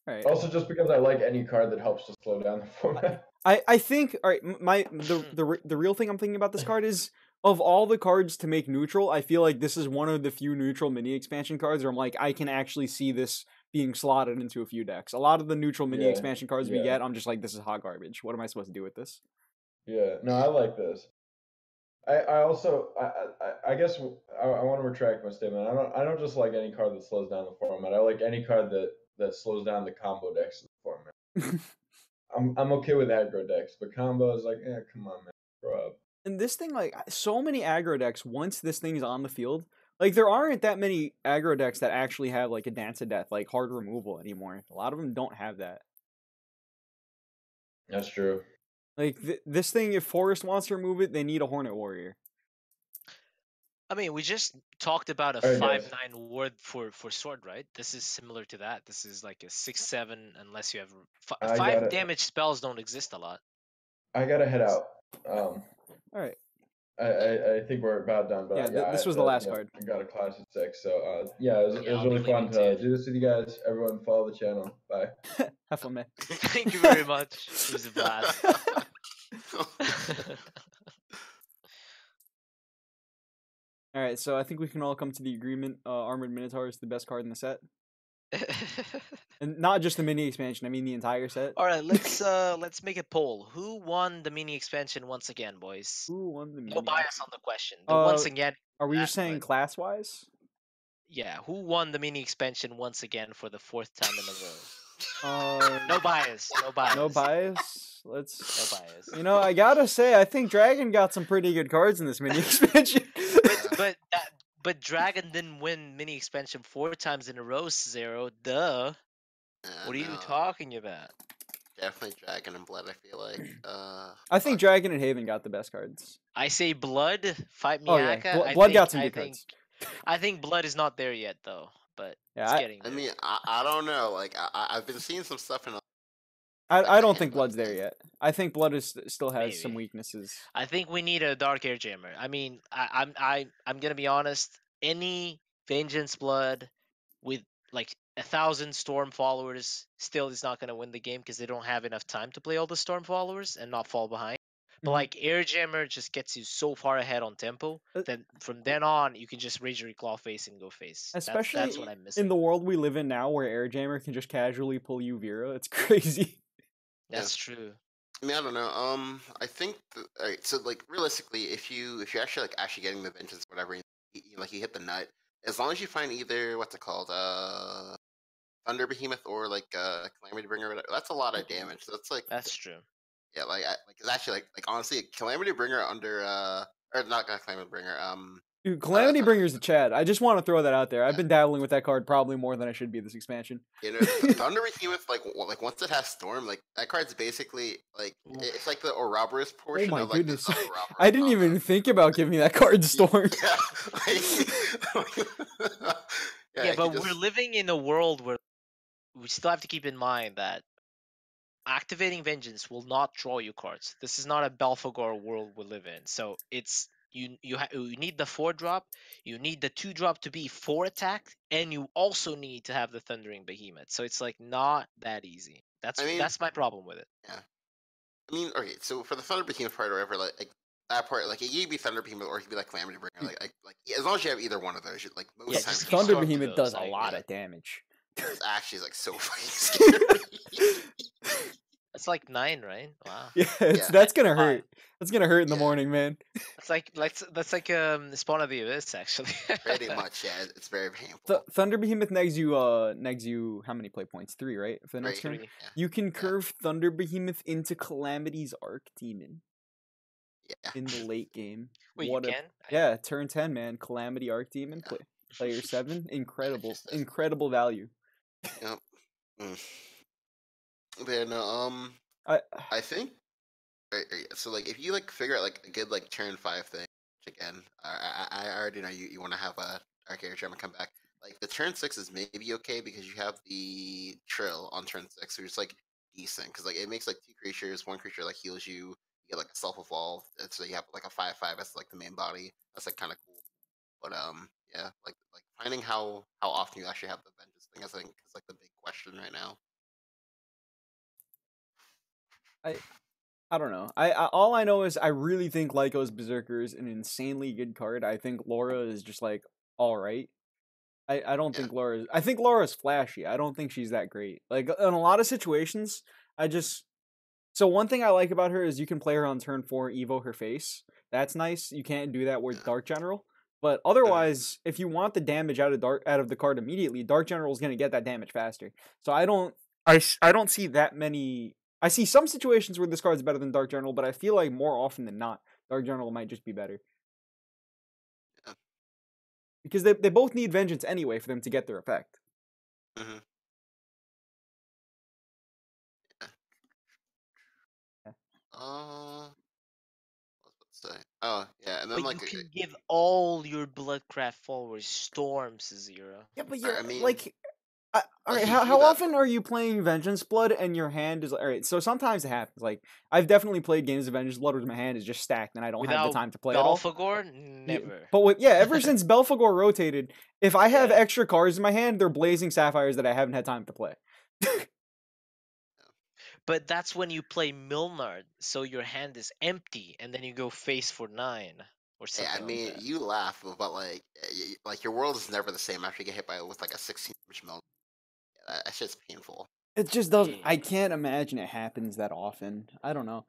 Alright. Also, just because I like any card that helps to slow down the format. I think the real thing I'm thinking about this card is of all the cards to make neutral, I feel like this is one of the few neutral mini expansion cards where I'm like, I can actually see this being slotted into a few decks. A lot of the neutral mini Yeah, expansion cards we yeah. get, I'm just like, this is hot garbage. What am I supposed to do with this? Yeah, no, I like this. I also I guess I want to retract my statement. I don't just like any card that slows down the format. I like any card that slows down the combo decks of the format. I'm okay with aggro decks, but combo is like, come on, man, grow up. And this thing, like, so many aggro decks, once this thing's on the field, like, there aren't that many aggro decks that actually have, like, a Dance of Death, like, hard removal anymore. A lot of them don't have that. That's true. Like, this thing, if Forest wants to remove it, they need a Hornet Warrior. I mean, we just talked about a Alright, 5/9 ward for sword, right? This is similar to that. This is like a 6/7 unless you have I 5 gotta damage spells don't exist a lot. I gotta head out. All right. I think we're about done, but Yeah, this was the last card. I got a class at 6, so yeah, it was I'll be really fun leaving to too. do this with you guys. Everyone, follow the channel. Bye. Have fun, man. Thank you very much. It was a blast. All right, so I think we can all come to the agreement. Armored Minotaur is the best card in the set, and not just the mini expansion. I mean the entire set. All right, let's make a poll. Who won the mini expansion once again, boys? Who won the mini? No bias on the question. The once again. Are we just that, saying but- class wise? Yeah, who won the mini expansion once again for the 4th time in a row? No No bias. No bias. No bias. Let's. No bias. You know, I gotta say, I think Dragon got some pretty good cards in this mini expansion. But Dragon didn't win mini expansion 4 times in a row, Zero. Duh. What are you talking about? Definitely Dragon and Blood, I feel like. I think Dragon and Haven got the best cards. I say Blood, fight Oh yeah, Miyaka. Blood got some good cards. I think Blood is not there yet, though. But Yeah, it's getting I there. mean, I don't know. Like, I've been seeing some stuff in. I don't think Blood's there yet. I think Blood still has some Maybe. weaknesses. I think we need a Dark Air Jammer. I mean, I'm gonna be honest. Any Vengeance Blood with like 1,000 Storm followers still is not gonna win the game because they don't have enough time to play all the Storm followers and not fall behind. But Mhm. like Air Jammer just gets you so far ahead on tempo that from then on you can just raise your claw face and go face. Especially that's what I'm missing. in the world we live in now, where Airjammer can just casually pull you Vera. It's crazy. That's true. I mean, I don't know. I think. Alright, so like realistically, if you're actually getting the vengeance, whatever, you hit the nut. As long as you find either what's it called, Thunder Behemoth or like Calamity Bringer, whatever, that's a lot of damage. So it's like That's true. yeah, it's actually like honestly, Calamity Bringer under or not Calamity Bringer, Dude, Calamity Bringer's the Chad. I just want to throw that out there. I've been dabbling with that card probably more than I should be this expansion. You know, Thunder Behemoth, like once it has Storm, like that card's basically like it's like the Ouroboros Oh portion my of like goodness. the Ouroboros I didn't combo. even think about giving that card Storm. Yeah, but we're living in a world where we still have to keep in mind that activating Vengeance will not draw you cards. This is not a Belphegor world we live in. So it's you need the 4-drop, you need the 2-drop to be 4 attack, and you also need to have the Thundering Behemoth. So it's like not that easy. That's my problem with it. Yeah. I mean, okay, so for the Thunder Behemoth part or whatever, like that part, like it could be Thunder Behemoth or it could be like Calamity Bringer, as long as you have either one of those, like most Yeah, times just Thunder Storm to Behemoth those, does a I lot agree. of damage. it's actually like so fucking scary. It's like 9, right? Wow. Yeah, Yeah. that's gonna hurt. That's gonna hurt in the Yeah. morning, man. That's like Spawn of the Abyss actually. Pretty much, yeah. It's very painful. Thunder Behemoth negs you how many play points? 3, right? For the next Right. turn. Three. Yeah. You can curve Thunder Behemoth into Calamity's Archdemon Yeah. in the late game. Wait, What you a- can? Yeah, turn 10, man. Calamity Archdemon, player 7. Incredible. Incredible value. Yep. But yeah, no, I think right, so like if you like figure out like a good like turn 5 thing, which again, I already know you want to have a Arcade Drama come back. Like the turn 6 is maybe okay because you have the Trill on turn 6, so it's like decent because like it makes like 2 creatures, 1 creature like heals you. You get like a self evolve, so you have like a 5/5 as like the main body. That's like kind of cool. But yeah, like finding how often you actually have the vengeance thing, I think is like the big question right now. I don't know. I all I know is I really think Lyco's Berserker is an insanely good card. I think Laura is just like all right. I don't Yeah. think Laura's. I think Laura's flashy. I don't think she's that great. Like in a lot of situations, I just. So one thing I like about her is you can play her on turn 4, Evo her face. That's nice. You can't do that with Yeah. Dark General. But otherwise, if you want the damage out of the card immediately, Dark General is gonna get that damage faster. So I don't see that many. I see some situations where this card's better than Dark General, but I feel like more often than not, Dark General might just be better. Yeah. Because they both need vengeance anyway for them to get their effect. Mm-hmm. Yeah. What was I about to say? Oh, yeah, and then But like, you can give all your Bloodcraft followers storms, Zero. Yeah, but I mean, like, all right. he How can do how that. often are you playing Vengeance Blood and your hand is all right? So sometimes it happens. Like I've definitely played games of Vengeance Blood where my hand is just stacked and I don't have the Without time to play at all. Belphegor, Yeah, never. but ever since Belphegor rotated, if I have Yeah. extra cards in my hand, they're Blazing Sapphires that I haven't had time to play. But that's when you play Milnard, so your hand is empty, and then you go face for 9 or Hey, something I mean, like that. you laugh, but like your world is never the same after you get hit by with like a 16 damage melt. Yeah, that shit's painful. It just doesn't. Yeah. I can't imagine it happens that often. I don't know.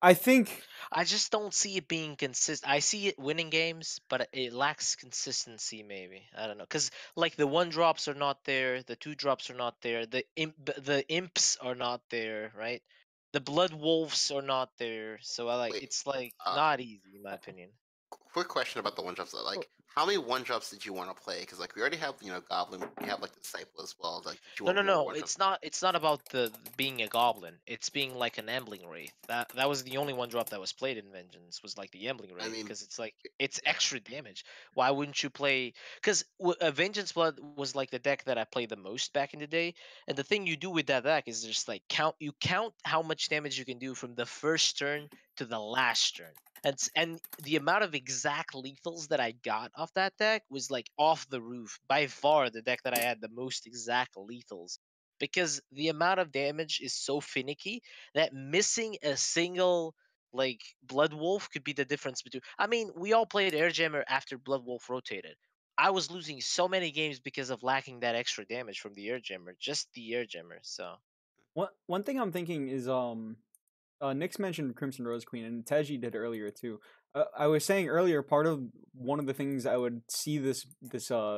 I think. I just don't see it being consistent. I see it winning games, but it lacks consistency. Maybe I don't know, cause like the 1 drops are not there, the 2 drops are not there, the imps are not there, right? The blood wolves are not there, so Wait, it's like uh, not easy in my opinion. quick question about the one drops. Like, how many one drops did you want to play? Because like we already have Goblin, we have like Disciple as well. Like, did you No, want no, more no. one drops? It's not about the being a goblin. It's being like an Ambling Wraith. That was the only 1 drop that was played in Vengeance was like the Ambling I Wraith mean, because it's like it's yeah. extra damage. Why wouldn't you play? Because Vengeance Blood was like the deck that I played the most back in the day. And the thing you do with that deck is just like count how much damage you can do from the first turn to the last turn. And the amount of exact lethals that I got off that deck was like off the roof. By far, the deck that I had the most exact lethals because the amount of damage is so finicky that missing a single like Blood Wolf could be the difference between. I mean, we all played Airjammer after Blood Wolf rotated. I was losing so many games because of lacking that extra damage from the Airjammer, just the Airjammer. So One thing I'm thinking is Nick's mentioned Crimson Rose Queen, and Tejjy did earlier too. I was saying earlier, part of one of the things I would see this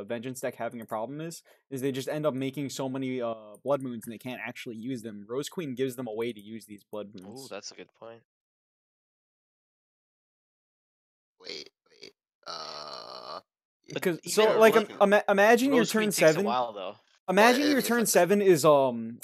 Vengeance deck having a problem is they just end up making so many Blood Moons and they can't actually use them. Rose Queen gives them a way to use these Blood oh, Moons. that's a good point. Wait. Because even so like Rose Queen- imagine your Rose Queen turn takes a 7. while though. Imagine your it's turn like- 7 is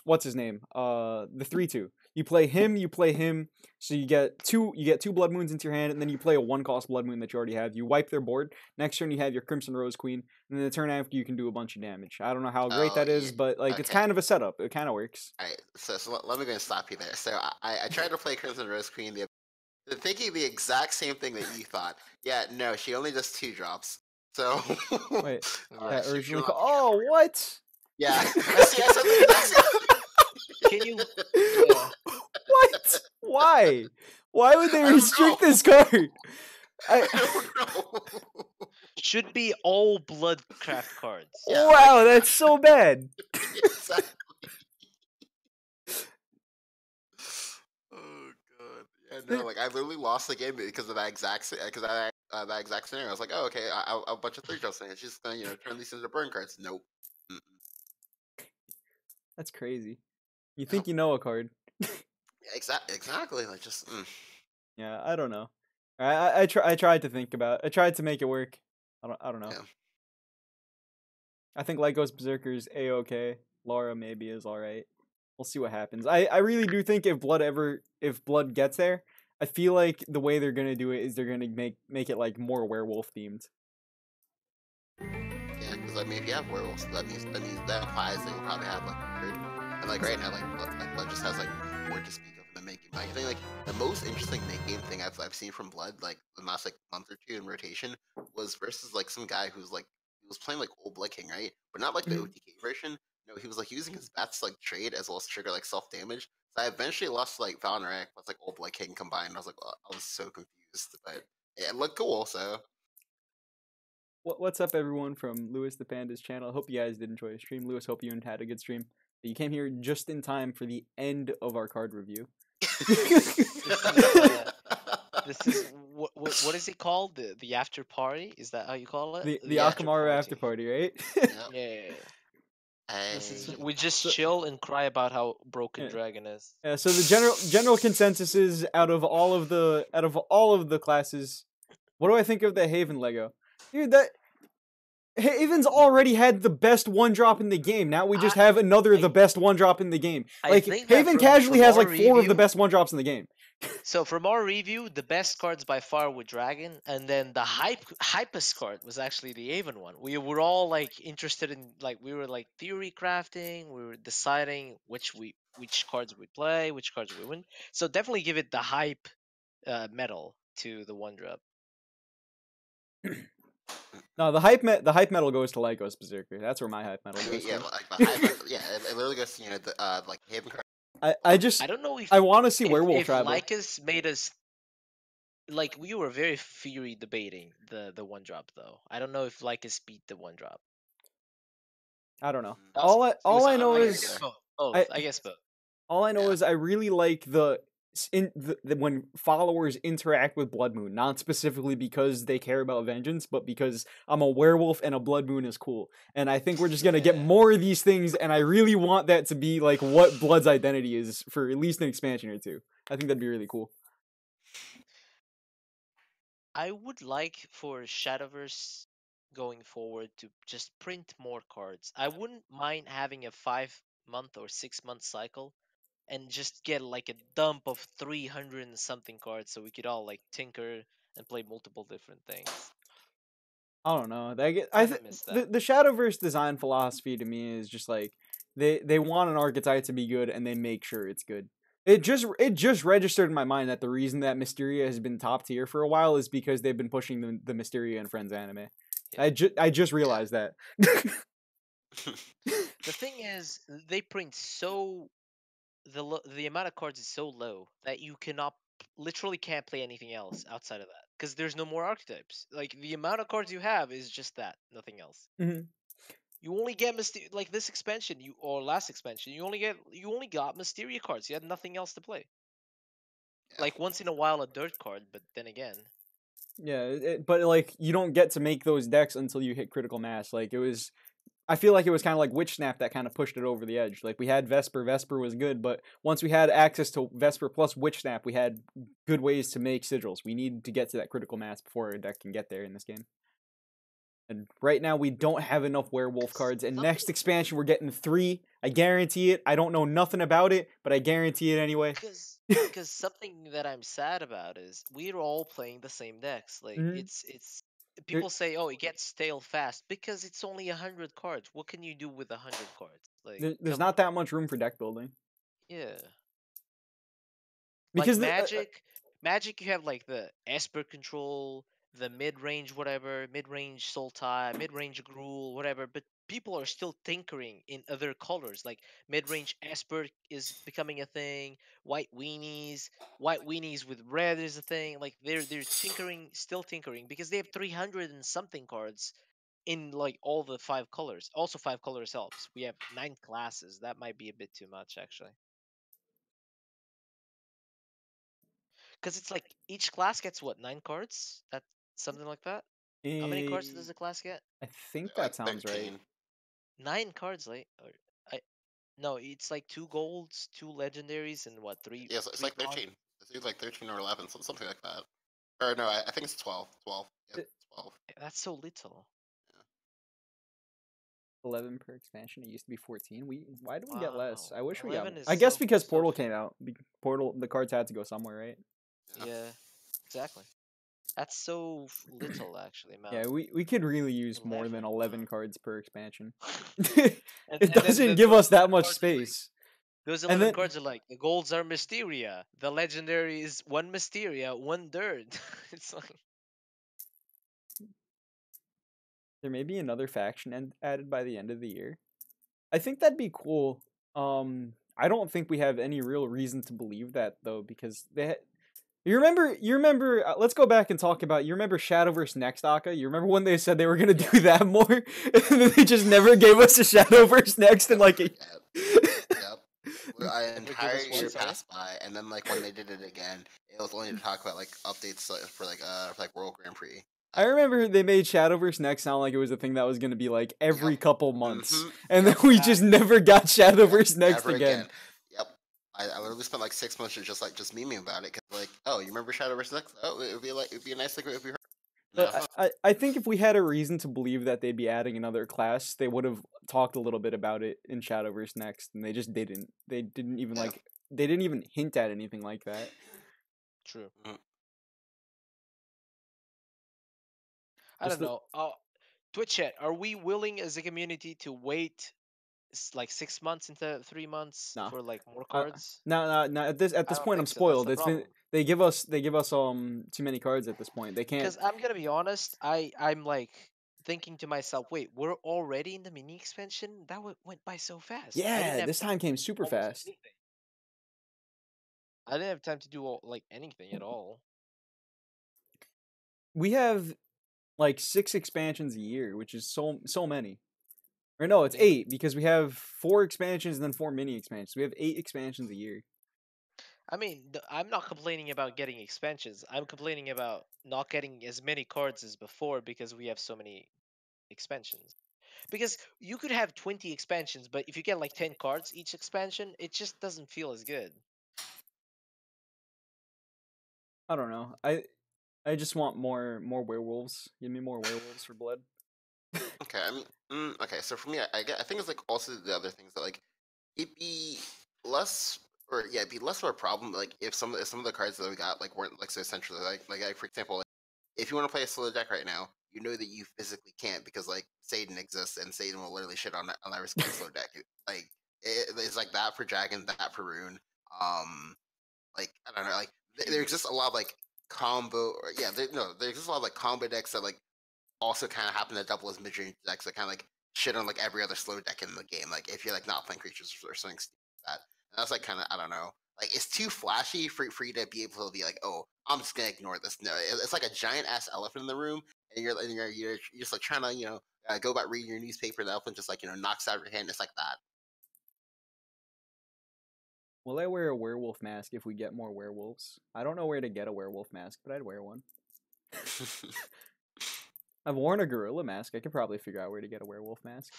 what's his name? The 3/2. You play him, so you get two Blood Moons into your hand, and then you play a 1-cost Blood Moon that you already have. You wipe their board. Next turn you have your Crimson Rose Queen, and then the turn after you can do a bunch of damage. I don't know how great Oh, that is, yeah. but like it's Okay. kind of a setup. It kind of works. All right, so let me go and stop you there. So I tried to play Crimson Rose Queen, thinking the exact same thing that you thought. Yeah, no, she only does 2 drops. So Wait, Yeah, that she originally. will not be Oh, what? Yeah, I said the exact same. Can you? Yeah. What? Why? Why would they I don't restrict know. this card? I don't know. Should be all Bloodcraft cards. Yeah, Wow, that's so bad. Exactly. Oh god. Yeah, no, like I literally lost the game because of that that exact scenario. I was like, oh okay, I'll a bunch of 3 drops in. She's just gonna turn these into burn cards. Nope. Mm-mm. That's crazy. You Nope. think you know a card. Yeah, exactly. Like just. Yeah, I don't know. I tried to think about. I tried to make it work. I don't know. Yeah. I think Lyco's Berserker's a-okay. Laura maybe is alright. We'll see what happens. I really do think if Blood gets there, I feel like the way they're gonna do it is they're gonna make it like more werewolf themed. Yeah, because I mean, if you have werewolves, that that implies they will probably have like a third. And like right now, Blood just has like 4 to speak of in the making. Like, I think like the most interesting mid game thing I've seen from Blood like the last like month or 2 in rotation was versus like some guy who's like he was playing like old Blood King, right? But not like the Mhm. OTK version, he was like using his bats to like trade as well as trigger like self damage. So I eventually lost like Valorant plus like old like King combined. I was like, I was so confused, but it looked cool. So What's up, everyone, from Lewis the Panda's channel? I hope you guys did enjoy the stream. Lewis, hope you had a good stream. You came here just in time for the end of our card review. This is what is it called? The after party? Is that how you call it? The Akamarured after party, right? Yeah. This is Hey. we just chill and cry about how broken Yeah. Dragon is. Yeah, so the general consensus is out of all of the classes, what do I think of the Haven Lego? Dude, that Haven's already had the best one drop in the game. Now we just have another the best one drop in the game. Like Haven casually has like 4 of the best one drops in the game. So from our review, the best cards by far were Dragon, and then the hypest card was actually the Haven one. We were all like interested in we were like theory crafting. We were deciding which cards we play, which cards we win. So definitely give it the hype medal to the one drop. No, the hype medal goes to Lycos Berserker. That's where my hype medal goes. Yeah, to. like the hype, yeah, it literally goes to the like Haven card. I don't know if I want to see Werewolf Travel. Lycos made us we were very fury debating the one drop though. I don't know if Lycos beat the one drop. I don't know. Mm. All I know is I guess both. All I know is I really like the when followers interact with Blood Moon, not specifically because they care about vengeance, but because I'm a werewolf and a Blood Moon is cool. And I think we're just gonna get more of these things, and I really want that to be like what Blood's identity is for at least an expansion or two. I think that'd be really cool. I would like for Shadowverse going forward to just print more cards. I wouldn't mind having a 5-month or 6-month cycle and just get like a dump of 300 and something cards so we could all like tinker and play multiple different things. I don't know. The Shadowverse design philosophy to me is just like they want an archetype to be good and they make sure it's good. It just registered in my mind that the reason that Mysteria has been top tier for a while is because they've been pushing the Mysteria and Friends anime. Yeah. I just realized that. The thing is, they print the amount of cards is so low that you literally can't play anything else outside of that because there's no more archetypes. Like the amount of cards you have is just that, nothing else. Mm-hmm. You only get like this expansion, or last expansion, you only got Mysteria cards. You had nothing else to play. Like once in a while a dirt card, but then again. Yeah, but like you don't get to make those decks until you hit critical mass. Like I feel like it was kind of like Witch Snap that kind of pushed it over the edge. Like we had Vesper was good, but once we had access to Vesper plus Witch Snap, we had good ways to make sigils. We need to get to that critical mass before our deck can get there in this game. And right now we don't have enough werewolf cards. And next expansion we're getting 3. I guarantee it. I don't know nothing about it, but I guarantee it anyway. Because something that I'm sad about is we're all playing the same decks. Like it's people say, oh, it gets stale fast because it's only 100 cards. What can you do with 100 cards? Like there's not that much room for deck building. Yeah. Because like Magic, you have like the Esper control, the mid-range whatever, mid-range Sultai, mid-range Gruul, whatever, but people are still tinkering in other colors. Like mid-range Esper is becoming a thing, white weenies with red is a thing. Like they're still tinkering because they have 300 and something cards in like all the 5 colors. Also 5 colors helps. We have 9 classes. That might be a bit too much actually. Because it's like each class gets what, 9 cards? That something like that. How many cards does a class get? I think that sounds 13. Right. 9 cards, like no, it's like 2 golds, 2 legendaries, and what 3? Yes, it's like 13. It's like 13 or 11, something like that. Or no, I think it's 12. 12. Yeah, 12. That's so little. 11 per expansion. It used to be 14. Why do we get less? I wish we got. I guess because Portal came out. Portal, the cards had to go somewhere, right? Yeah, exactly. That's so little, actually, man. Yeah, we could really use more than 11 cards per expansion. It doesn't give us that much space. Those 11 cards are like, the golds are Mysteria. The legendary is 1 Mysteria, 1 dirt. It's like... There may be another faction added by the end of the year. I think that'd be cool. I don't think we have any real reason to believe that though, because you remember. Let's go back and talk about. You remember Shadowverse Next, Aka? You remember when they said they were gonna do that more, and then they just never gave us a Shadowverse Next in like a. Yep. An Never give entire us what, year sorry? passed by, and then like when they did it again, it was only to talk about like updates for like World Grand Prix. I remember they made Shadowverse Next sound like it was a thing that was gonna be like every couple months, Mhm. and then we just never got Shadowverse Next Never again. Yep. I literally spent like 6 months just memeing about it, cause like, oh, you remember Shadowverse Next? Oh, it'd be a nice thing if we heard. But I think if we had a reason to believe that they'd be adding another class, they would have talked a little bit about it in Shadowverse Next, and they just didn't. They didn't even they didn't even hint at anything like that. True. Mhm. I don't know. Twitch chat, are we willing as a community to wait like 6 months into 3 months Nah. for like more cards? No. At this I don't point, I'm think so, that's spoiled. the It's been problem. they give us too many cards at this point. They can't. Because I'm gonna be honest, I'm like thinking to myself, wait, we're already in the mini expansion? That went by so fast. I didn't Yeah, have this time came super almost fast. anything. I didn't have time to do like anything at all. We have like 6 expansions a year, which is so many. Or no, it's Yeah. 8 because we have 4 expansions and then 4 mini expansions. We have 8 expansions a year. I mean, I'm not complaining about getting expansions. I'm complaining about not getting as many cards as before because we have so many expansions. Because you could have 20 expansions, but if you get like 10 cards each expansion, it just doesn't feel as good. I don't know. I just want more werewolves. Give me more werewolves for blood. Okay, I mean, okay. So for me, I think it's like also the other things that like it'd be less, or yeah, it'd be less of a problem like if some of the cards that we got like weren't like so essentially like for example, like, if you want to play a solo deck right now, you know that you physically can't because like Satan exists and Satan will literally shit on every slow deck. Like it's like that for Dragon, that for Rune. Like I don't know, like there exists a lot of like combo, or yeah, there exists a lot of like combo decks that like also kind of happen to double as mid-range decks that kind of like shit on like every other slow deck in the game. Like if you're like not playing creatures or something like that. And that's like kind of I don't know. Like it's too flashy for you to be able to be like, oh, I'm just gonna ignore this. No, it's like a giant ass elephant in the room, and you're just like trying to go about reading your newspaper. And the elephant just like knocks out your hand. It's like that. Will I wear a werewolf mask if we get more werewolves? I don't know where to get a werewolf mask, but I'd wear one. I've worn a gorilla mask. I could probably figure out where to get a werewolf mask.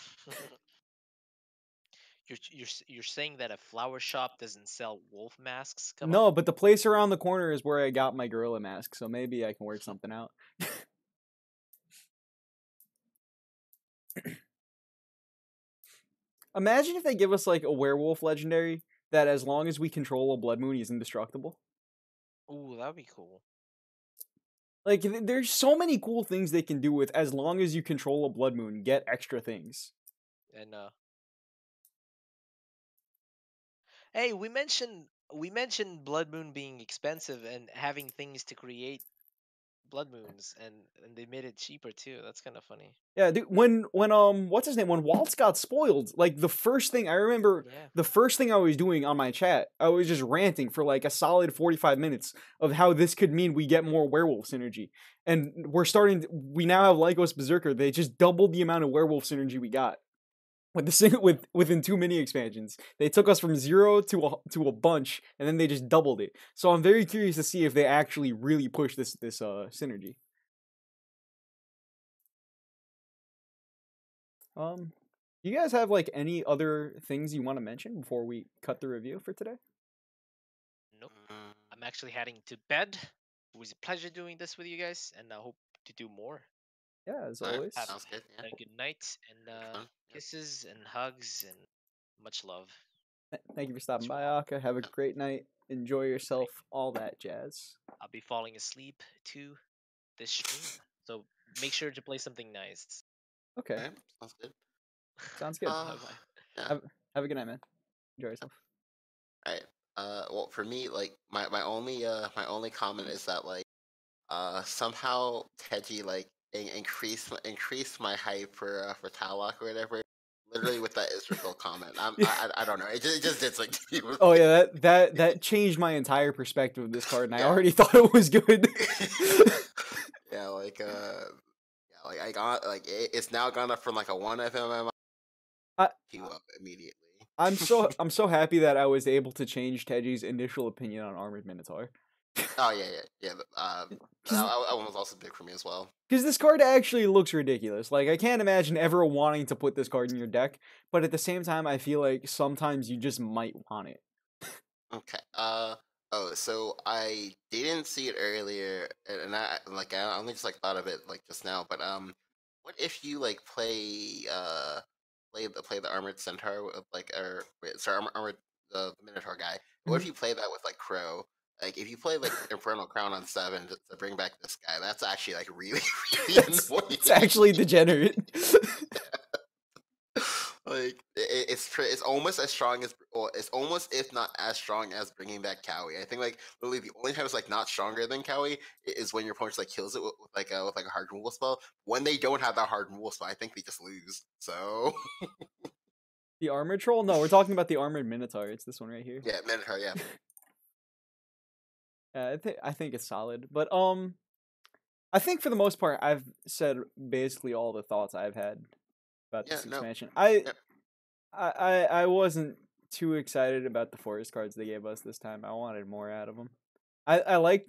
You're saying that a flower shop doesn't sell wolf masks? Come No, on. but the place around the corner is where I got my gorilla mask, so maybe I can work something out. Imagine if they give us like a werewolf legendary that as long as we control a blood moon, he's indestructible. Ooh, that'd be cool. Like, there's so many cool things they can do with as long as you control a blood moon, get extra things. And hey, we mentioned blood moon being expensive and having things to create blood moons, and they made it cheaper too. That's kind of funny. Yeah, dude, when what's his name? When Waltz got spoiled, like the first thing I remember, Yeah. the first thing I was doing on my chat, I was just ranting for like a solid 45 minutes of how this could mean we get more werewolf synergy. And we now have Lycos Berserker. They just doubled the amount of werewolf synergy we got within 2 mini expansions. They took us from 0 to a bunch, and then they just doubled it. So I'm very curious to see if they actually really push this synergy. You guys have like any other things you want to mention before we cut the review for today? Nope. I'm actually heading to bed. It was a pleasure doing this with you guys, and I hope to do more. Yeah, as Alright, always. sounds good. Yeah. A good night, and fun. Yep. kisses and hugs and much love. Thank you for stopping To by, all. Aka. Have a great night. Enjoy yourself. All that jazz. I'll be falling asleep to this stream, so make sure to play something nice. Okay, Alright, sounds good. sounds good. Bye-bye. Yeah. Have a good night, man. Enjoy yourself. Right. Well, for me, like my only comment is that like somehow Tejjy like increased my hype for Talok or whatever. literally with that Israel comment. I don't know. It just did something to me. Oh yeah, that changed my entire perspective of this card, and I Yeah. already thought it was good. Yeah, it's now gone up from like a 1 FMM I- to up immediately. I'm so happy that I was able to change Tejjy's initial opinion on Armored Minotaur. Oh yeah. That one was also big for me as well. Because this card actually looks ridiculous. Like, I can't imagine ever wanting to put this card in your deck, but at the same time, I feel like sometimes you just might want it. Okay. So I didn't see it earlier, and I only just like thought of it like just now. But what if you like play the armored centaur with armored the Minotaur guy? What if you play that with like Crow? Like if you play like Infernal Crown on 7 to bring back this guy, that's actually like really really annoying. It's actually degenerate. Like it's almost as strong as, or it's almost if not as strong as bringing back Cowie. I think like literally the only time it's like not stronger than Cowie is when your opponent like kills it with like a hard removal spell. When they don't have that hard removal spell, I think they just lose. So The Armored Troll? No, we're talking about the Armored Minotaur. It's this one right here. yeah, Minotaur, yeah. I think it's solid, but I think for the most part, I've said basically all the thoughts I've had about this expansion. I wasn't too excited about the forest cards they gave us this time. I wanted more out of them. I like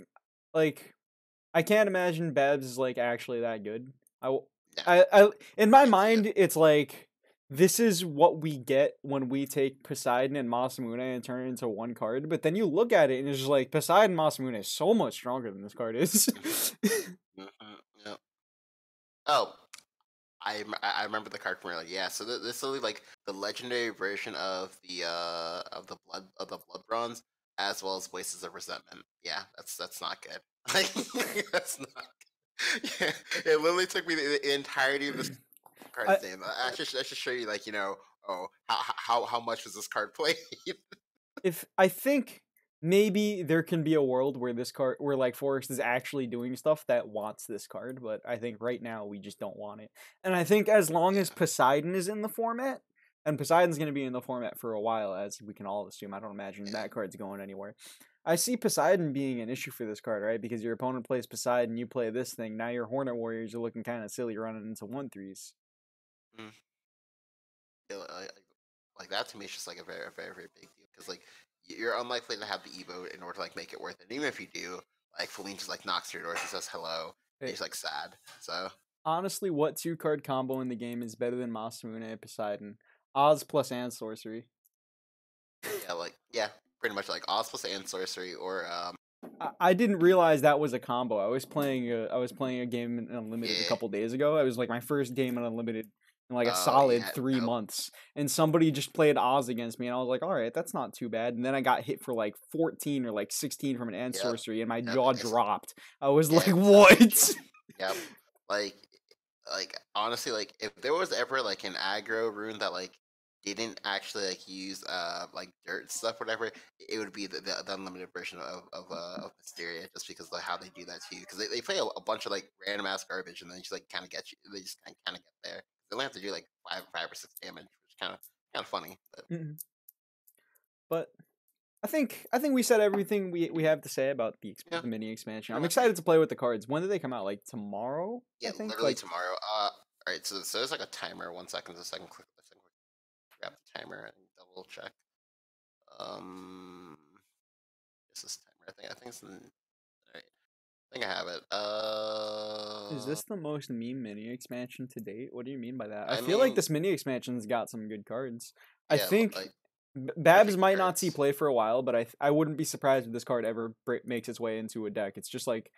I can't imagine Babs is like actually that good. I in my mind it's like this is what we get when we take Poseidon and Masamune and turn it into one card, but then you look at it and it's just like Poseidon Masamune is so much stronger than this card is. Yep. Oh, I remember the card from earlier. Yeah, so this is like the legendary version of the blood bronze, as well as Voices of Resentment. Yeah, that's not good. Like that's not. Yeah, it literally took me the entirety of this card's name. I should show you like how much was this card played. If I think maybe there can be a world where this card, where like Forest is actually doing stuff that wants this card, but I think right now we just don't want it. And I think as long as Poseidon is in the format, and Poseidon's going to be in the format for a while, as we can all assume. I don't imagine that card's going anywhere. I see Poseidon being an issue for this card, right? Because your opponent plays Poseidon, you play this thing. Now your Hornet Warriors are looking kind of silly running into 1/3s. Yeah, like that to me is just like a very very very big deal because like you're unlikely to have the Evo in order to like make it worth it. And even if you do, like Feline just like knocks to your door and says hello. And he's like sad. So honestly, what 2-card combo in the game is better than Masamune and Poseidon? Oz plus and sorcery. Yeah, pretty much like Oz plus and sorcery, or I didn't realize that was a combo. I was playing a game in Unlimited a couple days ago. It was like my first game in Unlimited in like a solid 3 months, and somebody just played Oz against me, and I was like, all right, that's not too bad. And then I got hit for like 14 or like 16 from an and sorcery, and my jaw dropped. I was like, what? Yep. Like honestly, like if there was ever like an aggro rune that like didn't actually like use like dirt stuff, whatever, it would be the unlimited version of Mysteria, just because of how they do that too. Because they play a bunch of like random ass garbage, and then just like kind of get you. They just kind of get there. They only have to do like 5 or 6 damage, which is kind of funny. But I think we said everything we have to say about the mini expansion. I'm excited to play with the cards. When do they come out? Like tomorrow? Yeah, I think? literally like tomorrow. All right, so there's like a timer. 1 second, a second, quick. Grab the timer and double check. This is timer. I think it's all right. I think I have it. Is this the most meme mini expansion to date? What do you mean by that? I feel like this mini expansion's got some good cards. I think Babs might not see play for a while, but I wouldn't be surprised if this card ever makes its way into a deck. It's just like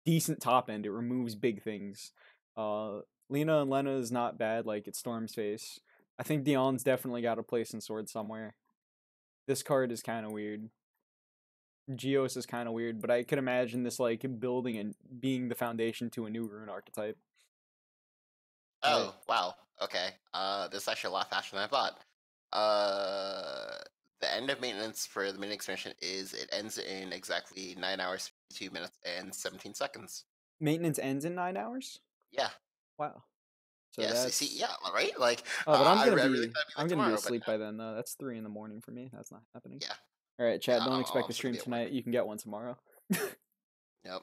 decent top end. It removes big things. Lena and Lena is not bad. Like it's Storm's Face. I think Dion's definitely got a place in Sword somewhere. This card is kind of weird. Geos is kind of weird, but I could imagine this like building and being the foundation to a new rune archetype. Oh, wow. Okay. This is actually a lot faster than I thought. The end of maintenance for the mini expansion it ends in exactly 9 hours, 52 minutes, and 17 seconds. Maintenance ends in 9 hours? Yeah. Wow. So Yes, that's see, yeah, right. Like, Oh, but I really thought it'd be I'm like gonna be tomorrow, but asleep by then though. That's 3 in the morning for me. That's not happening. yeah, All right, chat. yeah, Don't I'm expect a still gonna stream be at work. tonight. You can get one tomorrow. Yep.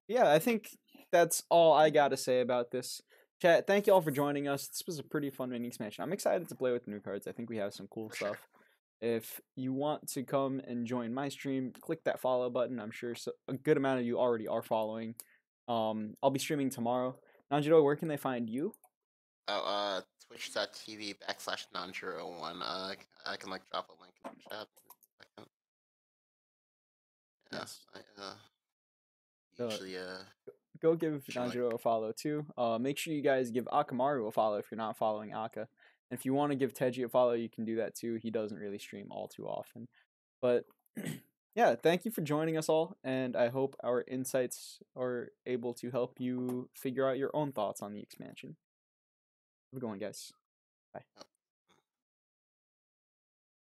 Yeah, I think that's all I got to say about this. Chat, thank you all for joining us. This was a pretty fun mini expansion. I'm excited to play with the new cards. I think we have some cool For sure. stuff. If you want to come and join my stream, click that follow button. I'm sure a good amount of you already are following. I'll be streaming tomorrow. Nanjiroh, where can they find you? Oh, twitch.tv/Nanjiroh1. I can like drop a link in the chat. Yeah, Yes. I usually Go give Sure, like- Nanjiroh a follow too. Make sure you guys give Akamarured a follow if you're not following Aka. And if you want to give Tejjy a follow, you can do that too. He doesn't really stream all too often. But yeah, thank you for joining us all, and I hope our insights are able to help you figure out your own thoughts on the expansion. Have a good one, guys. Bye.